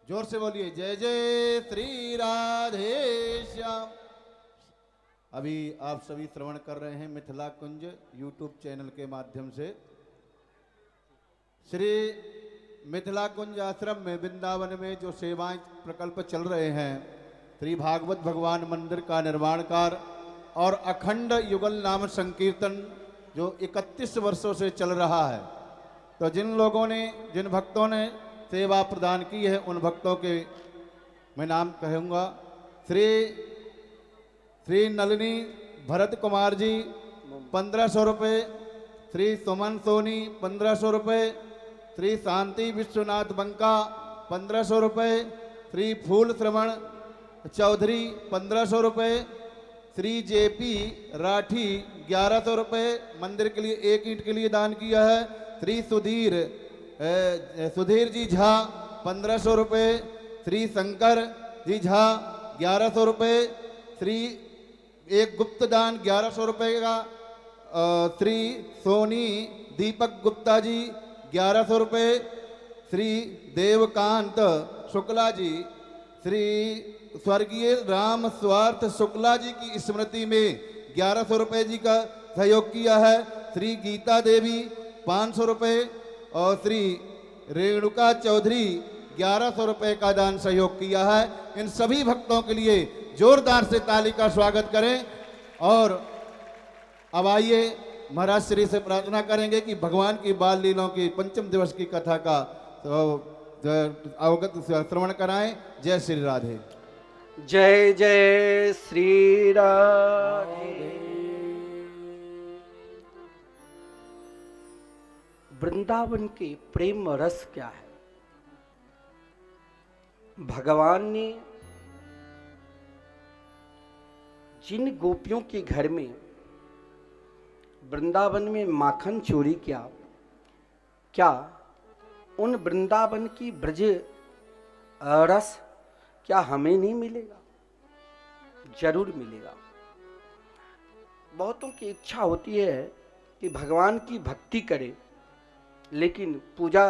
जोर से बोलिए, जय जय श्री राधे श्याम। अभी आप सभी श्रवण कर रहे हैं मिथिला कुंज यूट्यूब चैनल के माध्यम से। श्री मिथिला कुंज आश्रम में वृंदावन में जो सेवाएं प्रकल्प चल रहे हैं, श्री भागवत भगवान मंदिर का निर्माण कार्य और अखंड युगल नाम संकीर्तन जो 31 वर्षों से चल रहा है, तो जिन लोगों ने, जिन भक्तों ने सेवा प्रदान की है, उन भक्तों के मैं नाम कहूँगा। श्री नलिनी भरत कुमार जी 1500 रुपये, श्री सुमन सोनी 1500 रुपये, श्री शांति विश्वनाथ बंका 1500 रुपये, श्री फूल श्रवण चौधरी 1500 रुपये, श्री जेपी राठी 1100 रुपये मंदिर के लिए 1 ईंट के लिए दान किया है। श्री सुधीर जी झा 1500 रुपये, श्री शंकर जी झा 1100 रुपये, श्री एक गुप्त दान 1100 रुपये का, श्री सोनी दीपक गुप्ता जी 1100 रुपये, श्री देवकांत शुक्ला जी, श्री स्वर्गीय राम स्वार्थ शुक्ला जी की स्मृति में 1100 रुपए जी का सहयोग किया है। श्री गीता देवी 500 रुपए और श्री रेणुका चौधरी 1100 रुपए का दान सहयोग किया है। इन सभी भक्तों के लिए जोरदार से ताली का स्वागत करें। और अब आइए महाराज श्री से प्रार्थना करेंगे कि भगवान की बाल लीलाओं की पंचम दिवस की कथा का अवगत श्रवण कराएं। जय श्री राधे। जय जय श्री राधे। वृंदावन के प्रेम रस क्या है? भगवान ने जिन गोपियों के घर में वृंदावन में माखन चोरी किया, क्या उन वृंदावन की ब्रज रस क्या हमें नहीं मिलेगा? जरूर मिलेगा। बहुतों की इच्छा होती है कि भगवान की भक्ति करे, लेकिन पूजा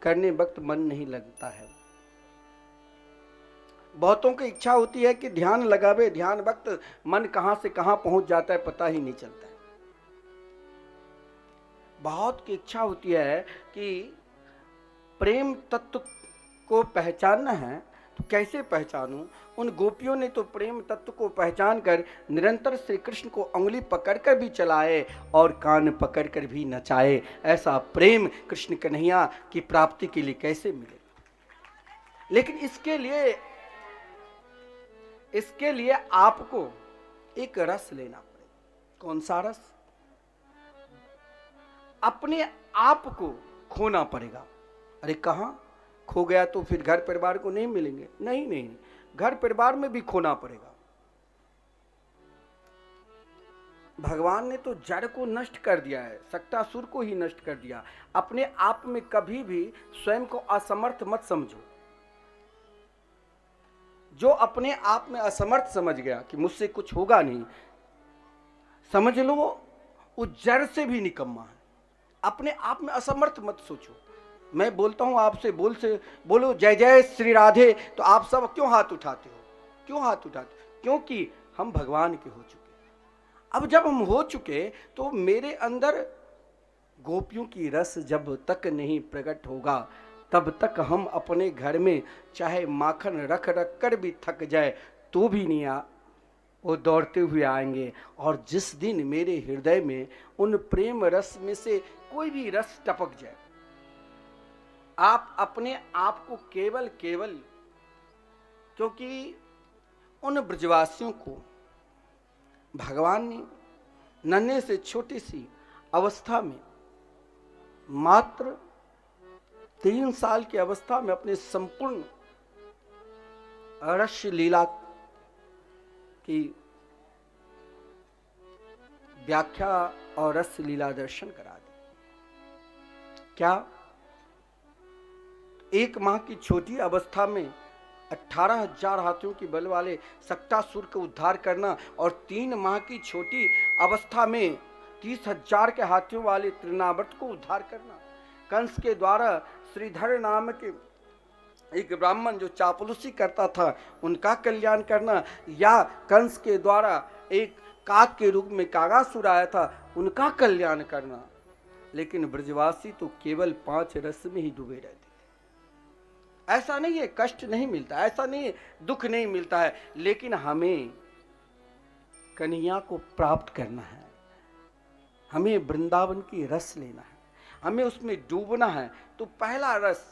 करने वक्त मन नहीं लगता है। बहुतों की इच्छा होती है कि ध्यान लगावे, ध्यान वक्त मन कहां से कहां पहुंच जाता है पता ही नहीं चलता है। बहुत की इच्छा होती है कि प्रेम तत्व को पहचानना है, तो कैसे पहचानूं? उन गोपियों ने तो प्रेम तत्व को पहचान कर निरंतर श्री कृष्ण को उंगली पकड़कर भी चलाए और कान पकड़कर भी नचाए। ऐसा प्रेम कृष्ण कन्हैया की प्राप्ति के लिए कैसे मिले? लेकिन इसके लिए आपको एक रस लेना पड़ेगा। कौन सा रस? अपने आप को खोना पड़ेगा। अरे कहां खो गया तो फिर घर परिवार को नहीं मिलेंगे? नहीं, घर परिवार में भी खोना पड़ेगा। भगवान ने तो जड़ को नष्ट कर दिया है, सक्तासुर को ही नष्ट कर दिया। अपने आप में कभी भी स्वयं को असमर्थ मत समझो। जो अपने आप में असमर्थ समझ गया कि मुझसे कुछ होगा नहीं, समझ लो वो जड़ से भी निकम्मा है। अपने आप में असमर्थ मत सोचो। मैं बोलता हूं आपसे, बोलो जय जय श्री राधे, तो आप सब क्यों हाथ उठाते हो? क्यों हाथ उठाते? क्योंकि हम भगवान के हो चुके। अब जब हम हो चुके तो मेरे अंदर गोपियों की रस जब तक नहीं प्रकट होगा, तब तक हम अपने घर में चाहे माखन रख कर भी थक जाए तो भी नहीं वो दौड़ते हुए आएंगे। और जिस दिन मेरे हृदय में उन प्रेम रस में से कोई भी रस टपक जाए, आप अपने आप को केवल क्योंकि उन ब्रजवासियों को भगवान ने नन्हे से छोटी सी अवस्था में, मात्र 3 साल की अवस्था में अपने संपूर्ण रस लीला की व्याख्या और रस लीला दर्शन करा दी। क्या 1 माह की छोटी अवस्था में 18,000 हाथियों की बल वाले सक्तासुर को उद्धार करना और 3 माह की छोटी अवस्था में 30,000 के हाथियों वाले तृणावर्त को उद्धार करना, कंस के द्वारा श्रीधर नाम के एक ब्राह्मण जो चापलूसी करता था उनका कल्याण करना, या कंस के द्वारा एक काक के रूप में कागासुर आया था उनका कल्याण करना। लेकिन ब्रजवासी तो केवल 5 रस में ही डूबे रहते थे। ऐसा नहीं है कष्ट नहीं मिलता, ऐसा नहीं है दुख नहीं मिलता है, लेकिन हमें कन्हैया को प्राप्त करना है, हमें वृंदावन की रस लेना है, हमें उसमें डूबना है। तो पहला रस,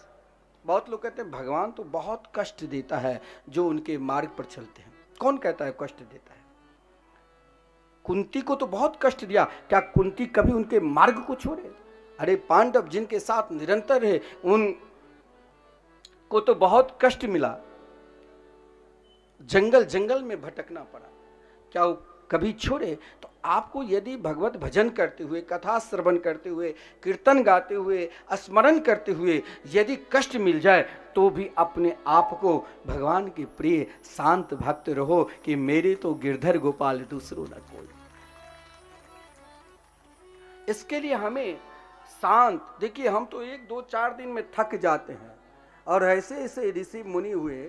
बहुत लोग कहते हैं भगवान तो बहुत कष्ट देता है जो उनके मार्ग पर चलते हैं। कौन कहता है कष्ट देता है? कुंती को तो बहुत कष्ट दिया, क्या कुंती कभी उनके मार्ग को छोड़े? अरे पांडव जिनके साथ निरंतर रहे उन को तो बहुत कष्ट मिला, जंगल में भटकना पड़ा, क्या वो कभी छोड़े? तो आपको यदि भगवत भजन करते हुए, कथा श्रवण करते हुए, कीर्तन गाते हुए, स्मरण करते हुए यदि कष्ट मिल जाए तो भी अपने आप को भगवान के प्रिय शांत भक्त रहो कि मेरे तो गिरधर गोपाल दूसरों न कोई। इसके लिए हमें शांत, देखिए हम तो 1, 2, 4 दिन में थक जाते हैं, और ऐसे ऐसे ऋषि मुनि हुए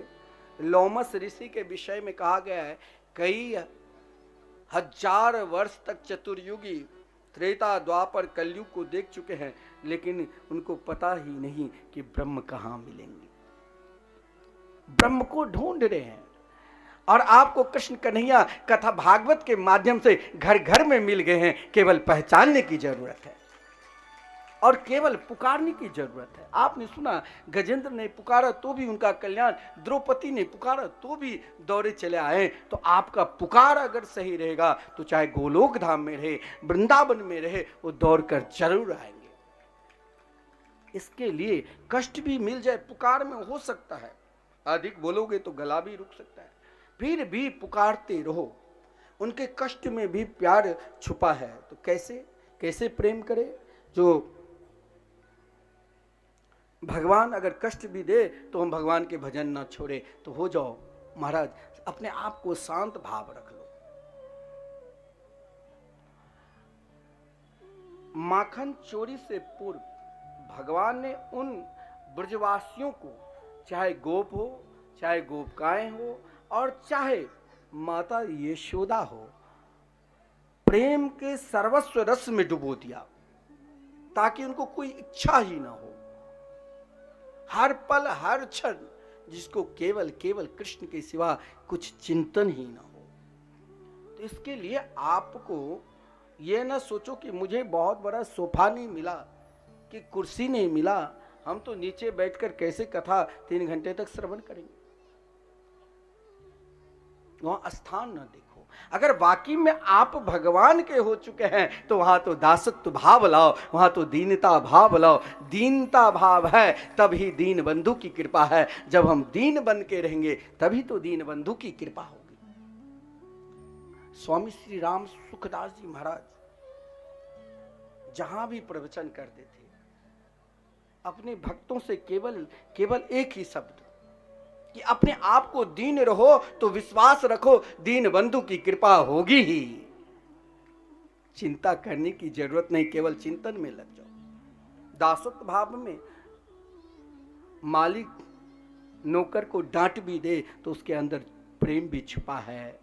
लोमस ऋषि के विषय में कहा गया है, कई हजार वर्ष तक चतुर्युगी त्रेता द्वापर कलयुग को देख चुके हैं, लेकिन उनको पता ही नहीं कि ब्रह्म कहाँ मिलेंगे। ब्रह्म को ढूंढ रहे हैं, और आपको कृष्ण कन्हैया कथा भागवत के माध्यम से घर घर में मिल गए हैं। केवल पहचानने की जरूरत है और केवल पुकारने की जरूरत है। आपने सुना, गजेंद्र ने पुकारा तो भी उनका कल्याण, द्रौपदी ने पुकारा तो भी दौड़े चले आए। तो आपका पुकार अगर सही रहेगा तो चाहे गोलोक धाम में रहे, वृंदावन में रहे, वो दौड़ कर जरूर आएंगे। इसके लिए कष्ट भी मिल जाए, पुकार में हो सकता है, अधिक बोलोगे तो गला भी रुक सकता है, फिर भी पुकारते रहो। उनके कष्ट में भी प्यार छुपा है। तो कैसे प्रेम करे? जो भगवान अगर कष्ट भी दे तो हम भगवान के भजन ना छोड़े। तो हो जाओ महाराज, अपने आप को शांत भाव रख लो। माखन चोरी से पूर्व भगवान ने उन ब्रजवासियों को, चाहे गोप हो, चाहे गोपकाएं हो, और चाहे माता यशोदा हो, प्रेम के सर्वस्व रस में डुबो दिया, ताकि उनको कोई इच्छा ही ना हो। हर पल हर क्षण जिसको केवल कृष्ण के सिवा कुछ चिंतन ही ना हो। तो इसके लिए आपको ये ना सोचो कि मुझे बहुत बड़ा सोफा नहीं मिला, कि कुर्सी नहीं मिला, हम तो नीचे बैठकर कैसे कथा 3 घंटे तक श्रवण करेंगे। वहां स्थान ना देखो। अगर वाकई में आप भगवान के हो चुके हैं तो वहां तो दासत्व भाव लाओ, वहां तो दीनता भाव लाओ। दीनता भाव है तभी दीन बंधु की कृपा है। जब हम दीन बन के रहेंगे तभी तो दीन बंधु की कृपा होगी। स्वामी श्री राम सुखदास जी महाराज जहां भी प्रवचन करते थे, अपने भक्तों से केवल एक ही शब्द, कि अपने आप को दीन रहो तो विश्वास रखो दीन बंधु की कृपा होगी ही। चिंता करने की जरूरत नहीं, केवल चिंतन में लग जाओ। दासत्व भाव में मालिक नौकर को डांट भी दे तो उसके अंदर प्रेम भी छुपा है।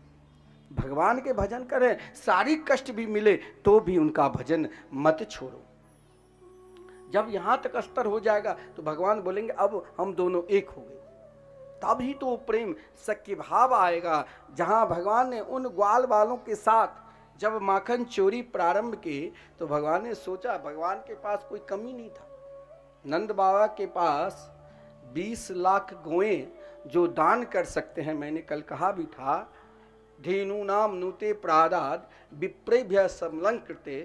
भगवान के भजन करें, शारीरिक कष्ट भी मिले तो भी उनका भजन मत छोड़ो। जब यहां तक स्तर हो जाएगा तो भगवान बोलेंगे अब हम दोनों एक हो गए। तभी तो प्रेम सख्य भाव आएगा। जहां भगवान ने उन ग्वाल वालों के साथ जब माखन चोरी प्रारंभ की तो भगवान ने सोचा, भगवान के पास कोई कमी नहीं था। नंद बाबा के पास 20 लाख गौएं जो दान कर सकते हैं, मैंने कल कहा भी था, धेनु नाम नूते प्रादाद विप्रेभ्य समलंकृते।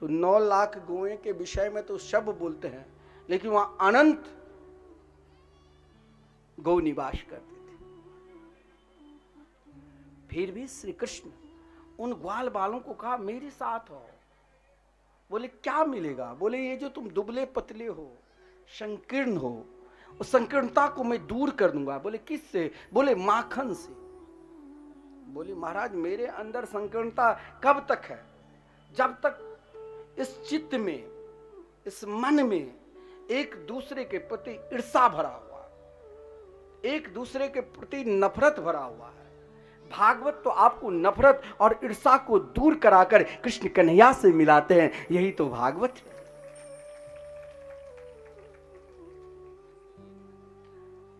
तो 9 लाख गौएं के विषय में तो शब्द बोलते हैं, लेकिन वहां अनंत गौ निवास करते थे। फिर भी श्री कृष्ण उन ग्वाल बालों को कहा मेरे साथ हो। बोले क्या मिलेगा? बोले ये जो तुम दुबले पतले हो, संकीर्ण हो, उस संकीर्णता को मैं दूर कर दूंगा। बोले किससे? बोले माखन से। बोले महाराज मेरे अंदर संकीर्णता कब तक है? जब तक इस चित्त में, इस मन में एक दूसरे के प्रति ईर्षा भरा हुआ, एक दूसरे के प्रति नफरत भरा हुआ है। भागवत तो आपको नफरत और ईर्षा को दूर कराकर कृष्ण कन्हैया से मिलाते हैं। यही तो भागवत है।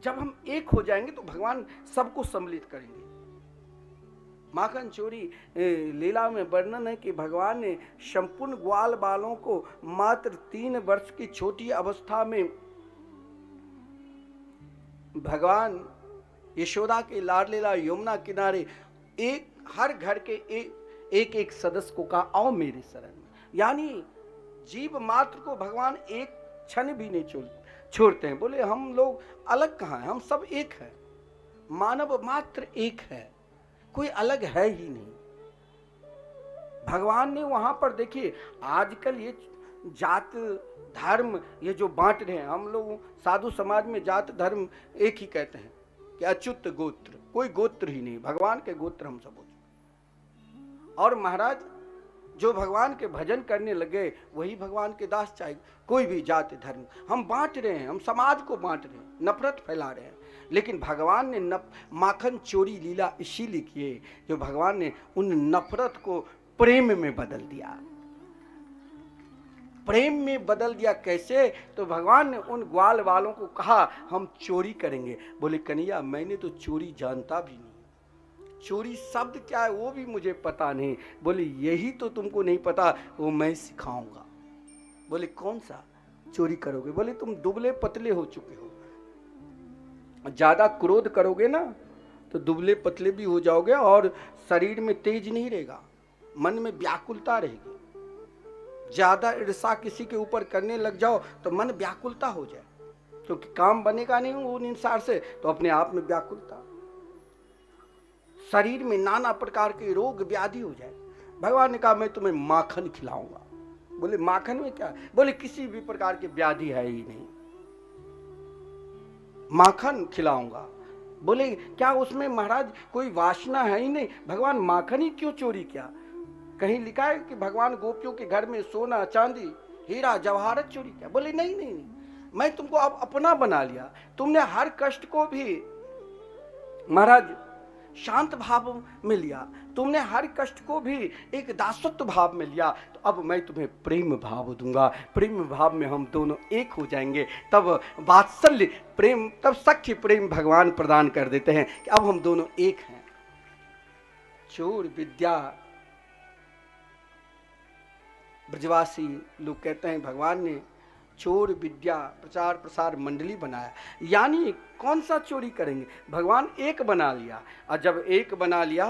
जब हम एक हो जाएंगे तो भगवान सबको सम्मिलित करेंगे। माखन चोरी लीला में वर्णन है कि भगवान ने संपूर्ण ग्वाल बालों को मात्र 3 वर्ष की छोटी अवस्था में भगवान यशोदा के लाडलीला यमुना किनारे हर घर के एक सदस्य को कहा आओ मेरे शरण में। यानी जीव मात्र को भगवान एक क्षण भी नहीं छोड़ते हैं। बोले हम लोग अलग कहाँ हैं, हम सब एक हैं। मानव मात्र एक है, कोई अलग है ही नहीं। भगवान ने वहां पर देखिए, आजकल ये जात धर्म ये जो बांट रहे हैं, हम लोग साधु समाज में जात धर्म एक ही कहते हैं कि अच्युत गोत्र, कोई गोत्र ही नहीं, भगवान के गोत्र हम सब होते। और महाराज जो भगवान के भजन करने लगे वही भगवान के दास, चाहे कोई भी जाति धर्म। हम बांट रहे हैं, हम समाज को बांट रहे हैं, नफरत फैला रहे हैं। लेकिन भगवान ने माखन चोरी लीला इसीलिए किए जो भगवान ने उन नफरत को प्रेम में बदल दिया। प्रेम में बदल दिया कैसे? तो भगवान ने उन ग्वाल वालों को कहा हम चोरी करेंगे। बोले कन्हैया मैंने तो चोरी जानता भी नहीं, चोरी शब्द क्या है वो भी मुझे पता नहीं। बोले यही तो तुमको नहीं पता, वो मैं सिखाऊंगा। बोले कौन सा चोरी करोगे? बोले तुम दुबले पतले हो चुके हो, ज्यादा क्रोध करोगे ना तो दुबले पतले भी हो जाओगे और शरीर में तेज नहीं रहेगा, मन में व्याकुलता रहेगी। ज्यादा ईर्षा किसी के ऊपर करने लग जाओ तो मन व्याकुलता हो जाए, क्योंकि काम बनेगा नहीं उन इंसान से, तो अपने आप में व्याकुलता, शरीर में नाना प्रकार के रोग व्याधि हो जाए। भगवान ने कहा मैं तुम्हें माखन खिलाऊंगा। बोले माखन में क्या? बोले किसी भी प्रकार की व्याधि है ही नहीं, माखन खिलाऊंगा। बोले क्या उसमें महाराज कोई वासना है ही नहीं? भगवान माखन ही क्यों चोरी किया? कहीं लिखा है कि भगवान गोपियों के घर में सोना चांदी हीरा जवाहरत चोरी किया? बोले नहीं नहीं नहीं, मैं तुमको अब अपना बना लिया। तुमने हर कष्ट को भी महाराज शांत भाव में लिया, तुमने हर कष्ट को भी एक दासत्व भाव में लिया, तो अब मैं तुम्हें प्रेम भाव दूंगा। प्रेम भाव में हम दोनों एक हो जाएंगे, तब वात्सल्य प्रेम, तब सख्य प्रेम भगवान प्रदान कर देते हैं कि अब हम दोनों एक हैं। चोर विद्या, ब्रजवासी लोग कहते हैं भगवान ने चोर विद्या प्रचार प्रसार मंडली बनाया, यानी कौन सा चोरी करेंगे? भगवान एक बना लिया, और जब एक बना लिया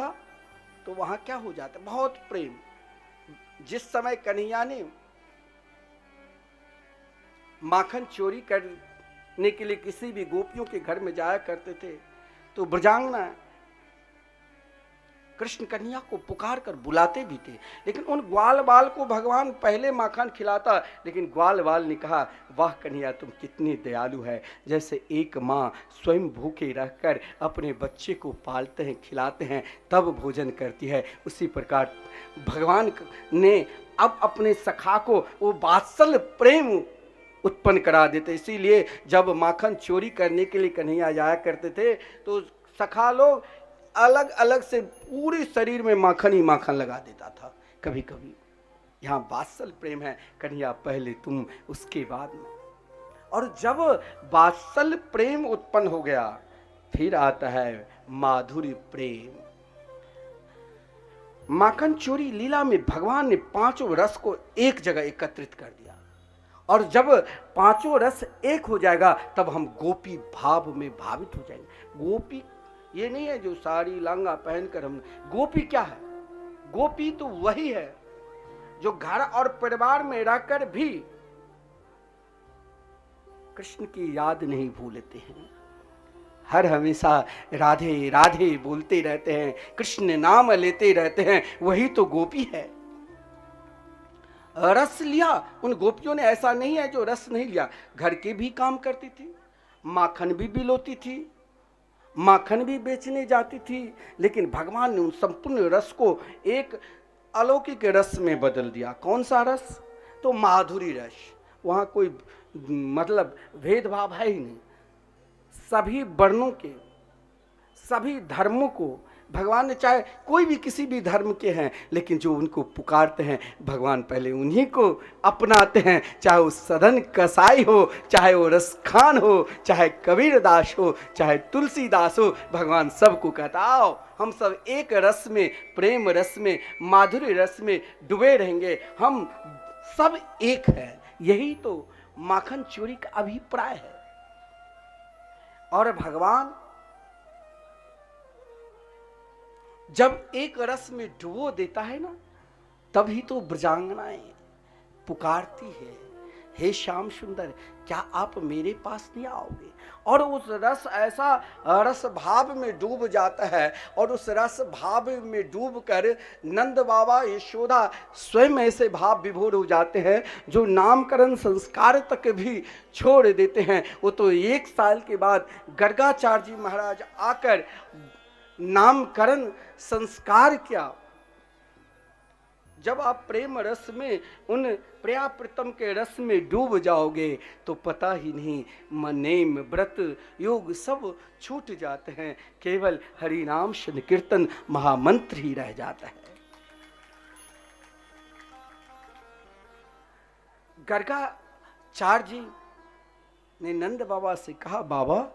तो वहां क्या हो जाता है? बहुत प्रेम। जिस समय कन्हैया ने माखन चोरी करने के लिए किसी भी गोपियों के घर में जाया करते थे, तो ब्रजांगना कृष्ण कन्हैया को पुकार कर बुलाते भी थे, लेकिन उन ग्वाल बाल को भगवान पहले माखन खिलाता। लेकिन ग्वाल बाल ने कहा वाह कन्हैया तुम कितनी दयालु है, जैसे एक माँ स्वयं भूखे रहकर अपने बच्चे को पालते हैं खिलाते हैं तब भोजन करती है, उसी प्रकार भगवान ने अब अपने सखा को वो वात्सल्य प्रेम उत्पन्न करा देते। इसीलिए जब माखन चोरी करने के लिए कन्हैया जाया करते थे तो सखा लोग अलग अलग से पूरे शरीर में माखन ही माखन लगा देता था। कभी कभी यहाँ वात्सल्य प्रेम है, कन्हैया पहले तुम उसके बाद में। और जब वात्सल्य प्रेम उत्पन्न हो गया फिर आता है माधुर्य प्रेम। माखन चोरी लीला में भगवान ने पांचों रस को एक जगह एकत्रित कर दिया, और जब पांचों रस एक हो जाएगा तब हम गोपी भाव में भावित हो जाएंगे। गोपी ये नहीं है जो साड़ी लहंगा पहनकर हम, गोपी क्या है? गोपी तो वही है जो घर और परिवार में रहकर भी कृष्ण की याद नहीं भूलते हैं, हर हमेशा राधे राधे बोलते रहते हैं, कृष्ण नाम लेते रहते हैं, वही तो गोपी है। रस लिया उन गोपियों ने, ऐसा नहीं है जो रस नहीं लिया, घर के भी काम करती थी, माखन भी बिलोती थी, माखन भी बेचने जाती थी, लेकिन भगवान ने उन संपूर्ण रस को एक अलौकिक रस में बदल दिया। कौन सा रस? तो माधुरी रस। वहाँ कोई मतलब भेदभाव है ही नहीं, सभी वर्णों के सभी धर्मों को भगवान ने, चाहे कोई भी किसी भी धर्म के हैं, लेकिन जो उनको पुकारते हैं भगवान पहले उन्हीं को अपनाते हैं, चाहे वो सदन कसाई हो, चाहे वो रसखान हो, चाहे कबीरदास हो, चाहे तुलसीदास हो, भगवान सबको कहता आओ हम सब एक रस में, प्रेम रस में, माधुर्य रस में डूबे रहेंगे, हम सब एक है। यही तो माखन चोरी का अभिप्राय है। और भगवान जब एक रस में डुबो देता है ना, तभी तो ब्रजांगनाएं पुकारती है, हे श्याम सुंदर क्या आप मेरे पास नहीं आओगे? और उस रस ऐसा रस भाव में डूब जाता है, और उस रस भाव में डूब कर नंद बाबा यशोदा स्वयं ऐसे भाव विभोर हो जाते हैं जो नामकरण संस्कार तक भी छोड़ देते हैं। वो तो 1 साल के बाद गर्गाचार्य जी महाराज आकर नामकरण संस्कार किया, जब आप प्रेम रस में, उन प्रिया प्रीतम के रस में डूब जाओगे तो पता ही नहीं, नेम व्रत योग सब छूट जाते हैं, केवल हरि नाम संकीर्तन महामंत्र ही रह जाता है। गर्गाचार्य जी ने नंद बाबा से कहा, बाबा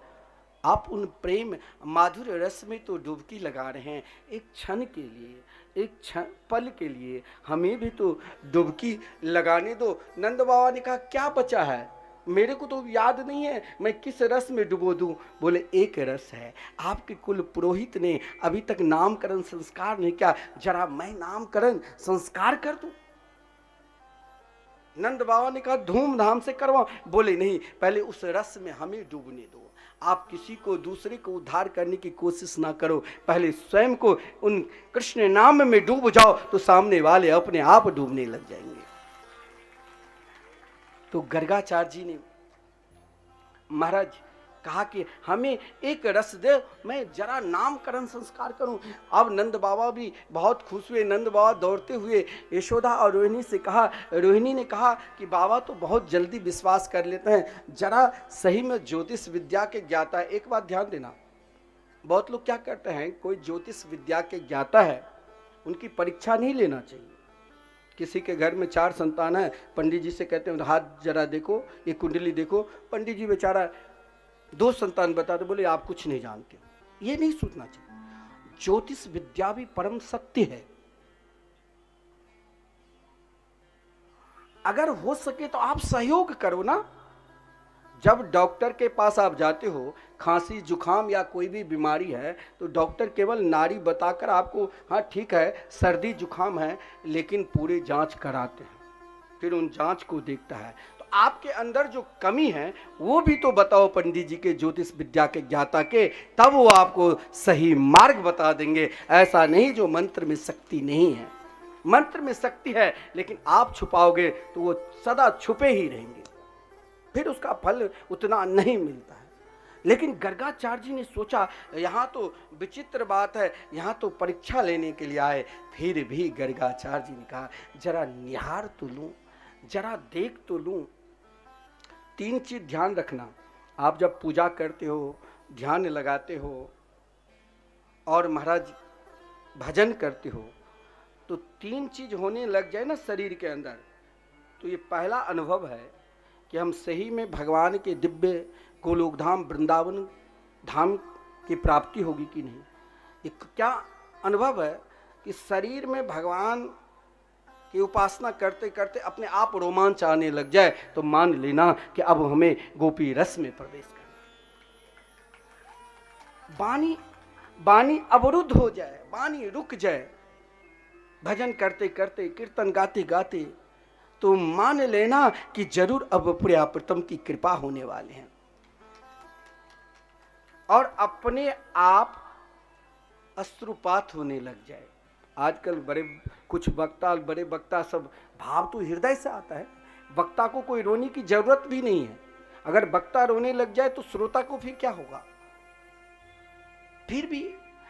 आप उन प्रेम माधुर्य रस में तो डुबकी लगा रहे हैं, एक क्षण के लिए, एक क्षण पल के लिए हमें भी तो डुबकी लगाने दो। नंद बाबा ने कहा, क्या बचा है, मेरे को तो याद नहीं है मैं किस रस में डुबो दूं। बोले, एक रस है, आपके कुल पुरोहित ने अभी तक नामकरण संस्कार नहीं किया, जरा मैं नामकरण संस्कार कर दूं। नंद बाबा ने कहा, धूमधाम से करवाओ। बोले, नहीं, पहले उस रस में हमें डूबने दो। आप किसी को, दूसरे को उद्धार करने की कोशिश ना करो, पहले स्वयं को उन कृष्ण नाम में डूब जाओ, तो सामने वाले अपने आप डूबने लग जाएंगे। तो गर्गाचार्य जी ने महाराज कहा कि हमें एक रस दे, मैं जरा नामकरण संस्कार करूं। अब नंद बाबा भी बहुत खुश हुए। नंद बाबा दौड़ते हुए यशोदा और रोहिणी से कहा, रोहिणी ने कहा कि बाबा तो बहुत जल्दी विश्वास कर लेते हैं, जरा सही में ज्योतिष विद्या के ज्ञाता है। एक बात ध्यान देना, बहुत लोग क्या करते हैं, कोई ज्योतिष विद्या के ज्ञाता है, उनकी परीक्षा नहीं लेना चाहिए। किसी के घर में 4 संतान है, पंडित जी से कहते हैं हाथ जरा देखो, ये कुंडली देखो, पंडित जी बेचारा 2 संतान बताते, बोले आप कुछ नहीं जानते। ये नहीं सोचना चाहिए, ज्योतिष विद्या भी परम सत्य है। अगर हो सके तो आप सहयोग करो ना। जब डॉक्टर के पास आप जाते हो, खांसी जुखाम या कोई भी बीमारी है, तो डॉक्टर केवल नाड़ी बताकर आपको, हाँ ठीक है सर्दी जुखाम है, लेकिन पूरे जांच कराते हैं, फिर उन जांच को देखता है। तो आपके अंदर जो कमी है वो भी तो बताओ पंडित जी के, ज्योतिष विद्या के ज्ञाता के, तब वो आपको सही मार्ग बता देंगे। ऐसा नहीं जो मंत्र में शक्ति नहीं है, मंत्र में शक्ति है, लेकिन आप छुपाओगे तो वो सदा छुपे ही रहेंगे, फिर उसका फल उतना नहीं मिलता है। लेकिन गर्गाचार्य जी ने सोचा, यहाँ तो विचित्र बात है, यहाँ तो परीक्षा लेने के लिए आए। फिर भी गर्गाचार्य जी ने कहा, जरा निहार तो लूं, जरा देख तो लूं। 3 चीज ध्यान रखना, आप जब पूजा करते हो, ध्यान लगाते हो और महाराज भजन करते हो, तो 3 चीज होने लग जाए ना शरीर के अंदर, तो ये पहला अनुभव है कि हम सही में भगवान के दिव्य गोलोक धाम वृंदावन धाम की प्राप्ति होगी कि नहीं। एक क्या अनुभव है कि शरीर में भगवान की उपासना करते करते अपने आप रोमांच आने लग जाए, तो मान लेना कि अब हमें गोपी रस में प्रवेश करना। वाणी अवरुद्ध हो जाए, वाणी रुक जाए, भजन करते करते, कीर्तन गाते गाते, तो मान लेना कि जरूर अब प्रियाप्रीतम की कृपा होने वाले हैं। और अपने आप अश्रुपात होने लग जाए। आजकल कुछ बड़े वक्ता सब, भाव तो हृदय से आता है, वक्ता को कोई रोने की जरूरत भी नहीं है। अगर वक्ता रोने लग जाए तो श्रोता को फिर क्या होगा। फिर भी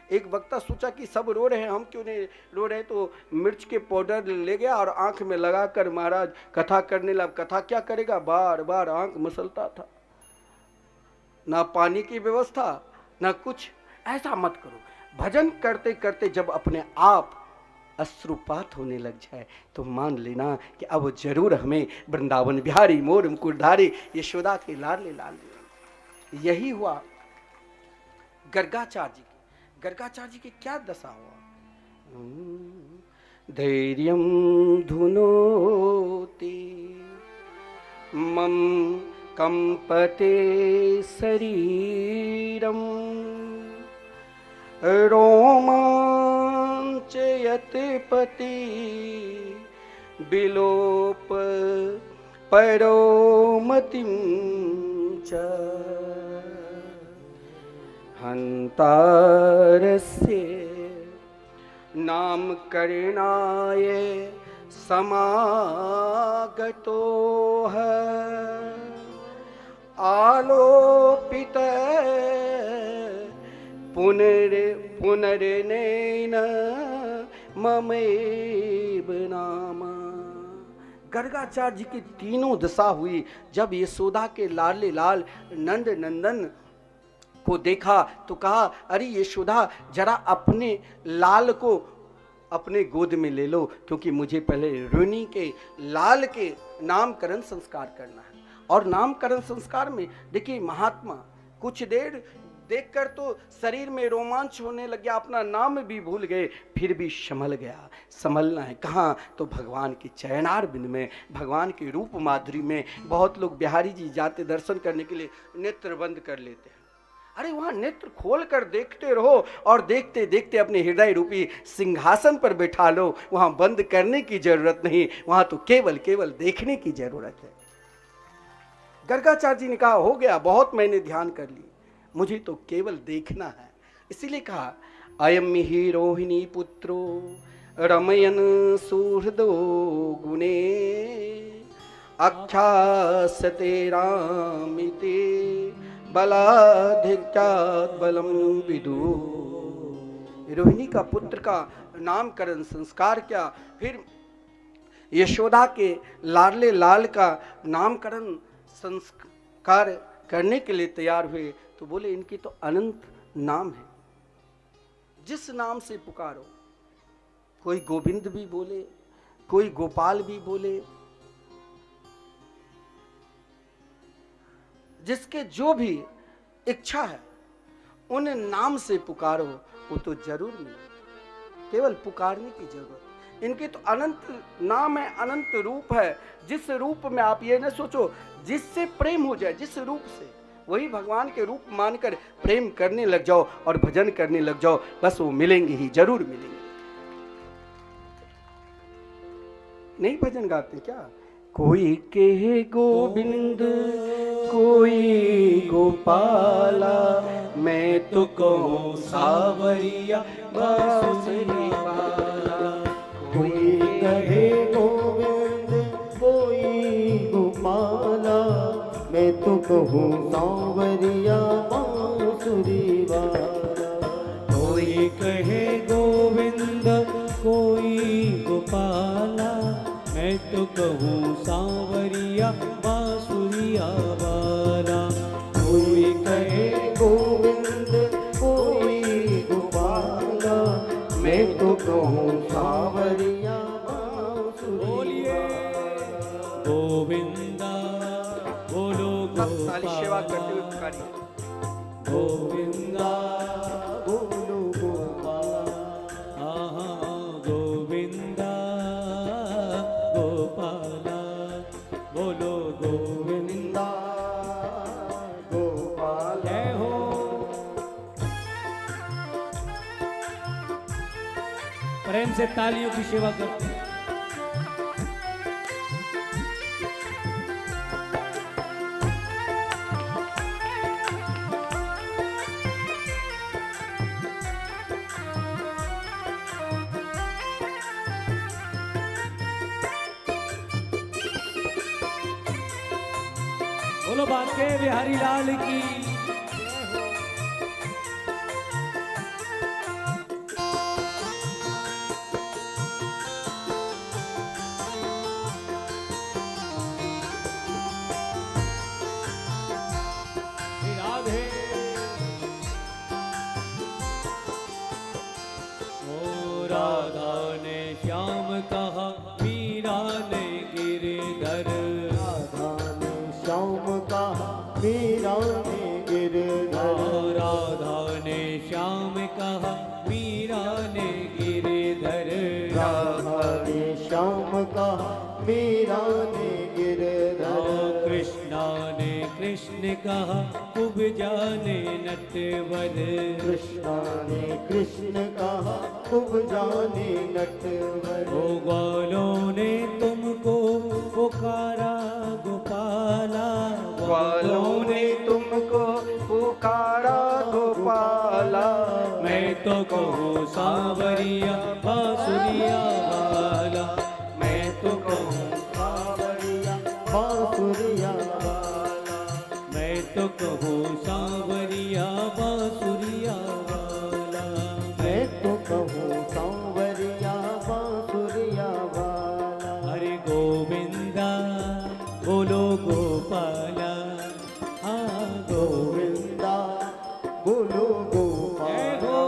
एक वक्ता सोचा कि सब रो रहे हैं, हम क्यों नहीं रो रहे, तो मिर्च के पाउडर ले गया और आंख में लगाकर महाराज कथा करने लगा। कथा क्या करेगा, बार बार आंख मसलता था, ना पानी की व्यवस्था ना कुछ। ऐसा मत करो। भजन करते करते जब अपने आप अश्रुपात होने लग जाए, तो मान लेना कि अब जरूर हमें वृंदावन बिहारी मोर मुकुटधारी यशोदा के लाडले लाल। यही हुआ गर्गाचार्य जी की। गर्गाचार्य जी की क्या दशा हुआ। धैर्यं धुनोति मम कंपते शरीरम रोमांचयत पति विलोप परोमतिं च हन्तारस्य नामकरणाय समागतो है आलोपित पुनर्नयन ममेव नाम। गर्गाचार्य जी की तीनों दशा हुई। जब यशोदा के लाडले लाल नंद नंदन को देखा तो कहा, अरे यशोदा जरा अपने लाल को अपने गोद में ले लो, क्योंकि मुझे पहले रोहिणी के लाल के नामकरण संस्कार करना है। और नामकरण संस्कार में देखिए महात्मा कुछ देर देखकर तो शरीर में रोमांच होने लग गया, अपना नाम भी भूल गए, फिर भी संभल गया। संभलना है कहाँ? तो भगवान के चयनार बिंद में, भगवान के रूप माधुरी में। बहुत लोग बिहारी जी जाते दर्शन करने के लिए नेत्र बंद कर लेते हैं। अरे वहाँ नेत्र खोल कर देखते रहो और देखते देखते अपने हृदय रूपी सिंहासन पर बैठा लो। वहाँ बंद करने की जरूरत नहीं, वहाँ तो केवल केवल देखने की जरूरत है। गर्गाचार्य जी ने कहा, हो गया, बहुत मैंने ध्यान कर ली, मुझे तो केवल देखना है। इसीलिए कहा, अयम ही रोहिणी पुत्रो रमयन सुहृदो गुणे अख्यासते रामिते बलाधिक्यात् बलम विदु। रोहिणी का पुत्र का नामकरण संस्कार किया, फिर यशोदा के लाडले लाल का नामकरण संस्कार करने के लिए तैयार हुए। तो बोले, इनकी तो अनंत नाम है, जिस नाम से पुकारो। कोई गोविंद भी बोले, कोई गोपाल भी बोले, जिसके जो भी इच्छा है उन नाम से पुकारो, वो तो जरूर मिले। केवल पुकारने की जरूरत। इनके तो अनंत नाम है, अनंत रूप है। जिस रूप में आप ये न सोचो जिससे प्रेम हो जाए, जिस रूप से, वही भगवान के रूप मानकर प्रेम करने लग जाओ और भजन करने लग जाओ, बस वो मिलेंगे ही, जरूर मिलेंगे। नहीं भजन गाते क्या? कोई कहे गोविंद, कोई गोपाला, मैं तो कहूँ सावरिया बांसुरी वाला। कोई कहे गोविंद, कोई गोपाला, मैं तो कहूँ सांवरिया बांसुरी वाला। कोई कहे गोविंद, कोई गोपाला, मैं तो कहूँ सांवरिया बांसुरिया वाला। कोई कहे गोविंद, कोई गोपाला, मैं तो कहूँ सांवरिया बांसुरी वाला। गोविंदा बोलो सारी सेवा करते हुए गोपाल, पुकारिए। गोविंदा बोलो गोपाल, गोविंदा गोपाला, बोलो गोविंदा गोपाल। जय हो। प्रेम से तालियों की सेवा करते हैं। बोलो बांके बिहारी लाल की। राधे। ओ राधा ने श्याम कहा, मीरा ने गिरधर। राधा ने श्याम कहा, मीरा ने गिरधर। राधा ने श्याम कहा, मीरा ने गिरधर। राधा ने श्याम कहा, मीरा ने गिरधर। कृष्णा ने कृष्ण कहा, कुब जाने नटवर। कृष्णा ने कृष्ण कहा, तुम जाने नटवर। ओ ग्वालों ने तुमको पुकारा गोपाला। ग्वालों ने तुमको पुकारा गोपाला, मैं तो कहूँ सांवरिया बांसुरिया वाला। मैं तो कहूँ सांवरिया बांसुरिया वाला। मैं तो कहूँ सांवरिया बांसुरिया वाला। मैं तो कहूँ सांवरिया गोपाला हाँ गोविंदा बोलो गोपाल जय हो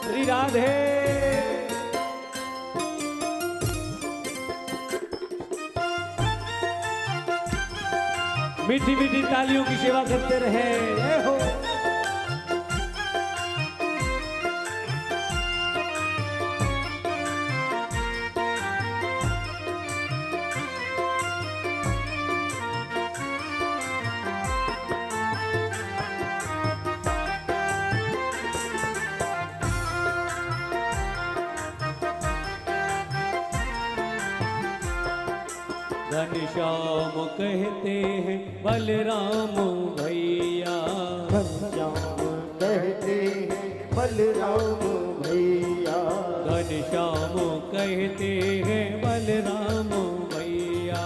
श्री राधे। मीठी मीठी तालियों की सेवा करते रहे। जय हो घनश्याम कहते हैं बलराम भैया घनश्याम कहते हैं बलराम भैया घनश्याम कहते हैं बलराम भैया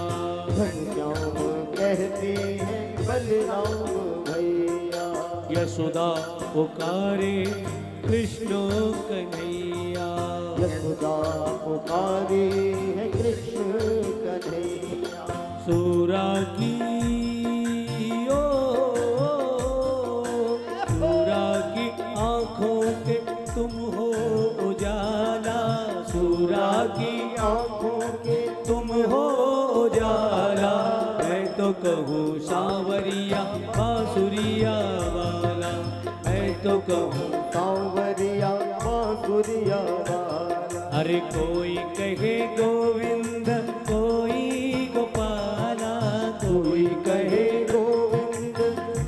घनश्याम कहते हैं बलराम भैया यशोदा पुकारे कृष्ण कन्हैया यशोदा पुकारे है कृष्ण कन्हैया सूरा की ओ सूरा की आँखों के तुम हो उजाला सूरा की आँखों के तुम हो उजाला मैं तो कहूँ सांवरिया बांसुरिया वाला मैं तो कहूँ सांवरिया बांसुरिया वाला अरे कोई कहे गोविंद कोई गोपाला कोई कहे गोविंद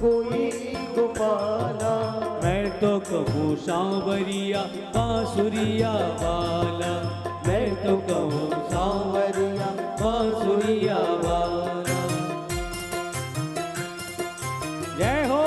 कोई गोपाला मैं तो कहूँ सांवरिया बांसुरिया वाला मैं तो कहूँ सांवरिया बांसुरिया वाला। जय हो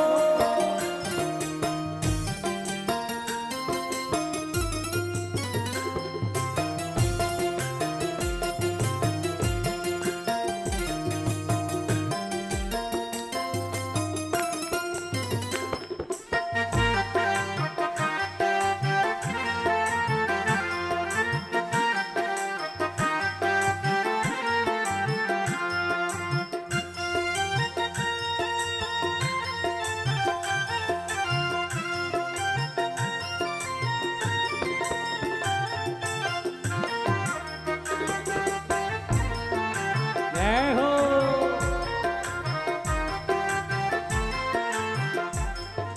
जय हो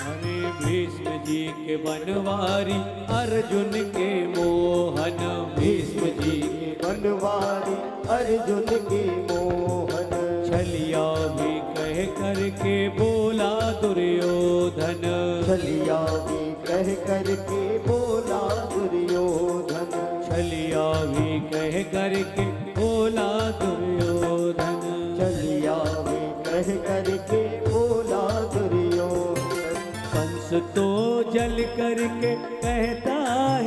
अरे भीष्म जी के बनवारी अर्जुन के मोहन भीष्म जी के बनवारी अर्जुन के मोहन छलिया भी कह करके बोला दुर्योधन छलिया भी कह करके बोला दुर्योधन छलिया भी कह करके बोला दुर्योधन छलिया भी कह करके बोला दुर्योधन कंस तो जल करके कहता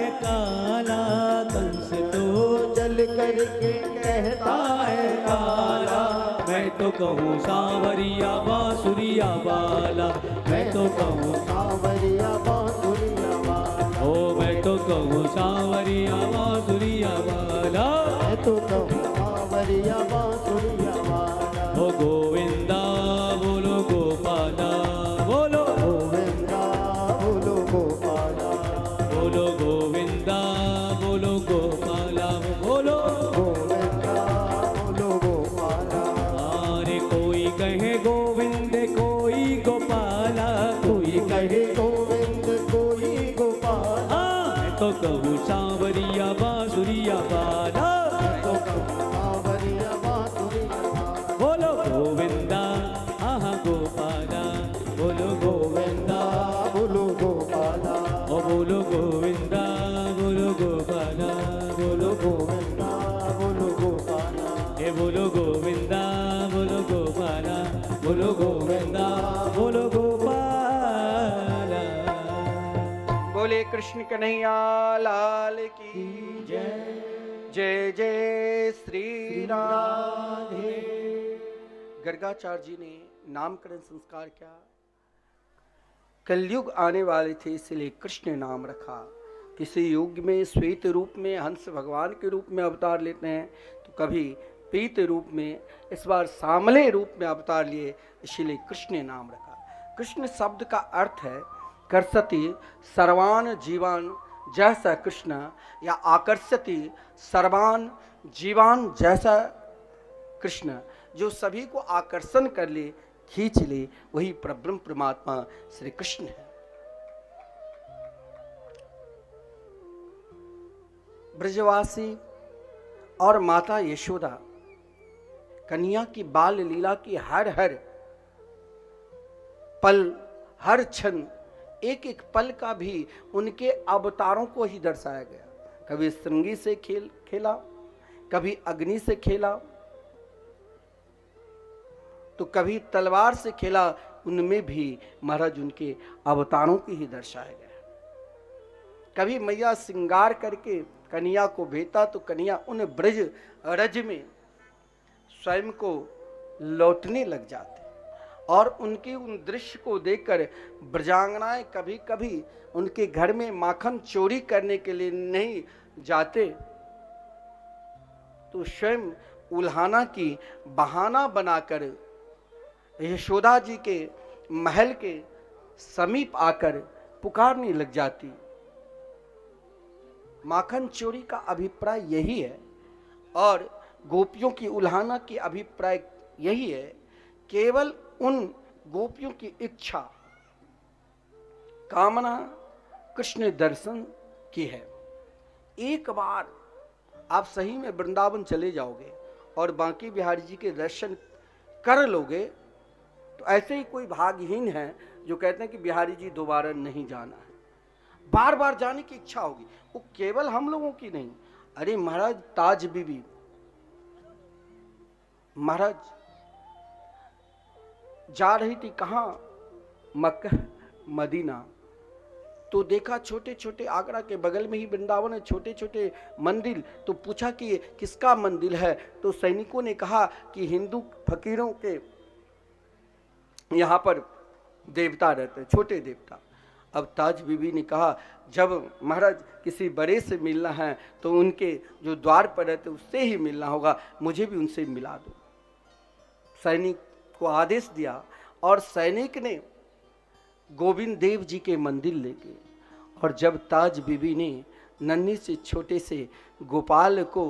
है काला कंस तो जल करके कहता है काला मैं तो कहूँ सांवरिया बांसुरिया वाला मैं तो कहूँ सांवरिया बांसुरिया वाला ओ मैं तो कहूँ सांवरिया बांसुरिया वाला मैं तो कहूँ सांवरिया बांसुरिया वाला ओ गोविंदा बोलो गोपाला बोलो गोविंदा बोलो गोपाला बोलो गोविंदा बोलो गोपाला बोलो गोविंदा बोलो गोपाला अरे कोई कहे गोविंद कोई गोपाला कोई कहे गोविंद कोई गोपाला मैं तो कहूँ सांवरिया बांसुरिया वाला तो कहूँ सांवरिया बांसुरिया वाला बोलो गोविंदा आहा गोपाला बोलो गोविंदा बोलो गोपाला ओ बोलो गोविंदा बोलो गोपाला बोलो गोविंदा बोलो गोपाला हे बोलो गोविंदा बोलो गोपाला बोलो गोविंदा बोलो गोपाला। बोले कृष्ण कन्हैया लाल की जय जय जय श्री राम। राधे गर्गाचार्य जी ने नामकरण संस्कार किया। कलयुग आने वाले थे इसलिए कृष्ण नाम रखा। किसी युग में श्वेत रूप में हंस भगवान के रूप में अवतार लेते हैं, तो कभी पीत रूप में, इस बार सांवले रूप में अवतार लिए, इसीलिए कृष्ण नाम रखा। कृष्ण शब्द का अर्थ है कर्षति सर्वान जीवान जैसा कृष्ण, या आकर्षति सर्वान जीवान जैसा कृष्ण, जो सभी को आकर्षण कर ले, खींच ले, वही परब्रह्म परमात्मा श्री कृष्ण है। ब्रजवासी और माता यशोदा कन्या की बाल लीला की हर हर पल, हर क्षण, एक एक पल का भी उनके अवतारों को ही दर्शाया गया। कभी श्रृंगी से खेला, कभी अग्नि से खेला, तो कभी तलवार से खेला, उनमें भी महाराज उनके अवतारों की ही दर्शाया गया। कभी मैया श्रृंगार करके कन्या को भेता, तो कन्या उन ब्रज रज में स्वयं को लौटने लग जाते, और उनके उन दृश्य को देखकर ब्रजांगनाएं कभी कभी उनके घर में माखन चोरी करने के लिए नहीं जाते, तो स्वयं उल्हाना की बहाना बनाकर यशोदा जी के महल के समीप आकर पुकारने लग जाती। माखन चोरी का अभिप्राय यही है, और गोपियों की उल्हाना की अभिप्राय यही है, केवल उन गोपियों की इच्छा, कामना कृष्ण दर्शन की है। एक बार आप सही में वृंदावन चले जाओगे और बांके बिहारी जी के दर्शन कर लोगे, तो ऐसे ही कोई भाग्यहीन है जो कहते हैं कि बिहारी जी दोबारा नहीं जाना है, बार बार जाने की इच्छा होगी। वो केवल हम लोगों की नहीं, अरे महाराज ताज बीबी महाराज जा रही थी कहाँ, मक्का मदीना, तो देखा छोटे छोटे, आगरा के बगल में ही वृंदावन है, छोटे छोटे मंदिर, तो पूछा कि ये किसका मंदिर है, तो सैनिकों ने कहा कि हिंदू फकीरों के यहाँ पर देवता रहते, छोटे देवता। अब ताज बीबी ने कहा जब महाराज किसी बड़े से मिलना है तो उनके जो द्वार पर रहते उससे ही मिलना होगा, मुझे भी उनसे मिला दो। सैनिक को आदेश दिया, और सैनिक ने गोविंद देव जी के मंदिर ले गए, और जब ताज बीबी ने नन्ही से छोटे से गोपाल को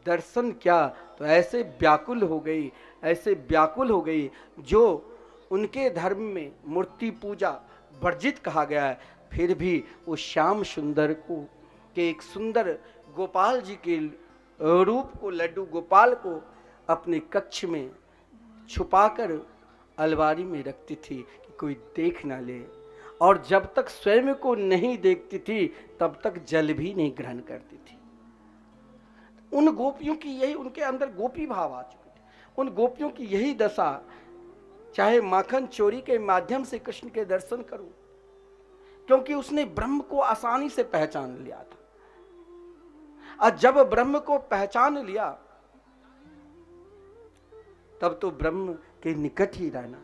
दर्शन किया, तो ऐसे व्याकुल हो गई, ऐसे व्याकुल हो गई, जो उनके धर्म में मूर्ति पूजा वर्जित कहा गया है, फिर भी वो श्याम सुंदर को के एक सुंदर गोपाल जी के रूप को, लड्डू गोपाल को अपने कक्ष में छुपाकर अलमारी में रखती थी कि कोई देख ना ले, और जब तक स्वयं को नहीं देखती थी तब तक जल भी नहीं ग्रहण करती थी। उन गोपियों की यही, उनके अंदर गोपी भाव आ चुके थे, उन गोपियों की यही दशा, चाहे माखन चोरी के माध्यम से कृष्ण के दर्शन करूं, क्योंकि उसने ब्रह्म को आसानी से पहचान लिया था, और जब ब्रह्म को पहचान लिया तब तो ब्रह्म के निकट ही रहना।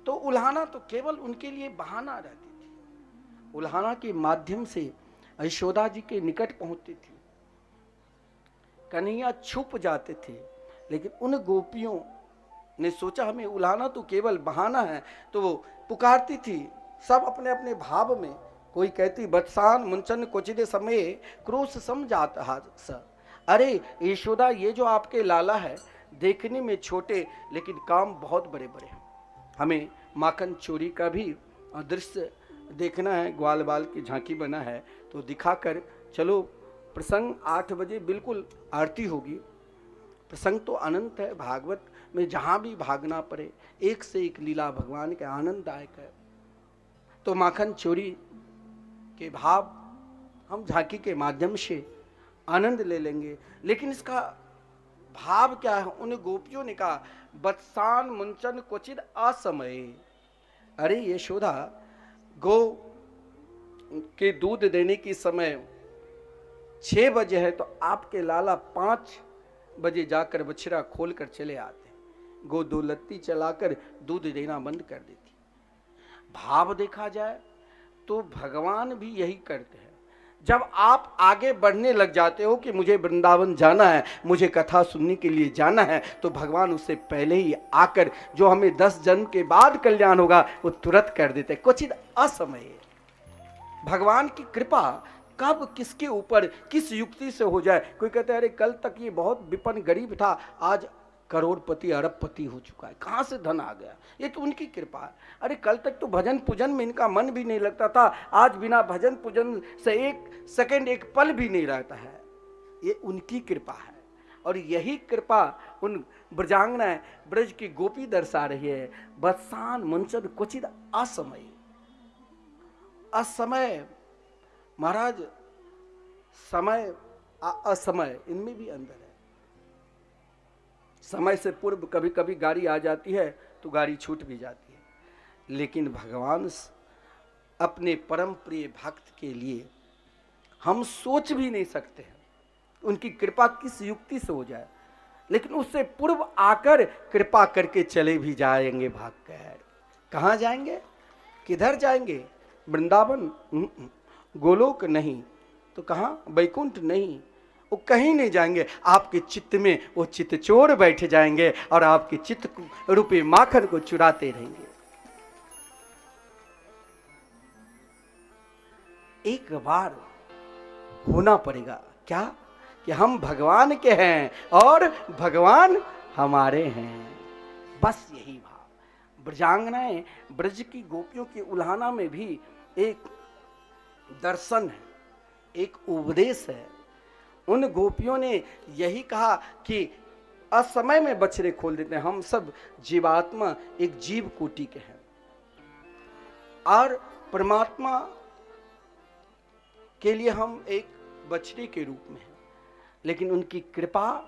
तो उल्हाना तो केवल उनके लिए बहाना रहती थी, उल्हाना के माध्यम से यशोदा जी के निकट पहुंचती थी, कन्हैया छुप जाते थे, लेकिन उन गोपियों ने सोचा हमें उल्हाना तो केवल बहाना है, तो वो पुकारती थी, सब अपने अपने भाव में। कोई कहती बत्सान मुंचन कोचिदे समय क्रोश समझात हास, अरे यशोदा ये जो आपके लाला है देखने में छोटे लेकिन काम बहुत बड़े बड़े हैं, हमें माखन चोरी का भी दृश्य देखना है, ग्वाल बाल की झांकी बना है तो दिखाकर चलो। प्रसंग 8 बजे बिल्कुल आरती होगी। प्रसंग तो अनंत है, भागवत में जहाँ भी भागना पड़े एक से एक लीला भगवान के आनंददायक है। तो माखन चोरी के भाव हम झांकी के माध्यम से आनंद ले लेंगे, लेकिन इसका भाव क्या है? उन गोपियों ने कहा बत्सान मुंचन क्वचिद असमय, अरे यशोदा गो के दूध देने की समय 6 बजे है, तो आपके लाला 5 बजे जाकर बछड़ा खोलकर चले आते, गो 2 लत्ती चलाकर दूध देना बंद कर देती। भाव देखा जाए तो भगवान भी यही करते हैं। जब आप आगे बढ़ने लग जाते हो कि मुझे वृंदावन जाना है, मुझे कथा सुनने के लिए जाना है, तो भगवान उससे पहले ही आकर जो हमें 10 जन्म के बाद कल्याण होगा वो तुरंत कर देते हैं। क्वचित असमय भगवान की कृपा कब किसके ऊपर किस युक्ति से हो जाए। कोई कहता है अरे कल तक ये बहुत विपन्न गरीब था, आज करोड़पति अरबपति हो चुका है, कहाँ से धन आ गया, ये तो उनकी कृपा है। अरे कल तक तो भजन पूजन में इनका मन भी नहीं लगता था, आज बिना भजन पूजन से एक सेकंड एक पल भी नहीं रहता है, ये उनकी कृपा है। और यही कृपा उन ब्रजांगनाएं ब्रज की गोपी दर्शा रही है। बत्सान मुंचन क्वचित असमय, असमय महाराज, समय असमय इनमें भी अंदर है। समय से पूर्व कभी कभी गाड़ी आ जाती है तो गाड़ी छूट भी जाती है, लेकिन भगवान अपने परम प्रिय भक्त के लिए हम सोच भी नहीं सकते हैं उनकी कृपा किस युक्ति से हो जाए, लेकिन उससे पूर्व आकर कृपा करके चले भी जाएंगे भाग कर। कहाँ जाएंगे, किधर जाएंगे? वृंदावन? गोलोक नहीं तो कहाँ? वैकुंठ नहीं, वो कहीं नहीं जाएंगे। आपके चित्त में वो चित्त चोर बैठ जाएंगे और आपके चित्त रूपी माखन को चुराते रहेंगे। एक बार होना पड़ेगा क्या कि हम भगवान के हैं और भगवान हमारे हैं, बस यही भाव। ब्रजांगनाएं ब्रज की गोपियों की उल्हाना में भी एक दर्शन है, एक उपदेश है। उन गोपियों ने यही कहा कि असमय में बछड़े खोल देते हैं, हम सब जीवात्मा एक जीव कोटि के हैं और परमात्मा के लिए हम एक बछड़े के रूप में हैं। लेकिन उनकी कृपा,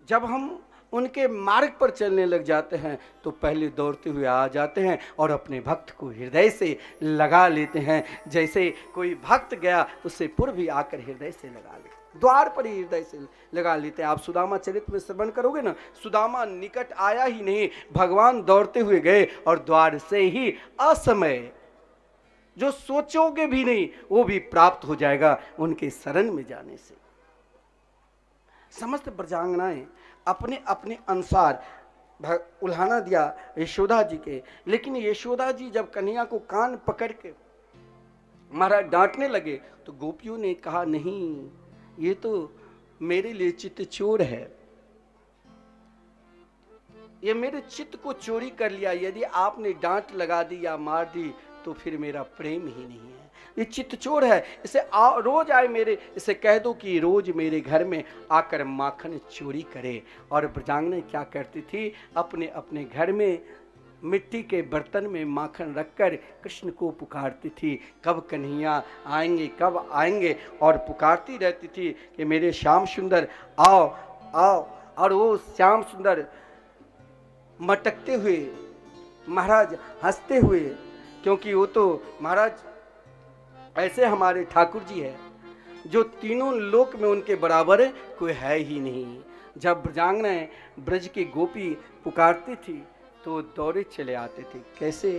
जब हम उनके मार्ग पर चलने लग जाते हैं तो पहले दौड़ते हुए आ जाते हैं और अपने भक्त को हृदय से लगा लेते हैं। जैसे कोई भक्त गया उससे पूर्व ही आकर हृदय से लगा लेते, द्वार पर ही हृदय से लगा लेते हैं। आप सुदामा चरित्र में श्रवण करोगे ना, सुदामा निकट आया ही नहीं, भगवान दौड़ते हुए गए और द्वार से ही असमय जो सोचोगे भी नहीं वो भी प्राप्त हो जाएगा उनके शरण में जाने से। समस्त ब्रजांगनाएं अपने अपने अनुसार उल्हाना दिया यशोदा जी के, लेकिन यशोदा जी जब कन्हैया को कान पकड़ के महाराज डांटने लगे तो गोपियों ने कहा नहीं, ये तो मेरे लिए चित्त चोर है, ये मेरे चित्त को चोरी कर लिया। यदि आपने डांट लगा दी या मार दी तो फिर मेरा प्रेम ही नहीं है, ये चित्त चोर है। इसे रोज आए मेरे, इसे कह दो कि रोज मेरे घर में आकर माखन चोरी करे। और ब्रजांगनाएं क्या करती थी, अपने अपने घर में मिट्टी के बर्तन में माखन रखकर कृष्ण को पुकारती थी, कब कन्हैया आएंगे, कब आएंगे, और पुकारती रहती थी कि मेरे श्याम सुंदर आओ आओ। और वो श्याम सुंदर मटकते हुए महाराज हंसते हुए, क्योंकि वो तो महाराज ऐसे हमारे ठाकुर जी है जो तीनों लोक में उनके बराबर कोई है ही नहीं। जब ब्रजांगनाएं ब्रज की गोपी पुकारती थी तो दौड़े चले आते थे। कैसे?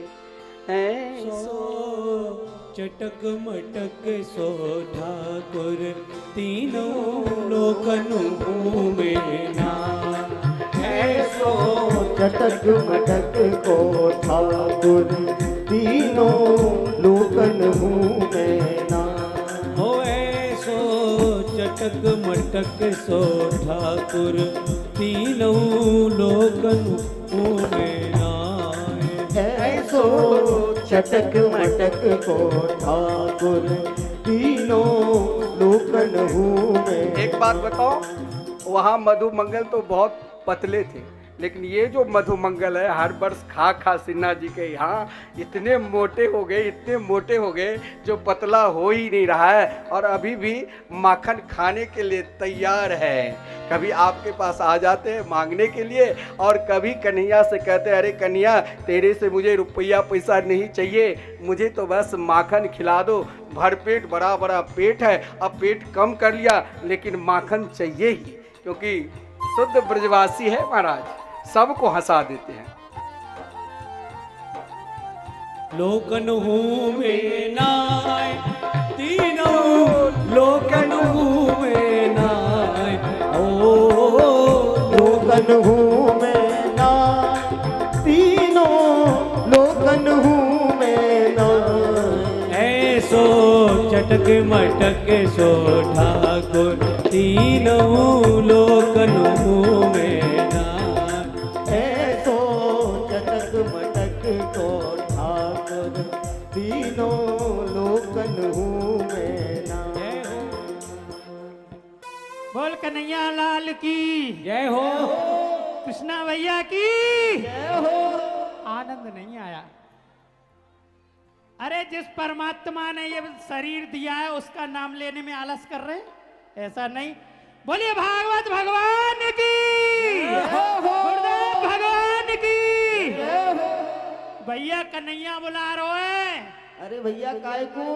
चटक मटक सो ठाकुर तीनों लोकन घूमे ना, ऐसो चटक मटक को ठाकुर तीनों लोकन घूमे ना। हो ऐसो चटक मटक सो ठाकुर तीनों लोकन घूमे ना। ऐसो चटक मटक को ठाकुर तीनों लोकन घूमे। एक बात बताओ, वहाँ मधुमंगल तो बहुत पतले थे, लेकिन ये जो मधुमंगल है हर वर्ष खा खा सिन्हा जी के यहाँ इतने मोटे हो गए, इतने मोटे हो गए जो पतला हो ही नहीं रहा है और अभी भी माखन खाने के लिए तैयार है। कभी आपके पास आ जाते हैं मांगने के लिए और कभी कन्हैया से कहते हैं अरे कन्हैया तेरे से मुझे रुपया पैसा नहीं चाहिए, मुझे तो बस माखन खिला दो, भरपेट बड़ा बड़ा पेट है, अब पेट कम कर लिया लेकिन माखन चाहिए ही, क्योंकि शुद्ध ब्रजवासी है महाराज, सबको हंसा देते हैं। लोकन हूँ में नाय, तीनों लोकन हूँ में नाय। ओ लोकन हूँ मैं ना, तीनों लोकन हूँ मैं ना। ऐसो चटक मटक सो ठाकुर, तीनों लोकन हूँ में नाय। ऐसो चटक मटक को ठाकुर, तीनों लोकन हूँ मैं ना। बोल कन्हैया लाल की, जय हो। कृष्णा भैया की। जय हो। आनंद नहीं आया। अरे जिस परमात्मा ने ये शरीर दिया है उसका नाम लेने में आलस कर रहे हैं? ऐसा नहीं। बोलिए भागवत भगवान की, गुरुदेव भगवान की। भैया कन्हैया बुला रहे हैं। अरे भैया काय को?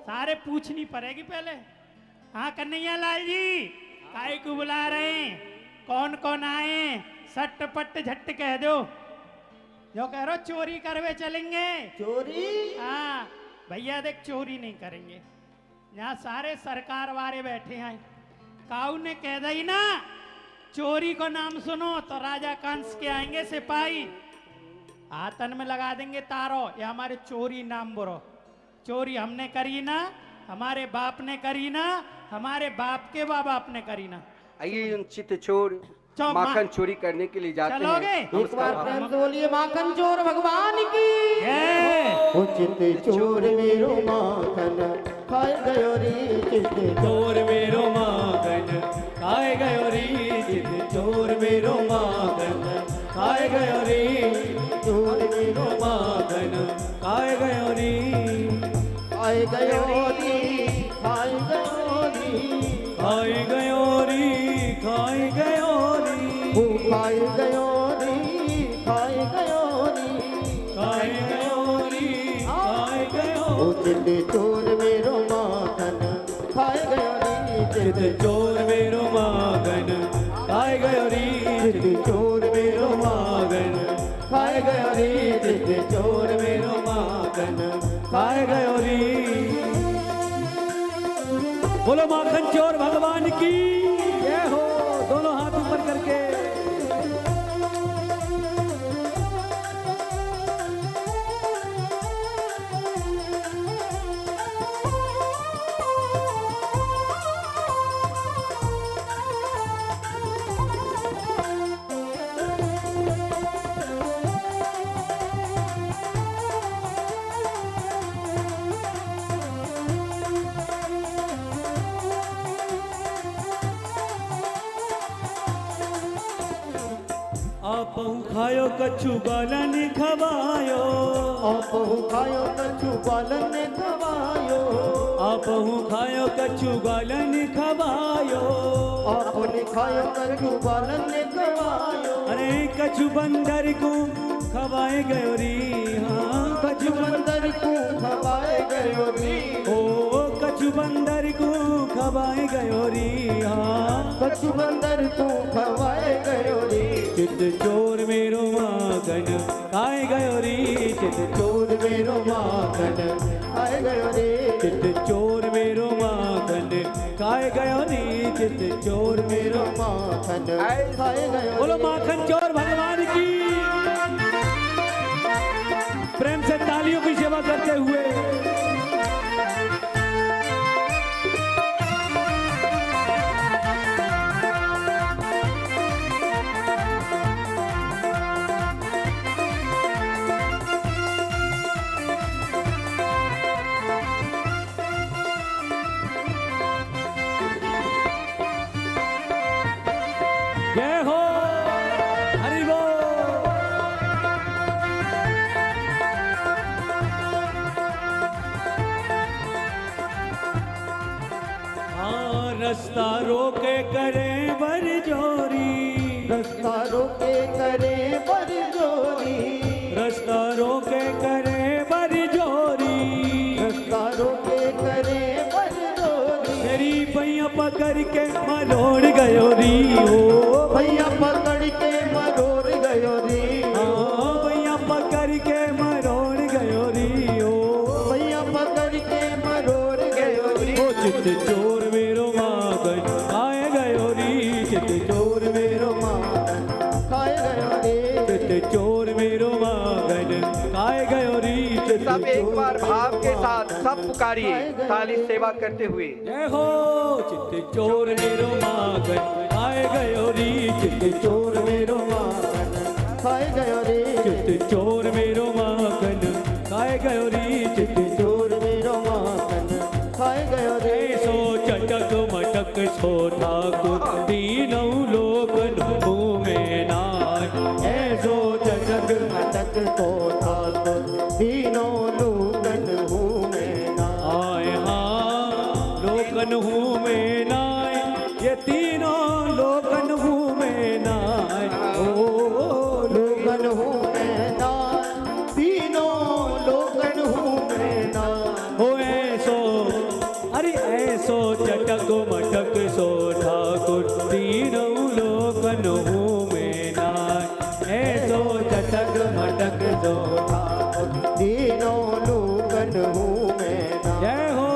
सारे पूछनी पड़ेगी पहले। हाँ कन्हैया लाल जी, काय को बुला रहे हैं? कौन कौन आए? सट पट झट कह दो। जो कह रहे हो चोरी करवे चलेंगे। चोरी? हाँ भैया देख, चोरी नहीं करेंगे। यहाँ सारे सरकार वाले बैठे हैं। काऊ ने कह दी ना चोरी को नाम सुनो तो राजा कंस के आएंगे सिपाही, हाथन में लगा देंगे तारो, या हमारे चोरी नाम बोलो। चोरी हमने करी ना, हमारे बाप ने करी ना, हमारे बाप के बाप ने करी ना। आइए उन चित चोर चो- माखन चोरी करने के लिए जाते चलोगे? हैं। एक बार प्रेम से बोलिए माखन चोर भगवान की। जय। उचित चोर मेरो माखन खाए गयो रे चित चोर मेरो माखन खाए गयो री, चित चोर मेरो माखन खाए गयो री, चोर मेरो माखन खाए गयो री। खाए गयो रे, खाए गयो रे, खाए गयो री, खाए गयो री, वो खाए गयो रे, खाए गयो रे। खाए गयो री, खाए गयो। उचित चोर मेरो माखन खाए गयो रे चित चोर मेरो माखन खाए गयो री, चित चोर मेरो माखन खाए गयो रे चित चोर मेरो माखन खाए गयो री। बोलो माखन चोर भगवान की जय हो। दोनों हाथ ऊपर करके। आपहु खायो कछु बालन खवायो, आपहु खायो कछु बालन खवायो, आपहु खायो कछु बालन खवायो। आपने खायो कछु बालन खवायो। अरे कछु बंदर को खवाए गयो री, हाँ कछु बंदर को खवाए गयो रे, ओ कछु बंदर को खवाए गयो री, हाँ कछु बंदर को खवाए गयो रे। चित चोर मेरो माखन खाए गयो री, चित चोर मेरो माखन खाए गयो रे, चित चोर मेरो माखन खाए गयो री, चित चोर मेरो। माखन खाए गयो। बोलो माखन चोर भगवान की। प्रेम से तालियों की सेवा करते हुए। जय हो, हरि बोल। हाँ रास्ता रोके करे बर जोरी, रास्ता रोके करे बर जोरी, रास्ता रोके करे बर जोरी, रास्ता रोके करे बर जोरी। तेरी पैया पकड़ के मरोड़ गयो री, ओ भैया पकड़ के मरोड़ गयो रे, हाँ भैया पकड़ के मरोड़ गयो री, चित चोर मेरो माखन खाए गयो रे चित चोर मेरो माखन खाए गयो रे चित सब एक बार भाव के साथ सब पुकारिए ताली सेवा करते हुए। जय हो चित चोर मेरो माखन खाए गयो रे चित चोर मेरो माखन खाए गयो रे चित चोर मेरो माखन खाए गयो रे चित चोर मेरो माखन खाए गयो रे सो चटक मटक सो ठाकुर तीनों लोकन घूमे नाय ऐसो चटक मटक को ठाकुर तीनों लोकन घूमे आय हाँ लोकन घूमे नाय ये तीनों लोकन घूमे नाय ओ लोकन घूमे तीनों लोकन घूमे हो ऐसो अरे ऐसो चटक मटक सो ठाकुर तीनों लोकन घूमे नाय ऐसो चटक मटक सो ठाकुर तीनों लोकन घूमे जय हो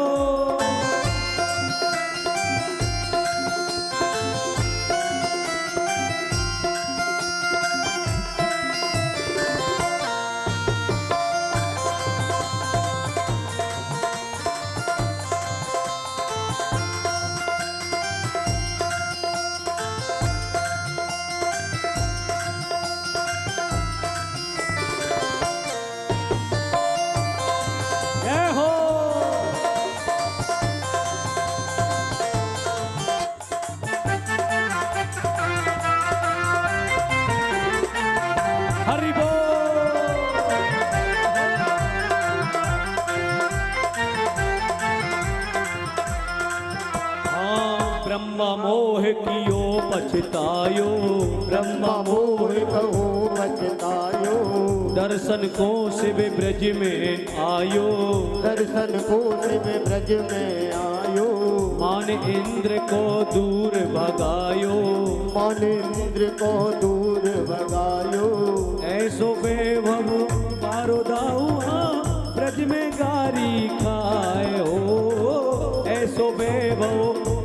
जय हो हरि बोल हाँ ब्रह्म मोह कियो पछतायो ब्रह्म मोह कहो बचतायो दर्शन को शिव ब्रज में आयो दर्शन को शिव ब्रज में आयो मान इंद्र को दूर भगायो मन इंद्र को दूर भगायो ऐसो वैभव पारो दाऊ ब्रज में गारी खाए हो ऐसो वैभव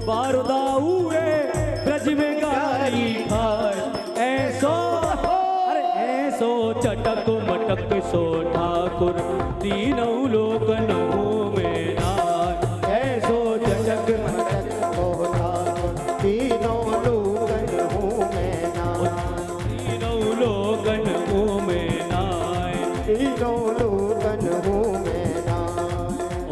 पारो दाऊ ब्रज में गारी खाए ऐसो अरे ऐसो चटक मटक सो ठाकुर तीनों लोकन में नाय ऐसो चटक मटक को ठाकुर तीनों लोकन घूमे तीनों लोकन में नाय तीनों लोकन घूमे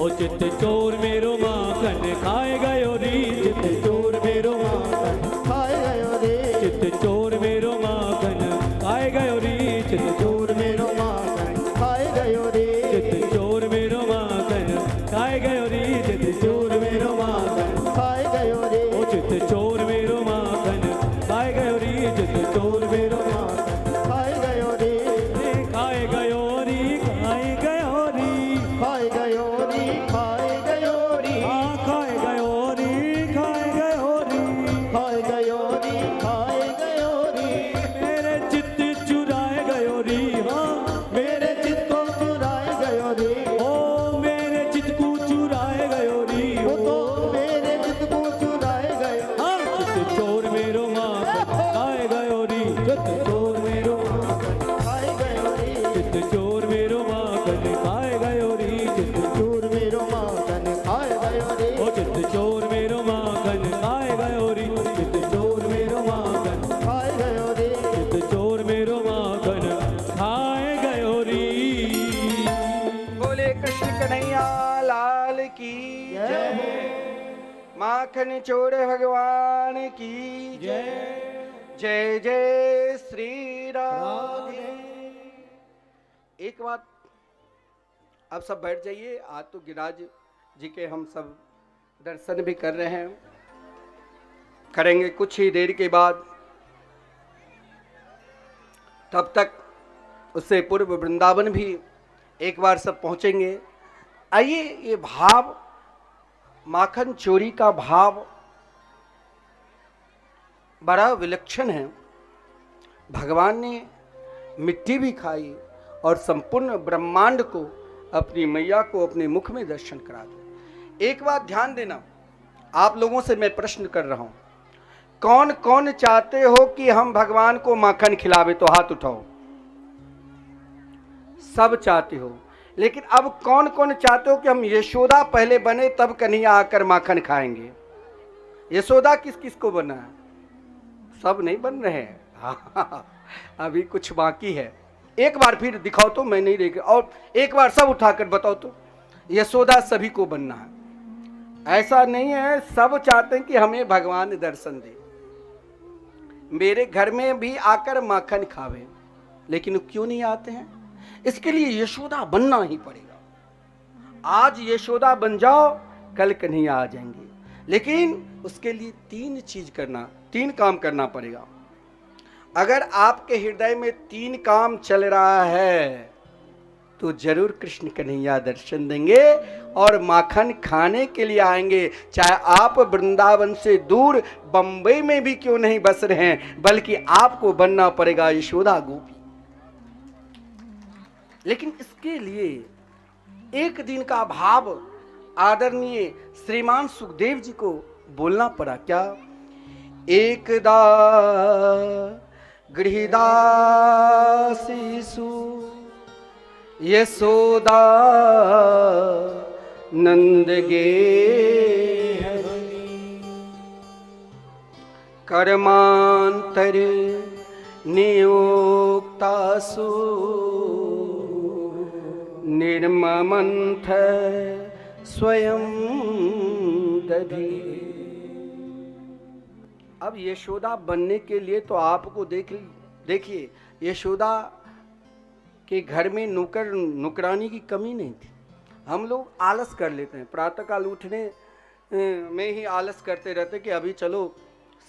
ओ चित चोर मेरो माखन खाए गयो रे चित चोर मेरो माखन खाए गयो रे चित चोर मेरो माखन खाए गयो रे चित चोर मेरो माखन खाए गयो रे चित चोर मेरो माखन खाए गयो रे चित चोर मेरो माखन खाए गयो रे ओ चित चोर मेरो माखन खाए गयो रे चित चोर मेरो माखन खाए गयो रे खाए गयो रे खाए गयो रे खाए गयो रे खाए गयो रे हाँ खाए गयो रे खाए गयो रे खाए गयो रे खाए गयो रे मेरे चित्त चुराए गयो रे हाँ मेरे चित्त को चुराए गयो रे ओ मेरे चित्त को चुराए गयो रे वो तो मेरे चित्त को चुराए गयो हाँ चित्त चोर मेरो माखन खाए गयो रे चित्त चोर मेरो माखन खाए गयो रे चित्त चोर मेरो माखन खाए गयो रे चित्त चूर मेरो माखन खाए गयो रे ओ चित्त चोर मेरो माखन खाए गयो रे चित्त चोर मेरो माखन खाए गयो रे चित्त चोर मेरो माखन खाए गयो रे बोले कृष्ण कन्हैया लाल की जय। माखन चोर भगवान की जय। जय जय श्री राधे। एक बात आप सब बैठ जाइए। आज तो गिरिराज जी के हम सब दर्शन भी कर रहे हैं, करेंगे कुछ ही देर के बाद। तब तक उससे पूर्व वृंदावन भी एक बार सब पहुंचेंगे। आइए, ये भाव माखन चोरी का भाव बड़ा विलक्षण है। भगवान ने मिट्टी भी खाई और संपूर्ण ब्रह्मांड को अपनी मैया को अपने मुख में दर्शन करा दो। एक बात ध्यान देना, आप लोगों से मैं प्रश्न कर रहा हूं, कौन कौन चाहते हो कि हम भगवान को माखन खिलावे? तो हाथ उठाओ। सब चाहते हो। लेकिन अब कौन कौन चाहते हो कि हम यशोदा पहले बने तब कन्हैया आकर माखन खाएंगे? यशोदा किस किस को बना है? सब नहीं बन रहे हैं। अभी कुछ बाकी है। एक बार फिर दिखाओ तो, मैं नहीं देख, और एक बार सब उठाकर बताओ तो। यशोदा सभी को बनना है, ऐसा नहीं है। सब चाहते हैं कि हमें भगवान दर्शन दे, मेरे घर में भी आकर माखन खावे, लेकिन क्यों नहीं आते हैं? इसके लिए यशोदा बनना ही पड़ेगा। आज यशोदा बन जाओ, कल कन्हैया आ जाएंगे। लेकिन उसके लिए तीन काम करना पड़ेगा। अगर आपके हृदय में 3 काम चल रहा है तो जरूर कृष्ण कन्हैया दर्शन देंगे और माखन खाने के लिए आएंगे। चाहे आप वृंदावन से दूर बंबई में भी क्यों नहीं बस रहे हैं, बल्कि आपको बनना पड़ेगा यशोदा गोपी। लेकिन इसके लिए एक दिन का भाव आदरणीय श्रीमान सुखदेव जी को बोलना पड़ा। क्या? एकदा गृहदासीसु यशोदा नंद गे कर्मांतर नियोक्तासु निर्ममंथ स्वयं दधी। अब यशोदा बनने के लिए तो आपको देखिए, यशोदा के घर में नौकरानी की कमी नहीं थी। हम लोग आलस कर लेते हैं, प्रातःकाल उठने में ही आलस करते रहते कि अभी चलो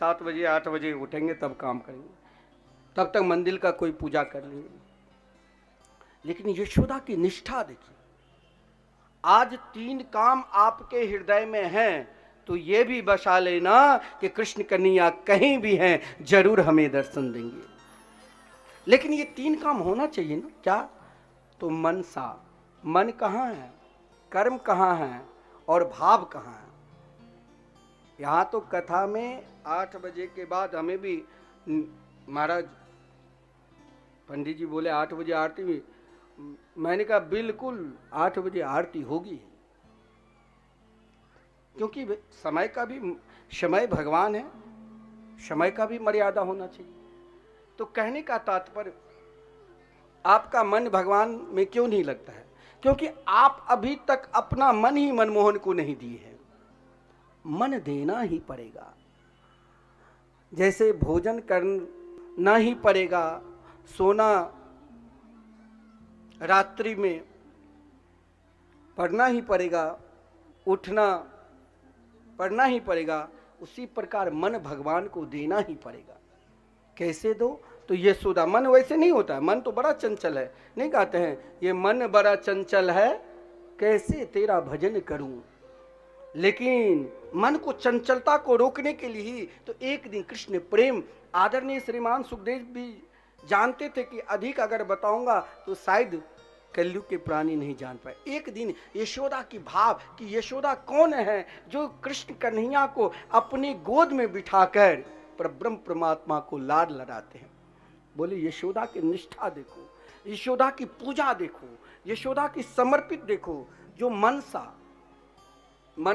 7 बजे 8 बजे उठेंगे तब काम करेंगे, तब तक मंदिर का कोई पूजा कर लेंगे। लेकिन यशोदा की निष्ठा देखिए। आज 3 काम आपके हृदय में हैं तो ये भी बसा लेना कि कृष्ण कन्हैया कहीं भी हैं, जरूर हमें दर्शन देंगे। लेकिन ये 3 काम होना चाहिए ना। क्या? तो मन कहाँ है, कर्म कहाँ है और भाव कहाँ है? यहाँ तो कथा में 8 बजे के बाद हमें भी महाराज पंडित जी बोले 8 बजे आरती में। मैंने कहा बिल्कुल 8 बजे आरती होगी, क्योंकि समय भगवान है, समय का भी मर्यादा होना चाहिए। तो कहने का तात्पर्य, आपका मन भगवान में क्यों नहीं लगता है? क्योंकि आप अभी तक अपना मन ही मनमोहन को नहीं दिए हैं। मन देना ही पड़ेगा। जैसे भोजन करना ही पड़ेगा, सोना रात्रि में पढ़ना ही पड़ेगा, उठना पढ़ना ही पड़ेगा, उसी प्रकार मन भगवान को देना ही पड़ेगा। कैसे दो? तो यशोदा, मन वैसे नहीं होता है, मन तो बड़ा चंचल है। नहीं कहते हैं ये मन बड़ा चंचल है, कैसे तेरा भजन करूं। लेकिन मन को, चंचलता को रोकने के लिए ही तो एक दिन कृष्ण प्रेम आदरणीय श्रीमान सुखदेव भी जानते थे कि अधिक अगर बताऊंगा तो शायद कलयुग के प्राणी नहीं जान पाए। एक दिन यशोदा की भाव कि यशोदा कौन है जो कृष्ण कन्हैया को अपने गोद में बिठाकर परब्रह्म परमात्मा को लाड लड़ाते हैं। बोले यशोदा की निष्ठा देखो, यशोदा की पूजा देखो, यशोदा की समर्पित देखो। जो मन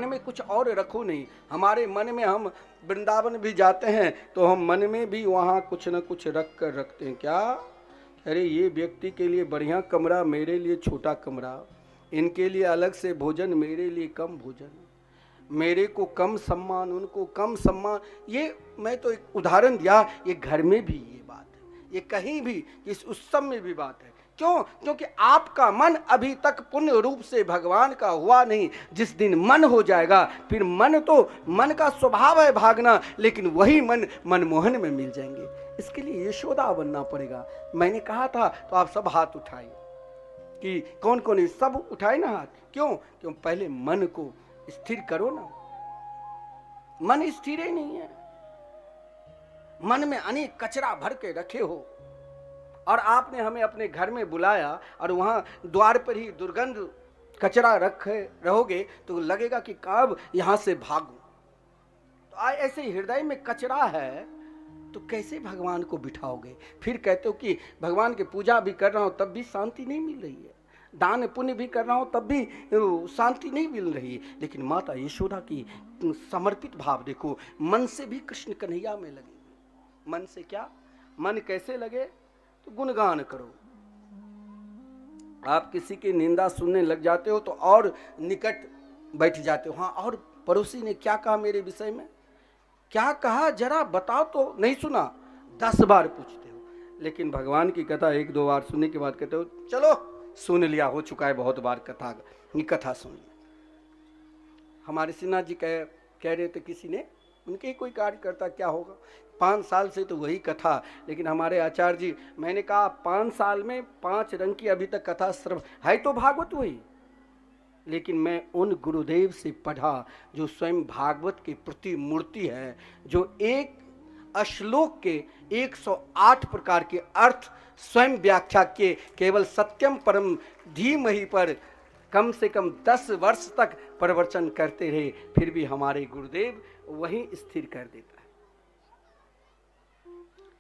में कुछ और रखो नहीं। हमारे मन में, हम वृंदावन भी जाते हैं तो हम मन में भी वहाँ कुछ न कुछ रख कर रखते हैं। क्या? अरे ये व्यक्ति के लिए बढ़िया कमरा, मेरे लिए छोटा कमरा, इनके लिए अलग से भोजन, मेरे लिए कम भोजन, मेरे को कम सम्मान, उनको कम सम्मान। ये मैं तो एक उदाहरण दिया, ये घर में भी ये बात है, ये कहीं भी, इस उत्सव में भी बात है। क्यों? क्योंकि आपका मन अभी तक पूर्ण रूप से भगवान का हुआ नहीं। जिस दिन मन हो जाएगा, फिर मन का स्वभाव है भागना, लेकिन वही मन मनमोहन में मिल जाएंगे। इसके लिए यशोदा बनना पड़ेगा। मैंने कहा था तो आप सब हाथ उठाइए कि कौन कौन है, सब उठाए ना हाथ। क्यों? पहले मन को स्थिर करो ना। मन स्थिर ही नहीं है, मन में अनेक कचरा भर के रखे हो। और आपने हमें अपने घर में बुलाया और वहां द्वार पर ही दुर्गंध कचरा रखे रहोगे तो लगेगा कि कब यहां से भागूं। तो ऐसे हृदय में कचरा है तो कैसे भगवान को बिठाओगे? फिर कहते हो कि भगवान की पूजा भी कर रहा हूं तब भी शांति नहीं मिल रही है, दान पुण्य भी कर रहा हूं तब भी शांति नहीं मिल रही। लेकिन माता यशोदा की समर्पित भाव देखो, मन से भी कृष्ण कन्हैया में लगे। मन से क्या? मन कैसे लगे? तो गुणगान करो। आप किसी की निंदा सुनने लग जाते हो तो और निकट बैठ जाते हो। हाँ, और पड़ोसी ने क्या कहा मेरे विषय में, क्या कहा जरा बताओ तो, नहीं सुना 10 बार पूछते हो। लेकिन भगवान की कथा 1-2 बार सुनने के बाद कहते हो चलो सुन लिया, हो चुका है बहुत बार कथा सुन लिया। हमारे सिन्हा जी कह रहे थे किसी ने, उनके ही कोई कार्यकर्ता, क्या होगा 5 साल से तो वही कथा। लेकिन हमारे आचार्य जी, मैंने कहा 5 साल में 5 रंग की अभी तक कथा सर्व है तो भागवत वही। लेकिन मैं उन गुरुदेव से पढ़ा जो स्वयं भागवत की प्रति मूर्ति है, जो एक श्लोक के 108 प्रकार के अर्थ स्वयं व्याख्या के केवल सत्यम परम धीमहि पर कम से कम 10 वर्ष तक प्रवचन करते रहे, फिर भी हमारे गुरुदेव वहीं स्थिर कर देता है।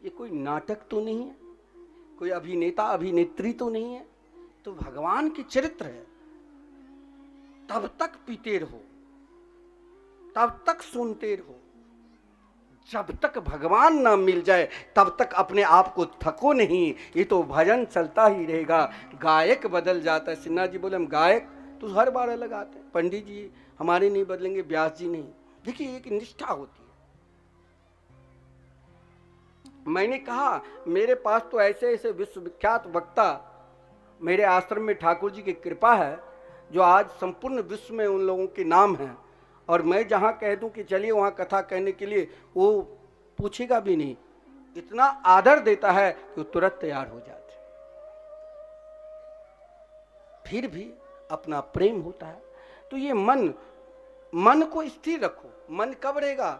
ये कोई नाटक तो नहीं है, कोई अभिनेता अभिनेत्री तो नहीं है, तो भगवान की चरित्र है। तब तक पीते रहो, तब तक सुनते रहो, जब तक भगवान ना मिल जाए तब तक अपने आप को थको नहीं। ये तो भजन चलता ही रहेगा। गायक बदल जाता है। सिन्हा जी बोले हम गायक तो हर बार अलग आते हैं, पंडित जी हमारे नहीं बदलेंगे, व्यास जी नहीं। देखिए एक निष्ठा होती है। मैंने कहा मेरे पास तो ऐसे ऐसे विश्वविख्यात वक्ता मेरे आश्रम में ठाकुर जी की कृपा है, जो आज संपूर्ण विश्व में उन लोगों के नाम हैं। और मैं जहाँ कह दूं कि चलिए वहाँ कथा कहने के लिए, वो पूछेगा भी नहीं, इतना आदर देता है कि वो तुरंत तैयार हो जाते। फिर भी अपना प्रेम होता है। तो ये मन को स्थिर रखो। मन कब रहेगा?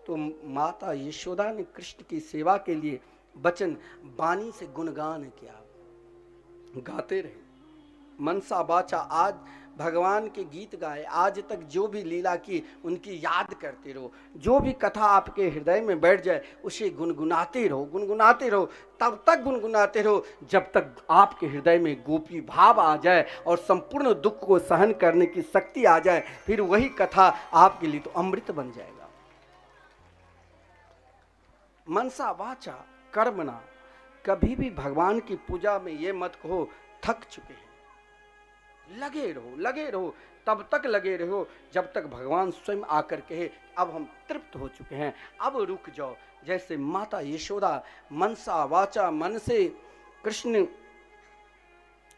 तो माता यशोदा ने कृष्ण की सेवा के लिए वचन वाणी से गुणगान किया, गाते रहे मनसा बाचा। आज भगवान के गीत गाए, आज तक जो भी लीला की उनकी याद करते रहो। जो भी कथा आपके हृदय में बैठ जाए उसे गुनगुनाते रहो, गुनगुनाते रहो। तब तक गुनगुनाते रहो जब तक आपके हृदय में गोपी भाव आ जाए और संपूर्ण दुख को सहन करने की शक्ति आ जाए। फिर वही कथा आपके लिए तो अमृत बन जाएगा। मनसा वाचा कर्मणा। कभी भी भगवान की पूजा में ये मत कहो थक चुके हैं। लगे रहो, लगे रहो, तब तक लगे रहो जब तक भगवान स्वयं आकर कहे अब हम तृप्त हो चुके हैं, अब रुक जाओ। जैसे माता यशोदा मनसा वाचा, मन से कृष्ण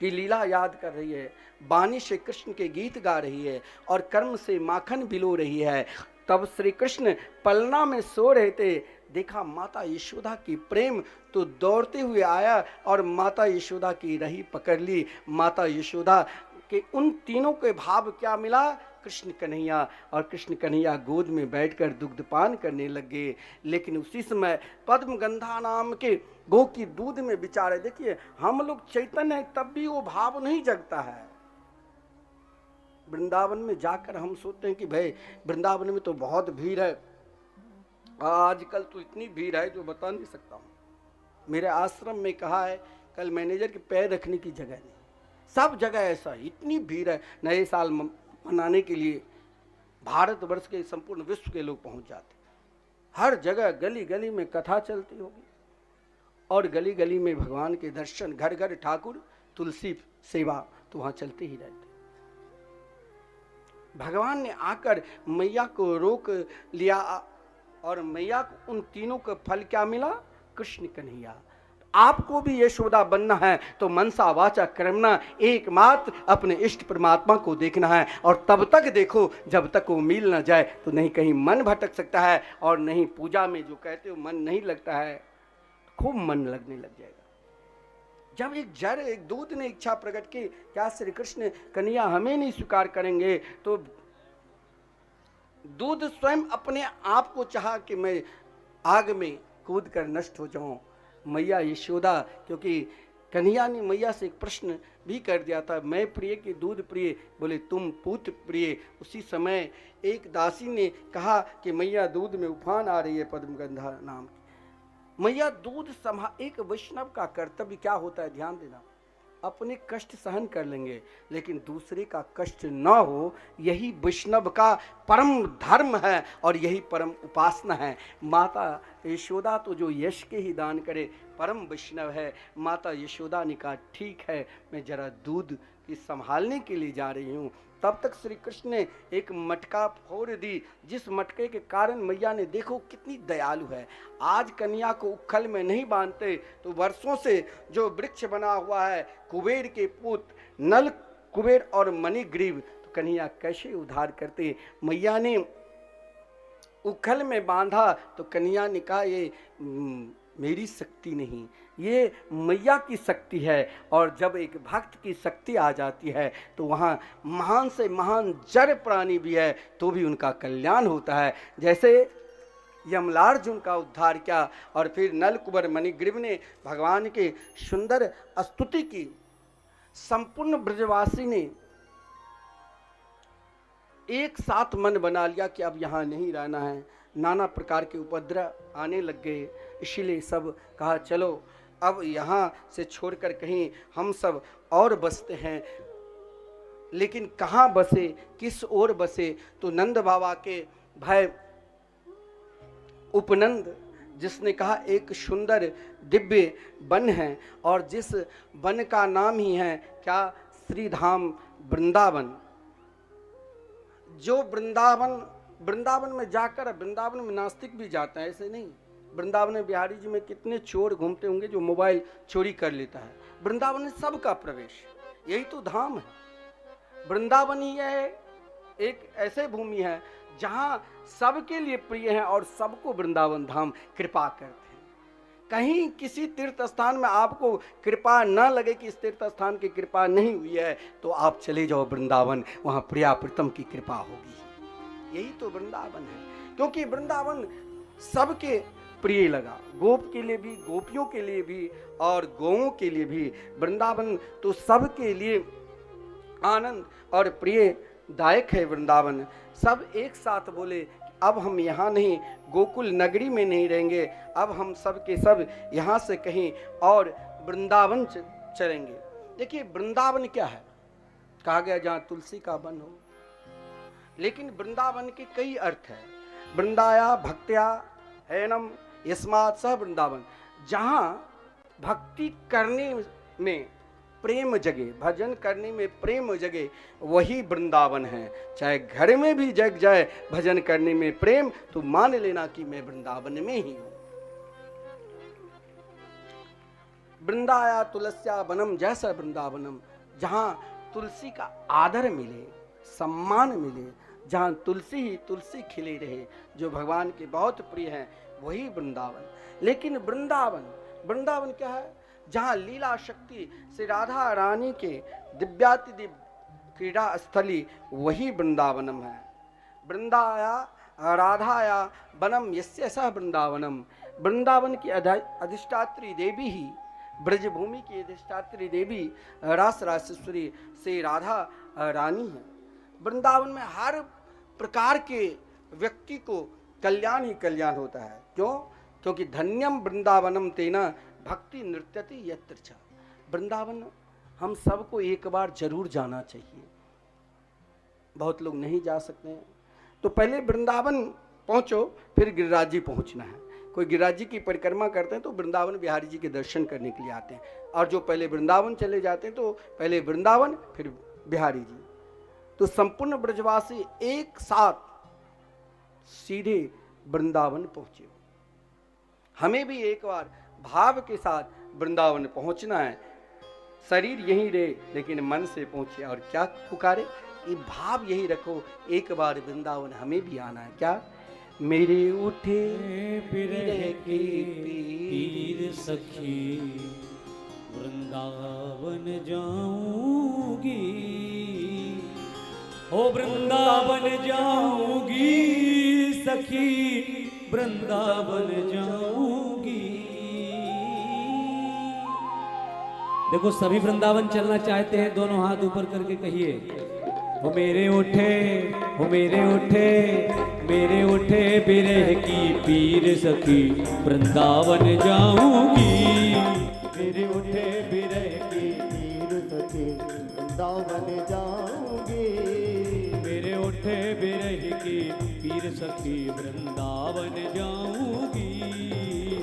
की लीला याद कर रही है, वाणी से कृष्ण के गीत गा रही है और कर्म से माखन बिलो रही है। तब श्री कृष्ण पलना में सो रहे थे, देखा माता यशोदा की प्रेम, तो दौड़ते हुए आया और माता यशोदा की रही पकड़ ली। माता यशोदा के उन तीनों के भाव क्या मिला? कृष्ण कन्हैया। और कृष्ण कन्हैया गोद में बैठकर दुग्धपान करने लगे। लेकिन उसी समय पद्मगंधा नाम के गो की दूध में बिचारे, देखिए हम लोग चैतन्य हैं तब भी वो भाव नहीं जगता है। वृंदावन में जाकर हम सोचते हैं कि भाई वृंदावन में तो बहुत भीड़ है, आजकल तो इतनी भीड़ है जो बता नहीं सकता हूँ। मेरे आश्रम में कहा है कल मैनेजर के पैर रखने की जगह नहीं, सब जगह ऐसा है, इतनी भीड़ है। नए साल मनाने के लिए भारतवर्ष के संपूर्ण विश्व के लोग पहुंच जाते, हर जगह गली गली में कथा चलती होगी और गली गली में भगवान के दर्शन, घर घर ठाकुर, तुलसी सेवा तो वहाँ चलते ही रहते। भगवान ने आकर मैया को रोक लिया और मैया को उन तीनों का फल क्या मिला? कृष्ण कन्हैया। आपको भी यशोदा बनना है तो मनसा वाचा कर्मणा, एकमात्र अपने इष्ट परमात्मा को देखना है। और तब तक देखो जब तक वो मिल ना जाए, तो नहीं कहीं मन भटक सकता है और नहीं पूजा में जो कहते हो मन नहीं लगता है, खूब मन लगने लग जाएगा। जब एक दूध ने इच्छा प्रकट की, क्या श्री कृष्ण कन्हैया हमें नहीं स्वीकार करेंगे, तो दूध स्वयं अपने आप को चाहा कि मैं आग में कूद कर नष्ट हो जाऊं। मैया यशोदा, क्योंकि कन्हैया ने मैया से एक प्रश्न भी कर दिया था, मैं प्रिय कि दूध प्रिय? बोले तुम पूत प्रिय। उसी समय एक दासी ने कहा कि मैया दूध में उफान आ रही है पद्मगंधा नाम की। मैया दूध एक वैष्णव का कर्तव्य क्या होता है, ध्यान देना। अपने कष्ट सहन कर लेंगे लेकिन दूसरे का कष्ट न हो, यही वैष्णव का परम धर्म है और यही परम उपासना है। माता यशोदा तो जो यश के ही दान करे परम वैष्णव है। माता यशोदा ने कहा ठीक है, मैं जरा दूध की संभालने के लिए जा रही हूँ। तब तक श्री कृष्ण ने एक मटका फोड़ दी, जिस मटके के कारण मैया ने, देखो कितनी दयालु है, आज कन्या को उखल में नहीं बांधते तो वर्षों से जो वृक्ष बना हुआ है कुबेर के पुत्र नल कुबेर और मणिग्रीव, तो कन्या कैसे उद्धार करते। मैया ने उखल में बांधा तो कन्या ने कहा ये मेरी शक्ति नहीं, ये मैया की शक्ति है। और जब एक भक्त की शक्ति आ जाती है तो वहाँ महान से महान जड़ प्राणी भी है तो भी उनका कल्याण होता है। जैसे यमलार्जुन का उद्धार किया और फिर नल कुबर मणिग्रीव ने भगवान के सुंदर स्तुति की। संपूर्ण ब्रजवासी ने एक साथ मन बना लिया कि अब यहाँ नहीं रहना है, नाना प्रकार के उपद्रव आने लग गए। इसीलिए सब कहा चलो अब यहाँ से छोड़कर कहीं हम सब और बसते हैं। लेकिन कहाँ बसे, किस ओर बसे? तो नंद बाबा के भाई उपनंद, जिसने कहा एक सुंदर दिव्य वन है और जिस वन का नाम ही है क्या, श्रीधाम वृंदावन। जो वृंदावन में जाकर, वृंदावन में नास्तिक भी जाता है, ऐसे नहीं। वृंदावन में बिहारी जी में कितने चोर घूमते होंगे जो मोबाइल चोरी कर लेता है। वृंदावन में सबका प्रवेश, यही तो धाम है। वृंदावन ही है एक ऐसे भूमि है जहाँ सबके लिए प्रिय है और सबको वृंदावन धाम कृपा करते हैं। कहीं किसी तीर्थ स्थान में आपको कृपा न लगे कि इस तीर्थ स्थान की कृपा नहीं हुई है तो आप चले जाओ वृंदावन, वहाँ प्रिया प्रीतम की कृपा होगी। यही तो वृंदावन है, क्योंकि वृंदावन सबके प्रिय लगा, गोप के लिए भी, गोपियों के लिए भी और गौओं के लिए भी। वृंदावन तो सबके लिए आनंद और प्रिय दायक है वृंदावन। सब एक साथ बोले अब हम यहाँ नहीं, गोकुल नगरी में नहीं रहेंगे, अब हम सब के सब यहाँ से कहीं और वृंदावन चलेंगे। देखिए वृंदावन क्या है, कहा गया जहाँ तुलसी का वन हो, लेकिन वृंदावन के कई अर्थ है। वृंदाया भक्त्या हैनम यस्मात् सह वृंदावन, जहाँ भक्ति करने में प्रेम जगे, भजन करने में प्रेम जगे, वही वृंदावन है। चाहे घर में भी जग जाए भजन करने में प्रेम, तो मान लेना कि मैं वृंदावन में ही हूं। वृंदाया तुलस्या वनम जैसा वृंदावनम, जहां तुलसी का आदर मिले, सम्मान मिले, जहां तुलसी ही तुलसी खिले रहे, जो भगवान के बहुत प्रिय हैं, वही वृंदावन। लेकिन वृंदावन क्या है? जहाँ लीला शक्ति श्री राधा रानी के दिव्याति दिव्य क्रीड़ा स्थली, वही वृंदावनम है। वृंदाया राधाया वनम यस्य सह वृंदावनम। वृंदावन की अधिष्ठात्री देवी ही, ब्रजभूमि की अधिष्ठात्री देवी रास रासेश्वरी श्री राधा रानी है। वृंदावन में हर प्रकार के व्यक्ति को कल्याण ही कल्याण होता है। क्यों? क्योंकि धन्यम वृंदावनम तेना भक्ति नृत्यति यत्र च। वृंदावन हम सबको एक बार जरूर जाना चाहिए। बहुत लोग नहीं जा सकते हैं, तो पहले वृंदावन पहुंचो, फिर गिरिराज जी पहुंचना है। कोई गिरिराज जी की परिक्रमा करते हैं तो वृंदावन बिहारी जी के दर्शन करने के लिए आते हैं, और जो पहले वृंदावन चले जाते हैं तो पहले वृंदावन फिर बिहारी जी। तो संपूर्ण ब्रजवासी एक साथ सीधे वृंदावन पहुंचे। हमें भी एक बार भाव के साथ वृंदावन पहुंचना है। शरीर यहीं रहे लेकिन मन से पहुंचे, और क्या पुकारे, ये भाव यही रखो, एक बार वृंदावन हमें भी आना है। क्या? मेरे उठे बिरह की पीर सखी, वृंदावन जाऊंगी, ओ वृंदावन जाऊंगी सखी, वृंदावन जाऊंगी। देखो सभी वृंदावन चलना चाहते हैं, दोनों हाथ ऊपर करके कहिए, हो मेरे उठे, हो मेरे उठे, मेरे उठे बिरह की पीर सखी वृंदावन जाऊंगी। मेरे उठे बिरह की पीर सखी वृंदावन जाऊंगी। मेरे उठे बिरह की पीर सखी वृंदावन जाऊंगी।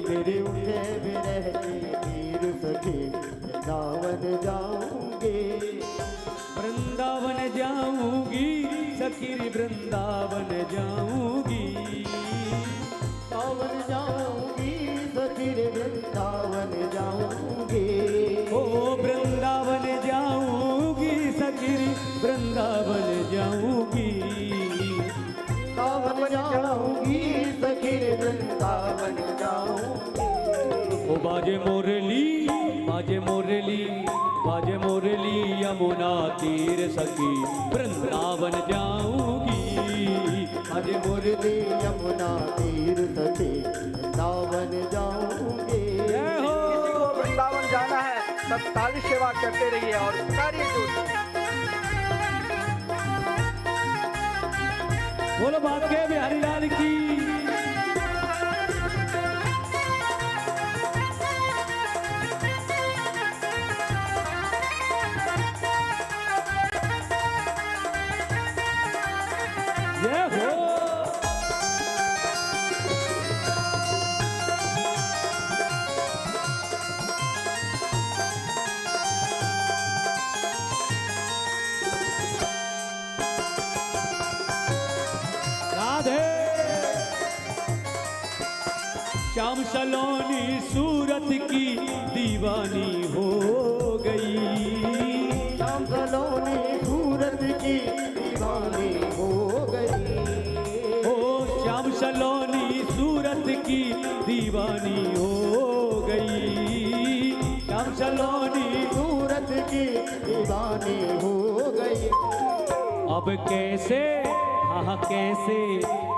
मेरे उठे बिरह की पीर सखी वृंदावन जाऊंगी। वृंदावन जाऊंगी सखी वृंदावन जाऊंगी। वृंदावन जाऊंगी सखी वृंदावन जाऊंगी। ओ वृंदावन जाऊंगी सखी वृंदावन जाऊंगी। वृंदावन जाऊंगी सखी वृंदावन जाऊंगी। ओ बाजे मुरली, बाजे मुरली, बाजे मुरली यमुना तीर सखी वृंदावन जाऊंगी। बाजे मुरली यमुना तीर सखी वृंदावन जाऊंगी। जय हो। किसी को वृंदावन जाना है सब ताली सेवा करते रहिए और सारी बोलो भाग्य बिहारी लाल की। जय हो। राधे श्याम सलोनी सूरत की दीवानी हो गई। श्याम सलोनी सूरत की दीवानी हो गई। ओ श्याम सलोनी सूरत की दीवानी हो गई। श्याम सलोनी सूरत की दीवानी हो गई। अब कैसे, हाँ कैसे,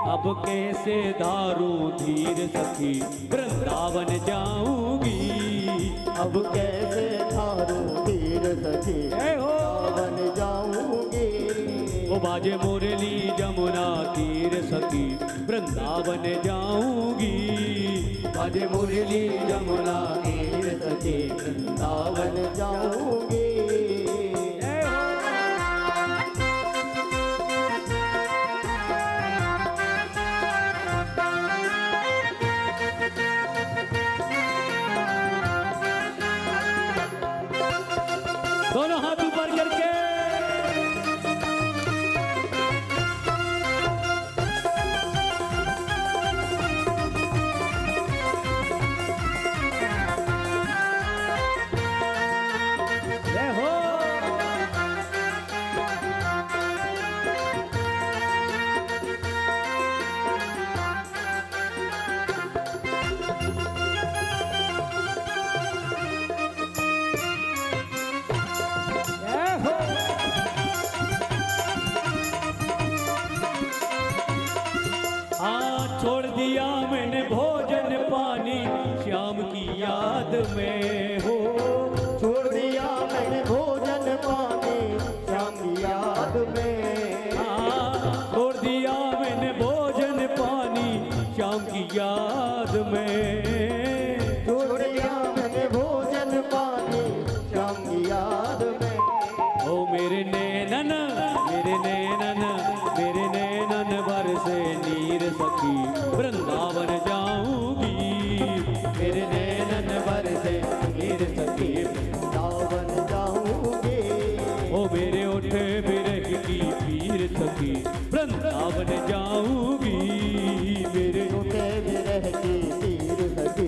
अब कैसे धारू धीर सखी वृंदावन जाऊंगी। अब कैसे थारू तीर सखी जय हो। वृंदावन जाऊंगी। ओ बाजे मुरली जमुना तीर सखी वृंदावन जाऊंगी। बाजे मुरली जमुना तीर सखी वृंदावन वृंदावन जाऊंगी। जय हो। दोनों हाथ ऊपर करके जय हो। जय हो। हाँ छोड़ दिया मैंने भोजन पानी श्याम की याद में हो। छोड़ दिया मैंने भोजन पानी श्याम की याद में। हाँ छोड़ दिया मैंने भोजन पानी श्याम की याद में। छोड़ दिया मैंने भोजन पानी श्याम की याद में। ओ मेरे नैनन, मेरे नैनन, मेरे नैनन बरसे नीर सखी वृंदावन जाऊंगी। मेरे नैनन बरसे नीर सखी वृंदावन जाऊंगी। ओ मेरे उठे बिरह की पीर सखी वृंदावन जाऊंगी। मेरे उठे बिरह की तीर सखी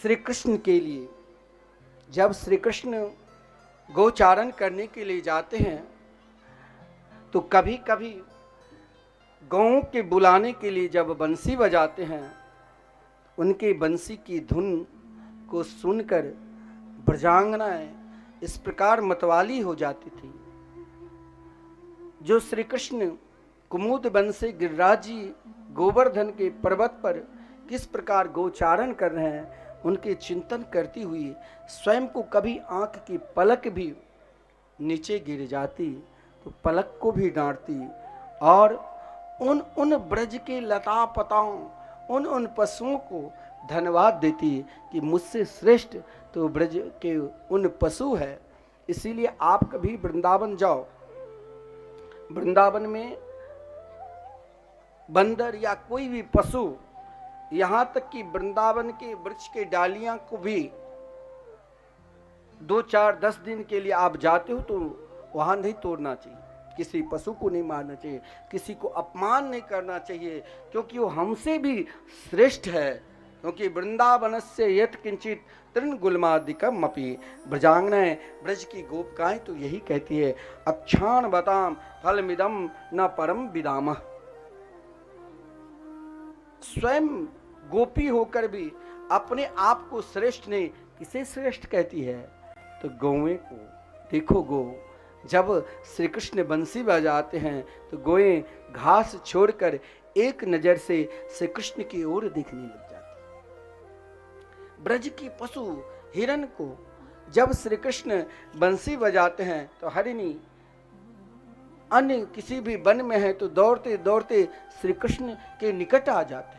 श्री कृष्ण के लिए जब श्री कृष्ण गोचारण करने के लिए जाते हैं तो कभी कभी गौओं के बुलाने के लिए जब बंसी बजाते हैं, उनके बंसी की धुन को सुनकर ब्रजांगनाएं इस प्रकार मतवाली हो जाती थी। जो श्री कृष्ण कुमुद वन से गिरिराज जी गोवर्धन के पर्वत पर किस प्रकार गोचारण कर रहे हैं, उनके चिंतन करती हुई स्वयं को कभी आंख की पलक भी नीचे गिर जाती तो पलक को भी डांटती और उन ब्रज के लता पताओं, उन पशुओं को धन्यवाद देती कि मुझसे श्रेष्ठ तो ब्रज के उन पशु है। इसीलिए आप कभी वृंदावन जाओ, वृंदावन में बंदर या कोई भी पशु, यहाँ तक कि वृंदावन के वृक्ष के डालियां को भी 2, 4, 10 दिन के लिए आप जाते हो तो वहां नहीं तोड़ना चाहिए, किसी पशु को नहीं मारना चाहिए, किसी को अपमान नहीं करना चाहिए, क्योंकि वो हमसे भी श्रेष्ठ है। क्योंकि वृंदावन से यत किंचित तृणगुल्मादिकम अपि, ब्रजांगनाएं ब्रज की गोपिकाएं तो यही कहती है, अक्षाण बताम फलमिदम न परम विदामः। स्वयं गोपी होकर भी अपने आप को श्रेष्ठ नहीं, किसे श्रेष्ठ कहती है तो गौएं को। देखो गो, जब श्री कृष्ण बंसी बजाते हैं तो गोएं घास छोड़कर एक नजर से श्री कृष्ण की ओर देखने लग जाती। ब्रज की पशु हिरण को जब श्री कृष्ण बंसी बजाते हैं तो हरिणी अन्य किसी भी वन में है तो दौड़ते दौड़ते श्री कृष्ण के निकट आ जाते हैं।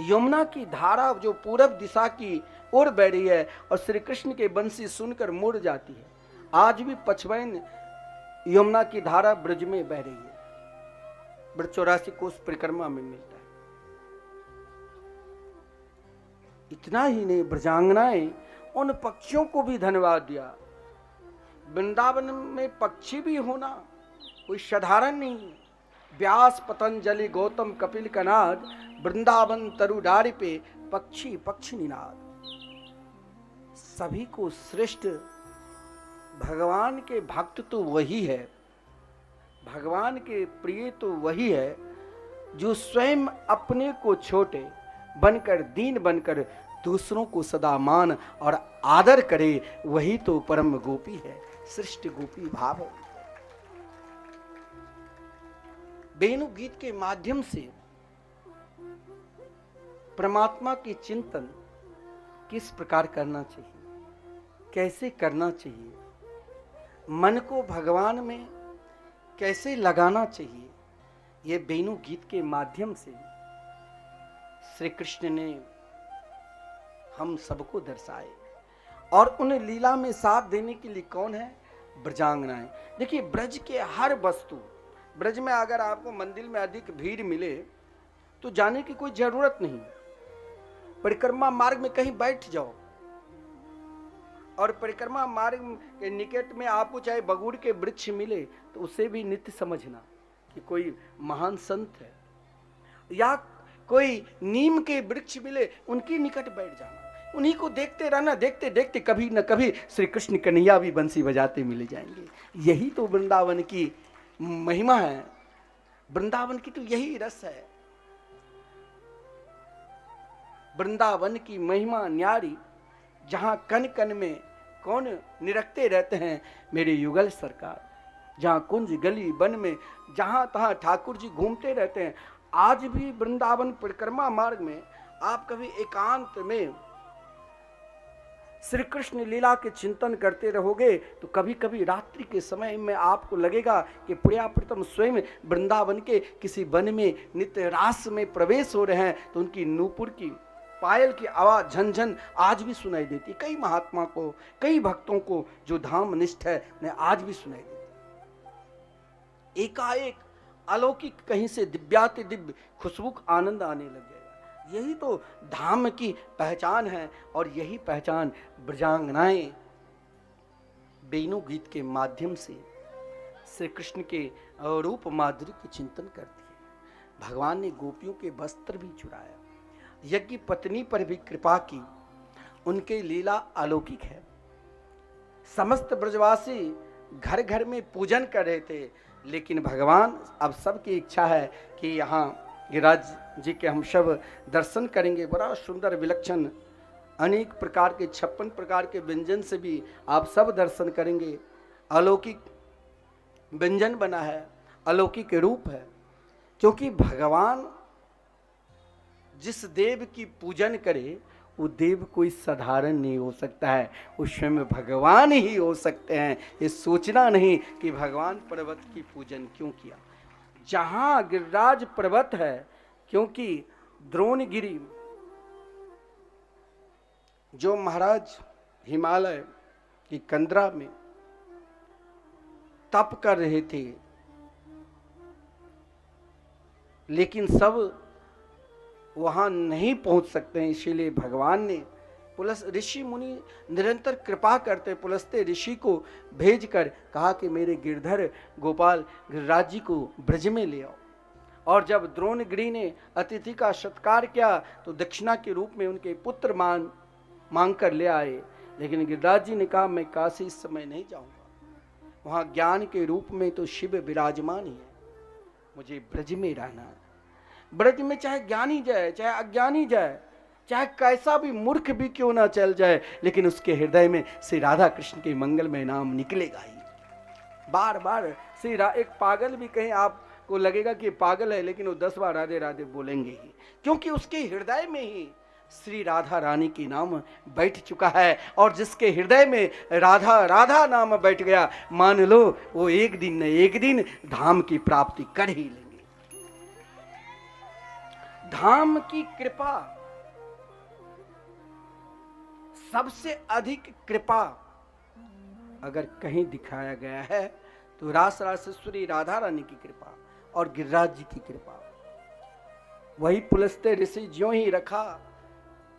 यमुना की धारा जो पूरब दिशा की ओर बह रही है और श्री कृष्ण के बंसी सुनकर मुड़ जाती है। आज भी पचवैन यमुना की धारा ब्रज में बह रही है, ब्रज 84 कोस परिक्रमा में मिलता है। इतना ही नहीं, ब्रजांगनाएं उन पक्षियों को भी धन्यवाद दिया। वृंदावन में पक्षी भी होना कोई साधारण नहीं। व्यास पतंजलि गौतम कपिल कनाद, वृंदावन तरुडारी पे पक्षी पक्षी निनाद। सभी को श्रेष्ठ भगवान के भक्त तो वही है, भगवान के प्रिय तो वही है जो स्वयं अपने को छोटे बनकर, दीन बनकर दूसरों को सदा मान और आदर करे। वही तो परम गोपी है, श्रेष्ठ गोपी भाव है। वेणु गीत के माध्यम से परमात्मा की चिंतन किस प्रकार करना चाहिए, कैसे करना चाहिए, मन को भगवान में कैसे लगाना चाहिए, ये वेणु गीत के माध्यम से श्री कृष्ण ने हम सबको दर्शाए। और उन लीला में साथ देने के लिए कौन है? ब्रजांगनाएं। देखिए, ब्रज के हर वस्तु, ब्रज में अगर आपको मंदिर में अधिक भीड़ मिले तो जाने की कोई जरूरत नहीं, परिक्रमा मार्ग में कहीं बैठ जाओ और परिक्रमा मार्ग के निकट में आपको चाहे बगुड़ के वृक्ष मिले तो उसे भी नित्य समझना कि कोई महान संत है, या कोई नीम के वृक्ष मिले उनके निकट बैठ जाना, उन्हीं को देखते रहना। देखते देखते कभी न कभी श्री कृष्ण कन्हैया भी बंसी बजाते मिले जाएंगे। यही तो वृंदावन की महिमा है, वृंदावन की तो यही रस है। वृंदावन की महिमा न्यारी, जहां कन कन में कौन निरखते रहते हैं मेरे युगल सरकार, जहां कुंज गली वन में जहां तहां ठाकुर जी घूमते रहते हैं। आज भी वृंदावन परिक्रमा मार्ग में आप कभी एकांत में श्री कृष्ण लीला के चिंतन करते रहोगे तो कभी कभी रात्रि के समय में आपको लगेगा कि प्रियाप्रीतम स्वयं वृंदावन के किसी वन में नित्य रास में प्रवेश हो रहे हैं, तो उनकी नूपुर की पायल की आवाज झनझन आज भी सुनाई देती। कई महात्मा को, कई भक्तों को जो धाम निष्ठ है उन्हें आज भी सुनाई देती। एकाएक अलौकिक कहीं से दिव्याति दिव्य खुशबू आनंद आने लग जाएगा। यही तो धाम की पहचान है और यही पहचान ब्रजांगनाएं वेणु गीत के माध्यम से श्री कृष्ण के रूप माधुर्य के चिंतन करती है। भगवान ने गोपियों के वस्त्र भी चुराया, यज्ञ पत्नी पर भी कृपा की, उनकी लीला अलौकिक है। समस्त ब्रजवासी घर घर में पूजन कर रहे थे, लेकिन भगवान अब सबकी इच्छा है कि यहाँ गिरिराज जी के हम सब दर्शन करेंगे। बड़ा सुंदर विलक्षण अनेक प्रकार के 56 प्रकार के व्यंजन से भी आप सब दर्शन करेंगे। अलौकिक व्यंजन बना है, अलौकिक रूप है, क्योंकि भगवान जिस देव की पूजन करे वो देव कोई साधारण नहीं हो सकता है, वो स्वयं भगवान ही हो सकते हैं। ये सोचना नहीं कि भगवान पर्वत की पूजन क्यों किया। जहाँ गिरिराज पर्वत है, क्योंकि द्रोणगिरी जो महाराज हिमालय की कंदरा में तप कर रहे थे, लेकिन सब वहां नहीं पहुंच सकते हैं, इसीलिए भगवान ने पुलस ऋषि मुनि निरंतर कृपा करते पुलस्ते ऋषि को भेजकर कहा कि मेरे गिरधर गोपाल गिरिराज जी को ब्रज में ले आओ। और जब द्रोणगिरी ने अतिथि का सत्कार किया तो दक्षिणा के रूप में उनके पुत्र मांग कर ले आए, लेकिन गिरिराज जी ने कहा मैं काशी इस समय नहीं जाऊंगा, वहां ज्ञान के रूप में तो शिव विराजमान ही है, मुझे ब्रज में रहना है। ब्रज में चाहे ज्ञानी जाए चाहे अज्ञानी जाए, चाहे कैसा भी मूर्ख भी क्यों ना चल जाए, लेकिन उसके हृदय में श्री राधा कृष्ण के मंगलमय नाम निकलेगा ही। बार बार एक पागल भी कहीं आपको लगेगा कि पागल है, लेकिन वो 10 बार राधे राधे बोलेंगे ही, क्योंकि उसके हृदय में ही श्री राधा रानी की नाम बैठ चुका है। और जिसके हृदय में राधा राधा नाम बैठ गया, मान लो वो एक दिन न एक दिन धाम की प्राप्ति कर ही लेंगे। धाम की कृपा, सबसे अधिक कृपा अगर कहीं दिखाया गया है तो रास रासेश्वरी राधा रानी की कृपा और गिरिराज जी की कृपा। वही पुलस्ते ऋषि ज्यों ही रखा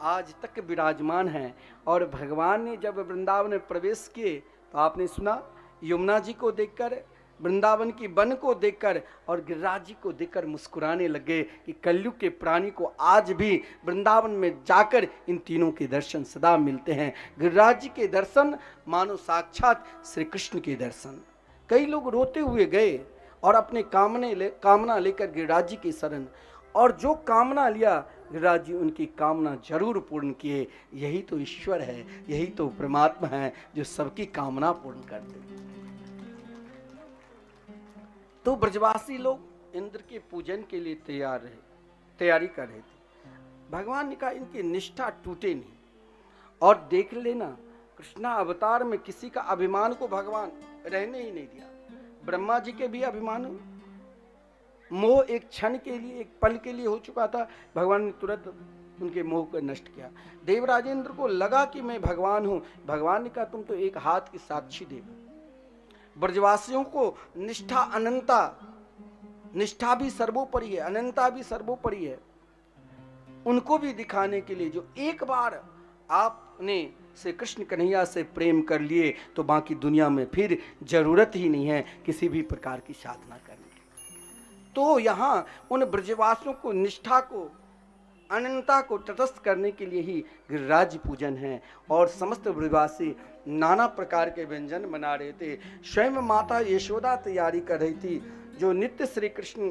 आज तक विराजमान है। और भगवान ने जब वृंदावन में प्रवेश किए तो आपने सुना, यमुना जी को देखकर, वृंदावन की वन को देखकर और गिरिराज जी को देखकर मुस्कुराने लगे कि कलयुग के प्राणी को आज भी वृंदावन में जाकर इन तीनों के दर्शन सदा मिलते हैं। गिरिराज जी के दर्शन मानो साक्षात श्री कृष्ण के दर्शन। कई लोग रोते हुए गए और अपने कामना लेकर गिरिराज जी की शरण, और जो कामना लिया गिरिराज जी उनकी कामना जरूर पूर्ण किए। यही तो ईश्वर है, यही तो परमात्मा है जो सबकी कामना पूर्ण करते हैं। तो ब्रजवासी लोग इंद्र के पूजन के लिए तैयारी कर रहे थे। भगवान ने कहा इनकी निष्ठा टूटे नहीं। और देख लेना, कृष्णा अवतार में किसी का अभिमान को भगवान रहने ही नहीं दिया। ब्रह्मा जी के भी अभिमान मोह एक क्षण के लिए, एक पल के लिए हो चुका था, भगवान ने तुरंत उनके मोह को नष्ट किया। देवराजेंद्र को लगा कि मैं भगवान हूं, भगवान ने कहा तुम तो एक हाथ की साक्षी देव। ब्रजवासियों को निष्ठा अनंता, निष्ठा भी सर्वोपरि है, अनंता भी सर्वोपरि है, उनको भी दिखाने के लिए जो एक बार आपने श्री कृष्ण कन्हैया से प्रेम कर लिए तो बाकी दुनिया में फिर जरूरत ही नहीं है किसी भी प्रकार की साधना करने की। तो यहाँ उन ब्रजवासियों को निष्ठा को, अनंता को तटस्थ करने के लिए ही गिरिराज पूजन है। और समस्त ब्रजवासी नाना प्रकार के व्यंजन बना रहे थे। स्वयं माता यशोदा तैयारी कर रही थी, जो नित्य श्री कृष्ण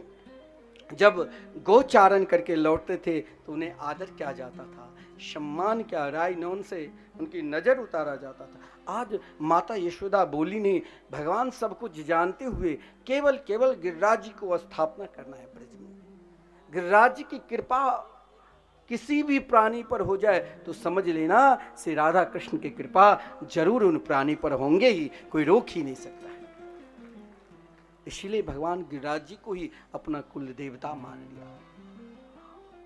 जब गोचारण करके लौटते थे तो उन्हें आदर किया जाता था, सम्मान क्या, राय नौन से उनकी नजर उतारा जाता था। आज माता यशोदा बोली नहीं, भगवान सब कुछ जानते हुए केवल गिरिराज जी को स्थापना करना है ब्रज में। गिरिराज जी की कृपा किसी भी प्राणी पर हो जाए तो समझ लेना श्री राधा कृष्ण की कृपा जरूर उन प्राणी पर होंगे ही, कोई रोक ही नहीं सकता है। इसलिए भगवान गिरिराज जी को ही अपना कुल देवता मान लिया।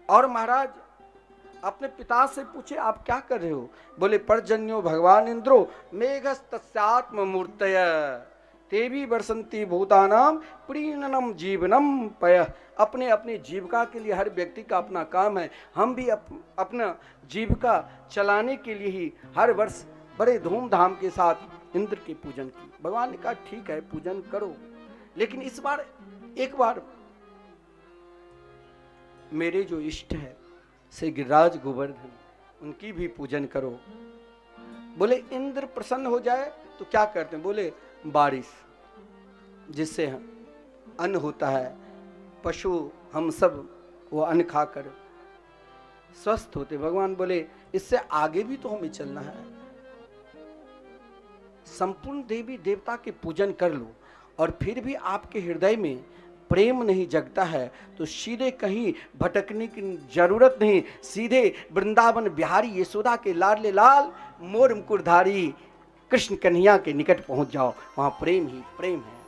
और महाराज अपने पिता से पूछे आप क्या कर रहे हो? बोले पर्जन्यो भगवान इंद्रो मेघस्तस्यात्म मूर्तय तेवी बरसंती भूतानाम प्रीणनम जीवनम पय। अपने अपनी जीविका के लिए हर व्यक्ति का अपना काम है। हम भी अपना जीविका चलाने के लिए ही हर वर्ष बड़े धूमधाम के साथ इंद्र के पूजन की। भगवान ने कहा ठीक है पूजन करो, लेकिन इस बार एक बार मेरे जो इष्ट है श्री गिरिराज गोवर्धन उनकी भी पूजन करो। बोले इंद्र प्रसन्न हो जाए तो क्या करते हैं? बोले बारिश, जिससे अन्न होता है, पशु हम सब वो अन्न खाकर स्वस्थ होते। भगवान बोले इससे आगे भी तो हमें चलना है। संपूर्ण देवी देवता के पूजन कर लो और फिर भी आपके हृदय में प्रेम नहीं जगता है तो सीधे कहीं भटकने की जरूरत नहीं, सीधे वृंदावन बिहारी यशोदा के लाडले लाल मोर मुकुटधारी कृष्ण कन्हैया के निकट पहुंच जाओ, वहां प्रेम ही प्रेम है।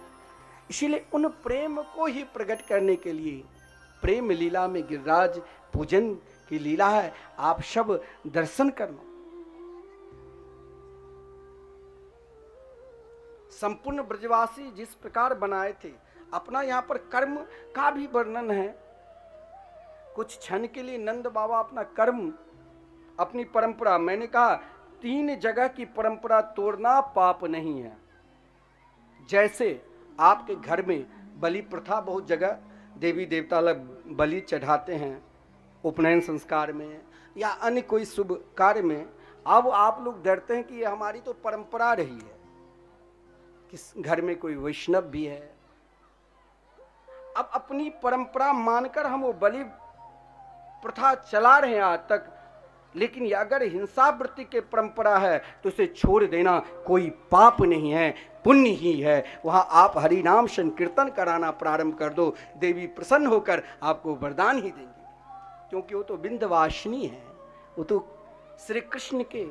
इसीलिए उन प्रेम को ही प्रकट करने के लिए प्रेम लीला में गिरिराज पूजन की लीला है। आप सब दर्शन करना। संपूर्ण ब्रजवासी जिस प्रकार बनाए थे, अपना यहाँ पर कर्म का भी वर्णन है। कुछ क्षण के लिए नंद बाबा अपना कर्म, अपनी परंपरा, मैंने कहा 3 जगह की परंपरा तोड़ना पाप नहीं है। जैसे आपके घर में बलि प्रथा, बहुत जगह देवी देवता लोग बलि चढ़ाते हैं उपनयन संस्कार में या अन्य कोई शुभ कार्य में। अब आप लोग डरते हैं कि ये हमारी तो परंपरा रही है, किस घर में कोई वैष्णव भी है। अब अपनी परंपरा मानकर हम वो बलि प्रथा चला रहे हैं आज तक, लेकिन ये अगर हिंसा वृत्ति के परंपरा है तो इसे छोड़ देना कोई पाप नहीं है, पुण्य ही है। वहां आप हरि नाम संकीर्तन कराना प्रारंभ कर दो, देवी प्रसन्न होकर आपको वरदान ही देंगी, क्योंकि वो तो विंध्यवासिनी है, वो तो श्री कृष्ण के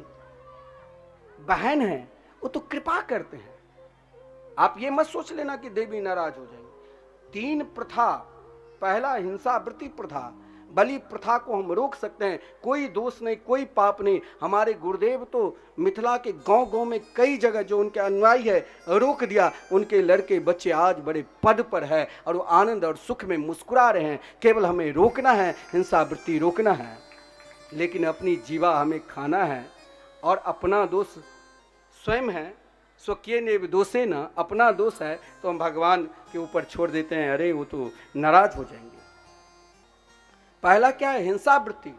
बहन है, वो तो कृपा करते हैं। आप ये मत सोच लेना कि देवी नाराज हो जाएंगी। 3 प्रथा, पहला हिंसा वृत्ति प्रथा, बलि प्रथा को हम रोक सकते हैं, कोई दोष नहीं, कोई पाप नहीं। हमारे गुरुदेव तो मिथिला के गांव गांव में कई जगह जो उनके अनुयायी है रोक दिया, उनके लड़के बच्चे आज बड़े पद पर है और वो आनंद और सुख में मुस्कुरा रहे हैं। केवल हमें रोकना है, हिंसा वृत्ति रोकना है, लेकिन अपनी जीवा हमें खाना है। और अपना दोष स्वयं है, स्वकीय नेव दोषे न, अपना दोष है तो हम भगवान के ऊपर छोड़ देते हैं, अरे वो तो नाराज हो जाएंगे। पहला क्या है? हिंसा वृत्ति।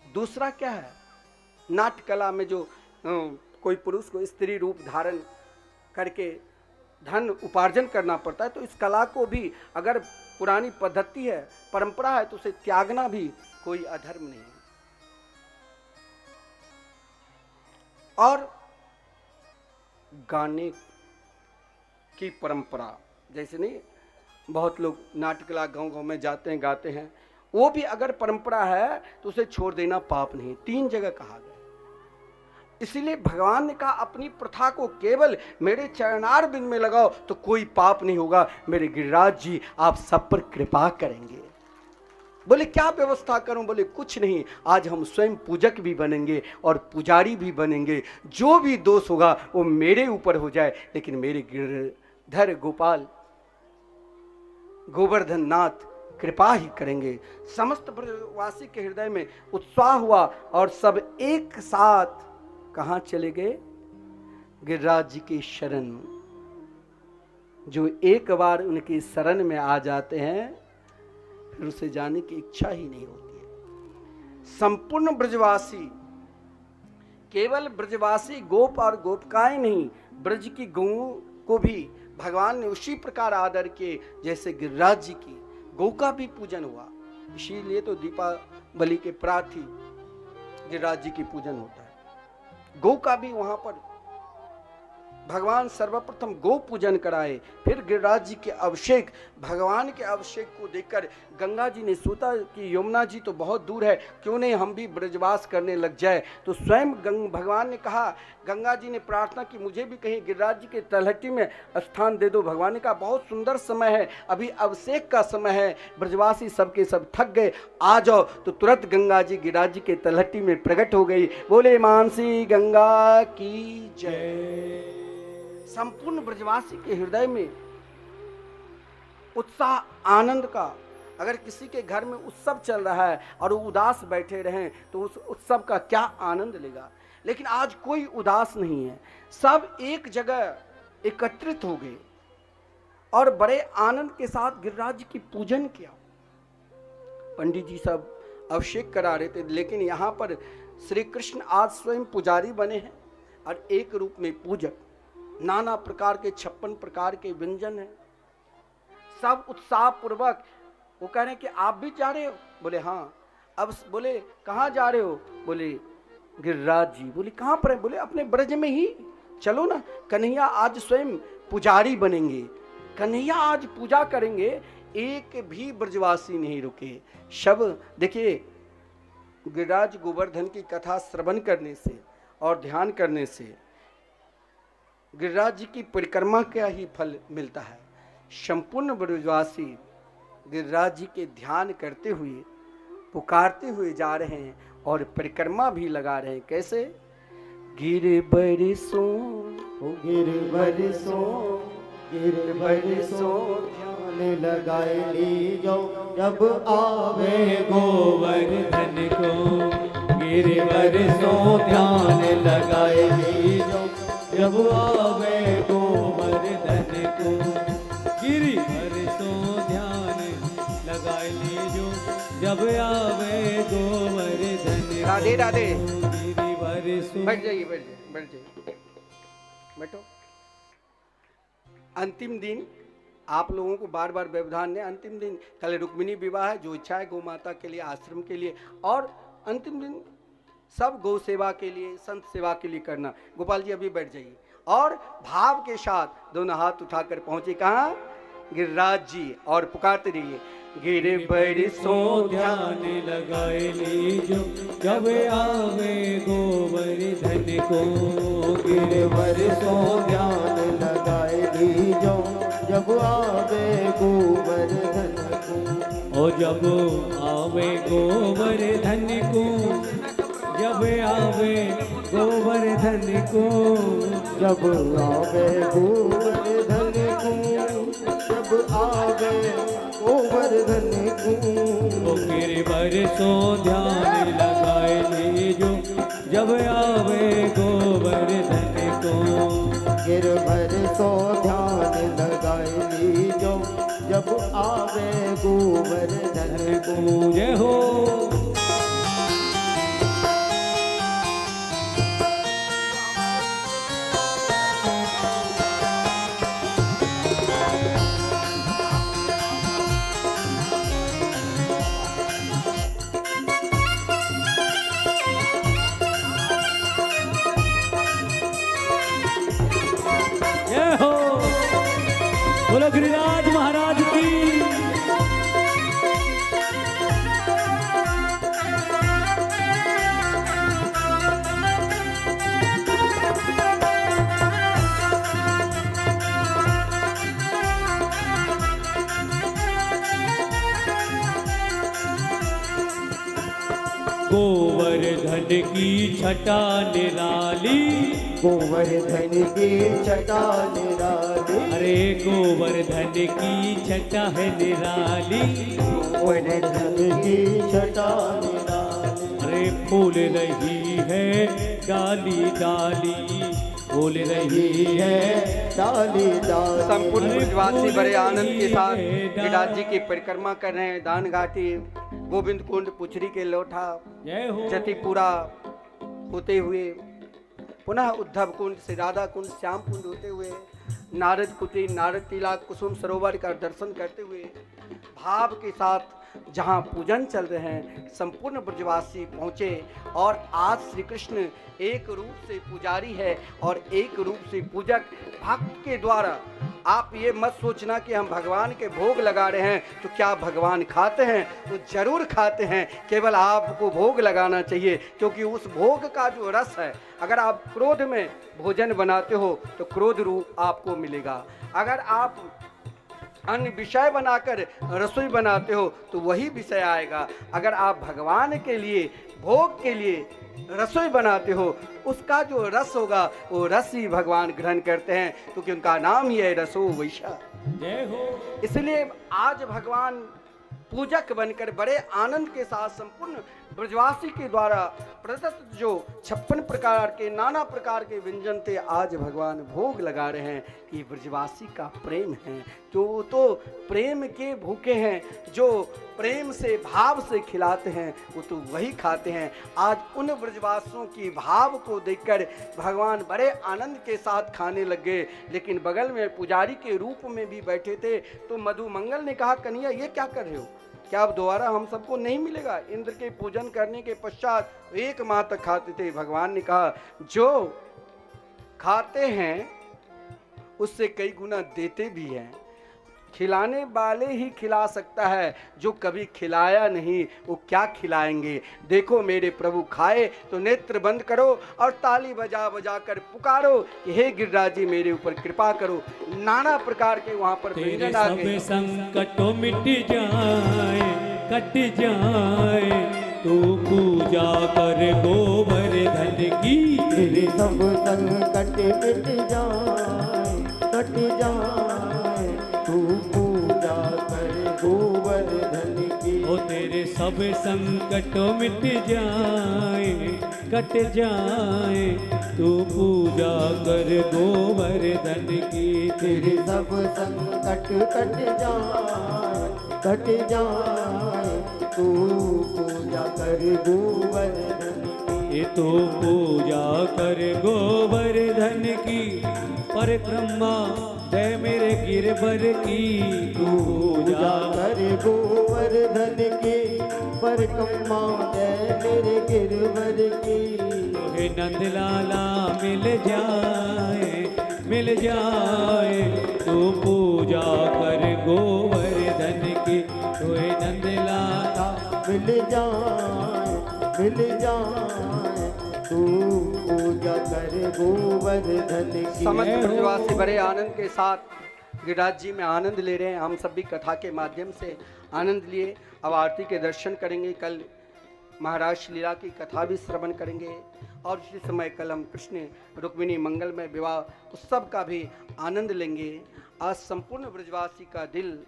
दूसरा क्या है? नाट्य कला में जो कोई पुरुष को स्त्री रूप धारण करके धन उपार्जन करना पड़ता है, तो इस कला को भी अगर पुरानी पद्धति है, परंपरा है, तो उसे त्यागना भी कोई अधर्म नहीं है। और गाने की परंपरा, जैसे नहीं बहुत लोग नाटकला गांव गांव में जाते हैं, गाते हैं, वो भी अगर परंपरा है तो उसे छोड़ देना पाप नहीं। 3 जगह कहा गया। इसीलिए भगवान ने कहा अपनी प्रथा को केवल मेरे चरणार बिंद में लगाओ तो कोई पाप नहीं होगा, मेरे गिरिराज जी आप सब पर कृपा करेंगे। बोले क्या व्यवस्था करूं? बोले कुछ नहीं, आज हम स्वयं पूजक भी बनेंगे और पुजारी भी बनेंगे, जो भी दोष होगा वो मेरे ऊपर हो जाए, लेकिन मेरे गिरधर गोपाल गोवर्धन नाथ कृपा ही करेंगे। समस्त ब्रजवासी के हृदय में उत्साह हुआ और सब एक साथ कहां चले गए? गिरिराज जी की शरण। जो एक बार उनकी शरण में आ जाते हैं फिर उसे जाने की इच्छा ही नहीं होती है। संपूर्ण ब्रजवासी, केवल ब्रजवासी गोप और गोपिकाएं नहीं, ब्रज की गौओं को भी भगवान ने उसी प्रकार आदर किए जैसे गिरिराज जी की गौ का भी पूजन हुआ। इसीलिए तो दीपावली के प्रात ही गिरिराज जी की पूजन होता है। गौ का भी वहां पर भगवान सर्वप्रथम गौ पूजन कराए, फिर गिरिराज जी के अभिषेक। भगवान के अभिषेक को देखकर गंगा जी ने सोचा कि यमुना जी तो बहुत दूर है, क्यों नहीं हम भी ब्रजवास करने लग जाए। तो स्वयं भगवान ने कहा, गंगा जी ने प्रार्थना की मुझे भी कहीं गिरिराज जी के तलहटी में स्थान दे दो। भगवान ने कहा बहुत सुंदर समय है, अभी अभिषेक का समय है, ब्रजवासी सबके सब थक गए, आ जाओ। तो तुरंत गंगा जी गिरिराज जी के तलहटी में प्रकट हो गई। बोले मानसी गंगा की जय। संपूर्ण ब्रजवासी के हृदय में उत्साह आनंद का, अगर किसी के घर में उत्सव चल रहा है और वो उदास बैठे रहें तो उस उत्सव का क्या आनंद लेगा। लेकिन आज कोई उदास नहीं है, सब एक जगह एकत्रित हो गए और बड़े आनंद के साथ गिरिराज की पूजन किया। पंडित जी सब अभिषेक करा रहे थे, लेकिन यहाँ पर श्री कृष्ण आज स्वयं पुजारी बने हैं और एक रूप में पूजक। नाना प्रकार के 56 प्रकार के व्यंजन हैं, सब उत्साह पूर्वक। वो कह रहे हैं कि आप भी जा रहे हो? बोले हाँ। अब बोले कहाँ जा रहे हो? बोले गिरिराज जी। बोले कहाँ पर है? बोले अपने ब्रज में ही, चलो ना। कन्हैया आज स्वयं पुजारी बनेंगे, कन्हैया आज पूजा करेंगे। एक भी ब्रजवासी नहीं रुके। सब देखिए, गिरिराज गोवर्धन की कथा श्रवण करने से और ध्यान करने से गिरिराज जी की परिक्रमा का ही फल मिलता है। संपूर्ण ब्रजवासी गिरिराज जी के ध्यान करते हुए, पुकारते हुए जा रहे हैं और परिक्रमा भी लगा रहे हैं। कैसे? गिर बरसो, गिर बरसो, गिर बरसो, ध्यान लगाए लीजो, जब आवे गोवर्धन को। गिर बरसो ध्यान लगाए लीजो, जब आवे गोवर्धन को। गिरि बरसो ध्यान लगाए लीजो, जब आवे गोवर्धन। राधे राधे। गिरि बरसो। बैठ जाइए, बैठ जाइए, बैठ जाइए, बैठो। अंतिम दिन आप लोगों को बार बार व्यवधान ने, अंतिम दिन कल रुक्मिणी विवाह है, जो इच्छा है गौ माता के लिए, आश्रम के लिए, और अंतिम दिन सब गौ सेवा के लिए, संत सेवा के लिए करना। गोपाल जी अभी बैठ जाइए। और भाव के साथ दोनों हाथ उठाकर पहुंचे कहाँ? गिरिराज जी, और पुकारते रहिए गिर बरसो ध्यान लगाए लीजो, जब आवे गोवर्धन को। गिर बरसो ध्यान लगाए लीजो, जब आवे गोवर्धन को। ओ जब आवे गोवर्धन को, जब आवे गोवर्धन को, जब आवे गोवर्धन को, जब आवे गोवर्धन को। ओ गिर बरसो ध्यान लगाए लीजो, जब आवे गोवर्धन को। गिर बरसो ध्यान लगाए लीजो, जब आवे गोवर्धन को। जय हो। जय हो। बोलो गिरिराज महाराज की। गोवर्धन की छटा निराली, गोवर्धन की छटा निराली। अरे गोवर्धन की छटा है निराली। गोवर्धन की छटा निराली। अरे फूल रही है डाली डाली, फूल रही है डाली डाली। संपूर्ण ब्रजवासी बड़े आनंद के साथ डाली। गिरिराज जी की परिक्रमा कर रहे हैं। दान घाटी, गोविंद कुंड, पुछरी के लोठा, जय हो। जतिपुरा होते हुए पुनः उद्धव कुंड से राधा कुंड, श्याम कुंड होते हुए नारद कुटी, नारद टीला, कुसुम सरोवर का दर्शन करते हुए भाव के साथ जहाँ पूजन चल रहे हैं, संपूर्ण ब्रजवासी पहुँचे। और आज श्री कृष्ण एक रूप से पुजारी है और एक रूप से पूजक। भक्त के द्वारा आप ये मत सोचना कि हम भगवान के भोग लगा रहे हैं तो क्या भगवान खाते हैं? तो जरूर खाते हैं, केवल आपको भोग लगाना चाहिए, क्योंकि उस भोग का जो रस है, अगर आप क्रोध में भोजन बनाते हो तो क्रोध रूप आपको मिलेगा। अगर आप अन्य विषय बनाकर रसोई बनाते हो तो वही विषय आएगा। अगर आप भगवान के लिए, भोग के लिए रसोई बनाते हो, उसका जो रस होगा वो रस ही भगवान ग्रहण करते हैं, क्योंकि उनका नाम ही है रसो वैशा। जय हो। इसलिए आज भगवान पूजक बनकर बड़े आनंद के साथ संपूर्ण ब्रजवासी के द्वारा प्रदत्त जो 56 प्रकार के नाना प्रकार के व्यंजन थे, आज भगवान भोग लगा रहे हैं। कि ब्रजवासी का प्रेम है, जो तो प्रेम के भूखे हैं, जो प्रेम से भाव से खिलाते हैं, वो तो वही खाते हैं। आज उन ब्रजवासियों की भाव को देखकर भगवान बड़े आनंद के साथ खाने लग गए। लेकिन बगल में पुजारी के रूप में भी बैठे थे, तो मधुमंगल ने कहा, कन्हैया ये क्या कर रहे हो? क्या अब दोबारा हम सबको नहीं मिलेगा? इंद्र के पूजन करने के पश्चात 1 माह तक खाते थे। भगवान ने कहा, जो खाते हैं उससे कई गुना देते भी हैं। खिलाने वाले ही खिला सकता है, जो कभी खिलाया नहीं वो क्या खिलाएंगे। देखो मेरे प्रभु खाए तो नेत्र बंद करो और ताली बजा बजा कर पुकारो कि हे गिरिराज जी मेरे ऊपर कृपा करो। नाना प्रकार के वहाँ पर तेरे व्यंजन आ सब गए। संकटों मिट जाए, कट जाए, तू पूजा कर गोवर्धन की। तेरे सब संकट मिट जाए, कट जाए, तू पूजा कर गोवर्धन की। ओ तेरे सब संकट मिट जाए, कट जाए, तू पूजा कर गोवर्धन की। तेरे सब संकट कट जाए, कट जाए, तू पूजा कर गोवर्धन की। ये तो पूजा कर गोवर्धन की, परिक्रमा जय मेरे गिरवर की। तू पूजा पूजा कर गोवर्धन की, परिक्रमा जय मेरे गिरवर की। हे नंद लाला मिल जाए, मिल जाए, तू पूजा कर गोवर्धन की। तो हे नंद लाला मिल जाए, मिल जाए, तू पूजा कर गोवर्धन की। समस्त ब्रजवासी बड़े आनंद के साथ गिरिराज जी में आनंद ले रहे हैं। हम सब भी कथा के माध्यम से आनंद लिए। अब आरती के दर्शन करेंगे, कल महाराज लीला की कथा भी श्रवण करेंगे और इसी समय कल हम कृष्ण रुक्मिणी मंगलमय विवाह उत्सव का भी आनंद लेंगे। आज संपूर्ण ब्रजवासी का दिल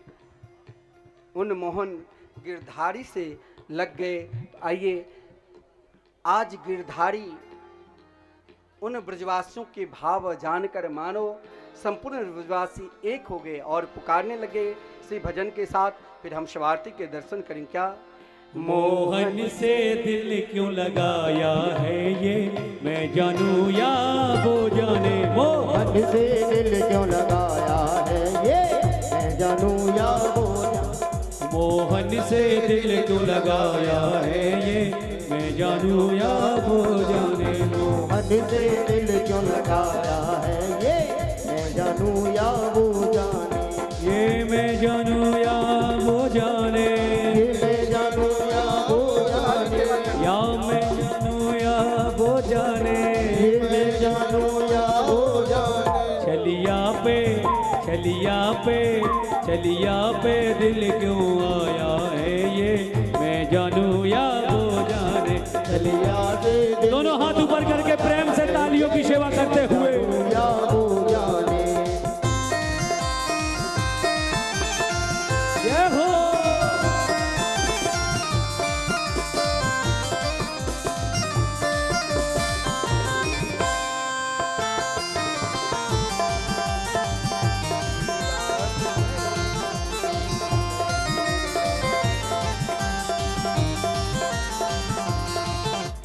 उन मोहन गिरधारी से लग गए। तो आइए आज गिरधारी उन ब्रजवासियों के भाव जानकर मानो संपूर्ण ब्रजवासी एक हो गए और पुकारने लगे इसी भजन के साथ। फिर हम शिवारती के दर्शन करें। क्या मोहन से दिल क्यों लगाया है ये, मैं जानूं या वो जाने। मोहन मन से दिल क्यों लगाया है ये, मैं जानूं या वो जाने। मोहन से दिल क्यों लगाया है ये, मैं जानूं या वो जाने। मन से दिल क्यों लगाया है ये, मैं जानूं या वो जाने। ये मैं जानूं या वो जाने, ये मैं जानूं या वो जाने। या मैं जानूं या वो जाने। ये मैं जानूं या वो जाने। छलिया पे, छलिया पे, छलिया पे दिल क्यों आया है ये, मैं जानूं या वो जाने। चलिया दे दिल दोनों हाथ ऊपर करके प्रेम से तालियों की सेवा करते हुए या वो जाने। जय हो।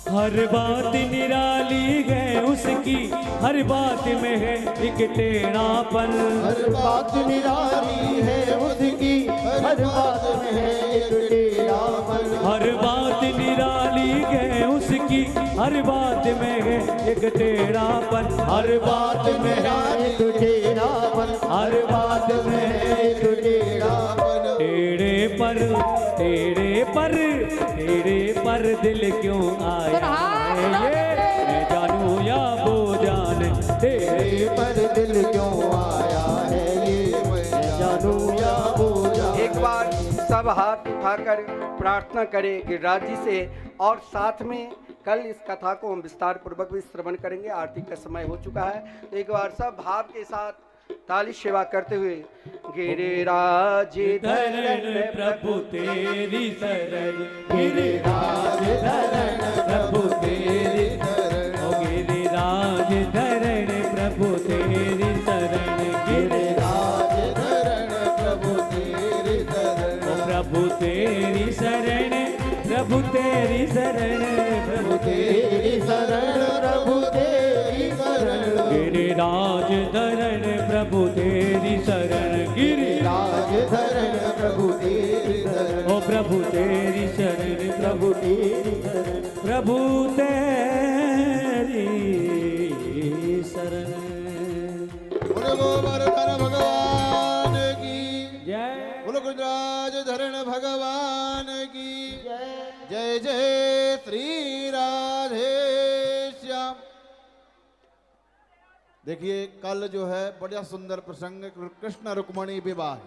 हर बात निराली है उसकी, हर बात में है एक टेढ़ापन। हर बात निराली है उसकी, हर बात में है एक टेढ़ापन। हर बात निराली है उसकी, हर बात में है एक टेढ़ापन। हर बात में है एक टेढ़ापन, हर बात में है एक टेढ़ापन। टेढ़े पर, टेढ़े पर, टेढ़े पर दिल क्यों आया है ये, मैं जानूं या वो जाने। टेढ़े पर दिल क्यों आया है ये, मैं जानूं या वो जाने। एक बार सब हाथ उठाकर प्रार्थना करें गिरिराज जी से और साथ में कल इस कथा को हम विस्तार पूर्वक भी श्रवण करेंगे। आरती का समय हो चुका है। तो एक बार सब भाव के साथ ताली सेवा करते हुए गिरिराज धरण प्रभु तेरी शरण गिरिराज धरण प्रभु तेरी शरण ओ गिरिराज धरण प्रभु तेरी शरण गिरिराज धरण प्रभु तेरी शरण ओ प्रभु तेरी शरण प्रभु तेरी शरण प्रभु तेरी शरण प्रभु तेरी शरण गिरिराज धरण प्रभु तेरी शरण गिरिराज धरण प्रभु तेरी शरण ओ प्रभु तेरी शरण प्रभु तेरी शरण प्रभु तेरी शरण बोलो गोवर्धन भगवान की जय बोलो गुजराज धरण भगवान की जय जय श्री राधे श्याम। देखिए कल जो है बड़ा सुंदर प्रसंग कृष्ण रुक्मणी विवाह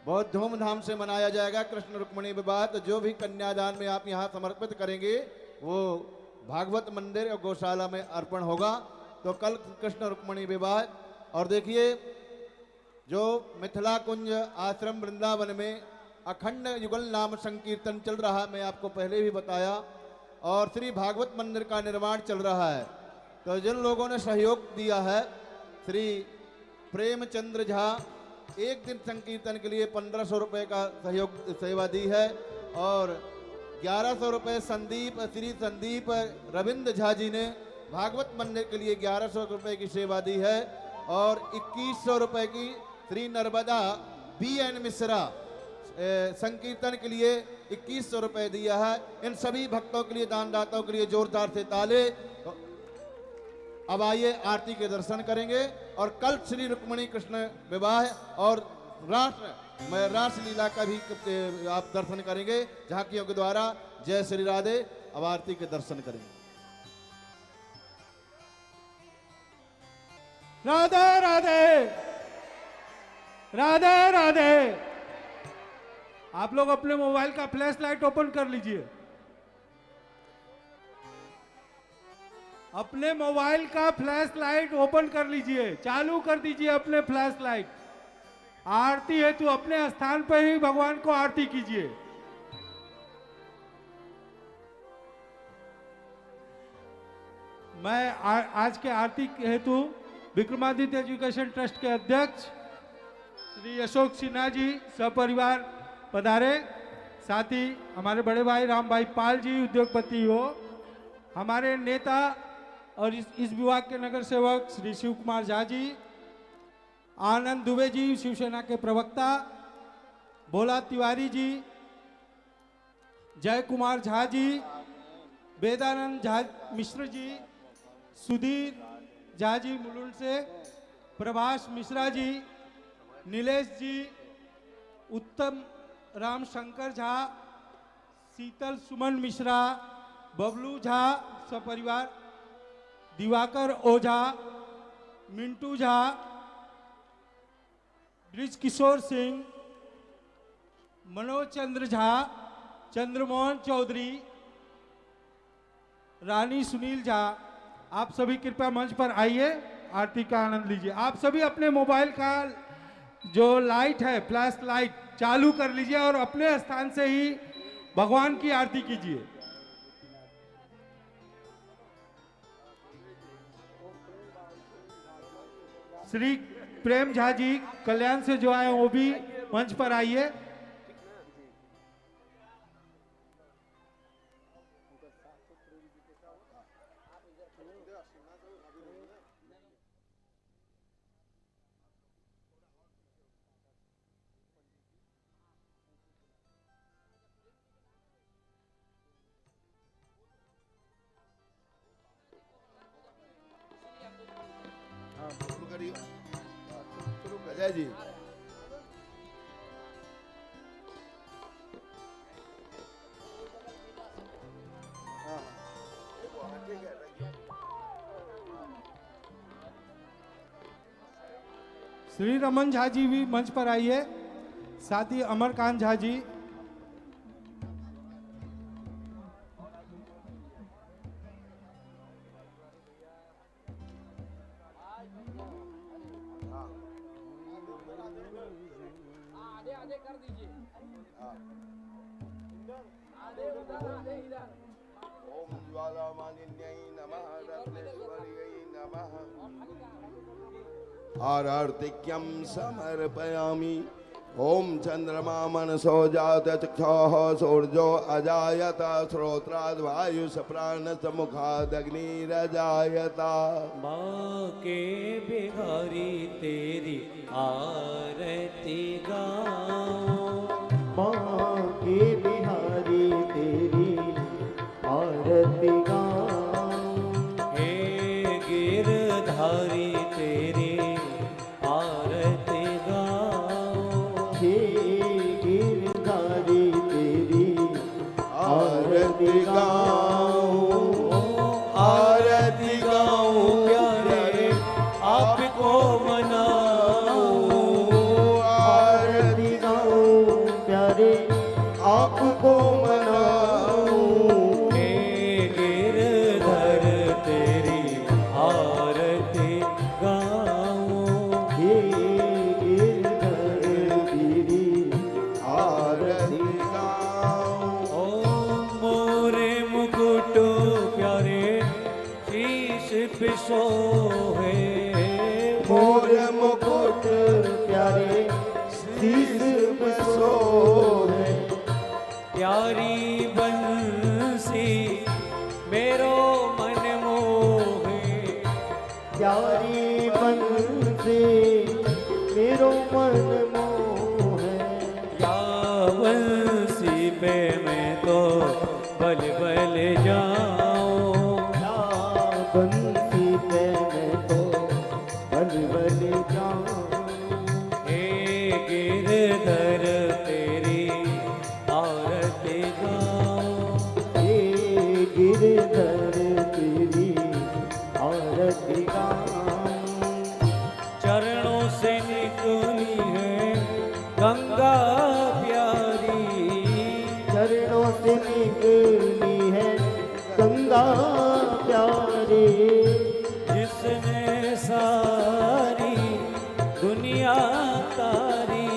बहुत धूमधाम से मनाया जाएगा। कृष्ण रुक्मणी विवाह तो जो भी कन्यादान में आप यहाँ समर्पित करेंगे वो भागवत मंदिर और गौशाला में अर्पण होगा। तो कल कृष्ण रुक्मणी विवाह। और देखिए जो मिथिला कुंज आश्रम वृंदावन में अखंड युगल नाम संकीर्तन चल रहा है, मैं आपको पहले भी बताया, और श्री भागवत मंदिर का निर्माण चल रहा है। तो जिन लोगों ने सहयोग दिया है, श्री प्रेमचंद्र झा एक दिन संकीर्तन के लिए 1500 रुपये का सहयोग सेवा दी है, और 1100 रुपये श्री संदीप रविंद्र झा जी ने भागवत मंदिर के लिए 1100 रुपये की सेवा दी है, और 2100 रुपये की श्री नर्मदा BN मिश्रा संकीर्तन के लिए 2100 रुपये दिया है। इन सभी भक्तों के लिए, दानदाताओं के लिए जोरदार से ताले। अब आइए आरती के दर्शन करेंगे। और कल श्री रुक्मणी कृष्ण विवाह और रासलीला का भी आप दर्शन करेंगे झांकियों के द्वारा। जय श्री राधे। अब आरती के दर्शन करेंगे। राधे राधे राधे राधे। आप लोग अपने मोबाइल का फ्लैश लाइट ओपन कर लीजिए। अपने मोबाइल का फ्लैश लाइट ओपन कर लीजिए, चालू कर दीजिए अपने फ्लैश लाइट। आरती है तो अपने स्थान पर ही भगवान को आरती कीजिए। मैं आज के आरती हेतु विक्रमादित्य एजुकेशन ट्रस्ट के अध्यक्ष श्री अशोक सिन्हा जी सपरिवार पधारे, साथ ही हमारे बड़े भाई राम भाई पाल जी उद्योगपति हो, हमारे नेता और इस विभाग के नगर सेवक श्री शिव कुमार झा जी, आनंद दुबे जी शिवसेना के प्रवक्ता, भोला तिवारी जी, जय कुमार झा जी, वेदानंद झा मिश्र जी, सुधीर झा जी मुलुंड से, प्रभाष मिश्रा जी, नीलेश जी, उत्तम राम शंकर झा, शीतल सुमन मिश्रा, बबलू झा सपरिवार, दिवाकर ओझा, मिंटू झा, ब्रिज किशोर सिंह, मनोज चंद्र झा, चंद्रमोहन चौधरी, रानी सुनील झा। आप सभी कृपया मंच पर आइए, आरती का आनंद लीजिए। आप सभी अपने मोबाइल का जो लाइट है फ्लैश लाइट चालू कर लीजिए और अपने स्थान से ही भगवान की आरती कीजिए। श्री प्रेम झा जी कल्याण से जो आए वो भी मंच पर आइए। शुरू करिए। अजय जी श्री रमन झा जी भी मंच पर आइए, साथ ही अमरकांत झा जी। ओम ज्वालामालिन्यै नमः रत्नेश्वर्यै नमः आरतिक्यं समर्पयामि ओम चंद्रमा मनसो जात चक्षुः सूर्यो अजायत श्रोत्राद् वायुः प्राणस् मुखादग्निरजायत बाके बिहारी तेरी आरती गाओ माँ के बिहारी तेरी आरती गाऊं हे गिरधारी तेरी आरती गाओ हे गिरधारी तेरी आरती गाऊं आरती गाऊं प्यारे आपको मनाऊं आरती गाऊं प्यारे आपको मनाऊं हे गिरधर तेरी आरती गाऊं हे गिरधर तेरी आरती ओ मोरे मुकुट प्यारे शीश पे सोहे मोर मुकुट प्यारे शीश पे सोहे प्यारी बंसी मेरो मन मोहे प्यारी बंसी मेरो मन मोहे या बंसी पे मैं तो बल बल जाऊं या बंसी पे मैं तो बल बल जाऊं हे गिरधर तेरी आरती गाऊं हे गिरधर तेरी आरती गाऊं चरणों से निकली है गंगा प्यारी चरणों से निकली है गंगा प्यारी जिसने सारी दुनिया तारी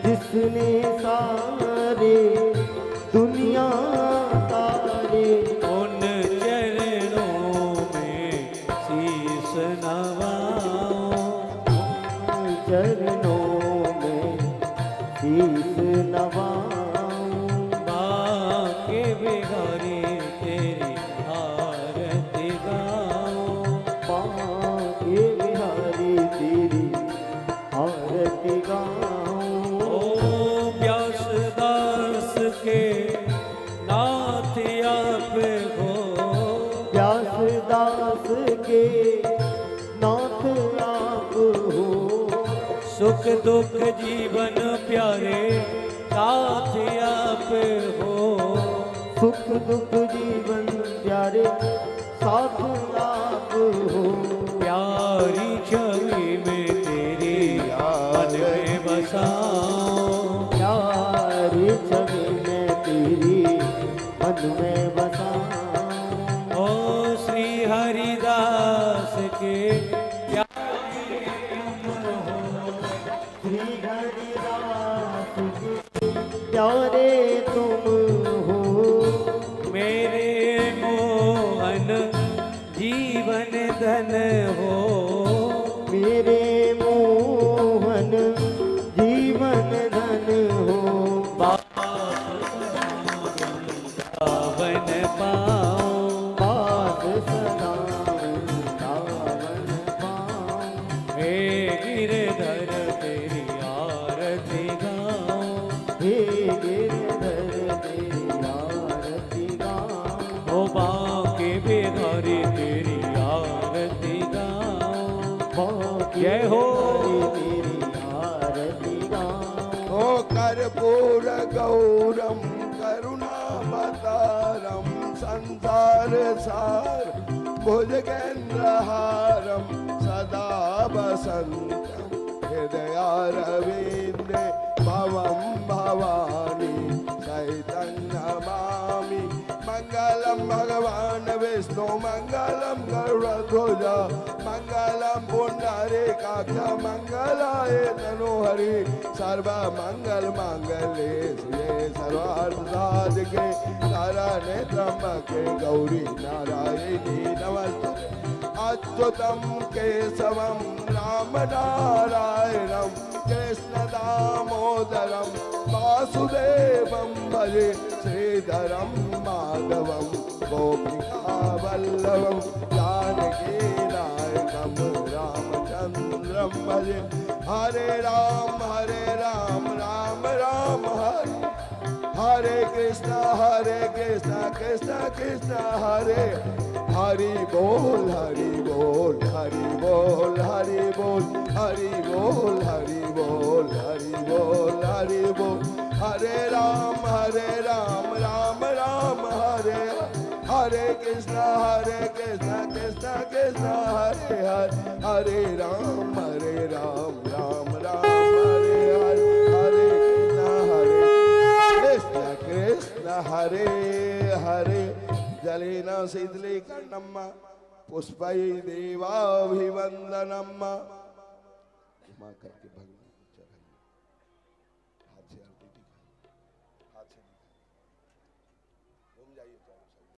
जिसने सारे दुनिया तारे उन चरणों में शीश नवाऊं चरणों में शीश नवाऊं बाके बिहारी तेरी आरती गाऊं माँ के बिहारी तेरी आरती गाऊं ओ व्यासदास के नाथ आप हो व्यासदास के नाथ आप हो सुख दुख जीवन प्यारे साथ आप हो सुख दुख जीवन प्यारे साथ आप हो प्यारी छवि में तेरी मन में बसाऊं प्यारी छवि में तेरी मन में बसाऊं ओ श्री हरिदास के श्री हरिदास के प्यारे तुम हो मेरे मोहन जीवन धन हो मेरे मोहन जीवन धन हो पावन पाऊं पास सदा वृंदावन पाऊं हे गिरधर तेरी आरती गाऊं हे गिरधर तेरी आरती गाऊं ओ बाके बिहारी तेरी आरती गाऊं जय हो तेरी आरती गाऊं ओ कर्पूर गौरम करुणावतारम संसार सार भुजगेन्द्रहारम सदा वसंतम हृदयारविंदे भवं भवानी सहितं नमामि मंगलम भगवान विष्णु मंगलम गरुड़ध्वज मंगलम पुंडरे काक्ष मंगलाय तनोहरि सर्व मंगल मांगल्ये शिवे सर्वार्थ साधके नारायणे त्र्यंबके गौरी नारायणी नमस्ते अच्युतं केशवं राम नारायणं कृष्ण दामोदरं वासुदेवं भजे श्रीधरं माधवं गोपिका वल्लभं जानकी नायकं रामचन्द्रं भजे हरे राम राम राम हरे हरे कृष्ण कृष्ण कृष्ण हरे हरि बोल हरि बोल हरि बोल हरि बोल हरि बोल हरि बोल हरि बोल हरि बोल हरे राम राम राम हरे हरे कृष्ण कृष्ण कृष्ण हरे हरे हरे राम राम राम हरे हरे हरे कृष्ण कृष्ण हरे हरे जलेन शीतलीकर्णम् पुष्पै देवाभिवन्दनम् करके भगवान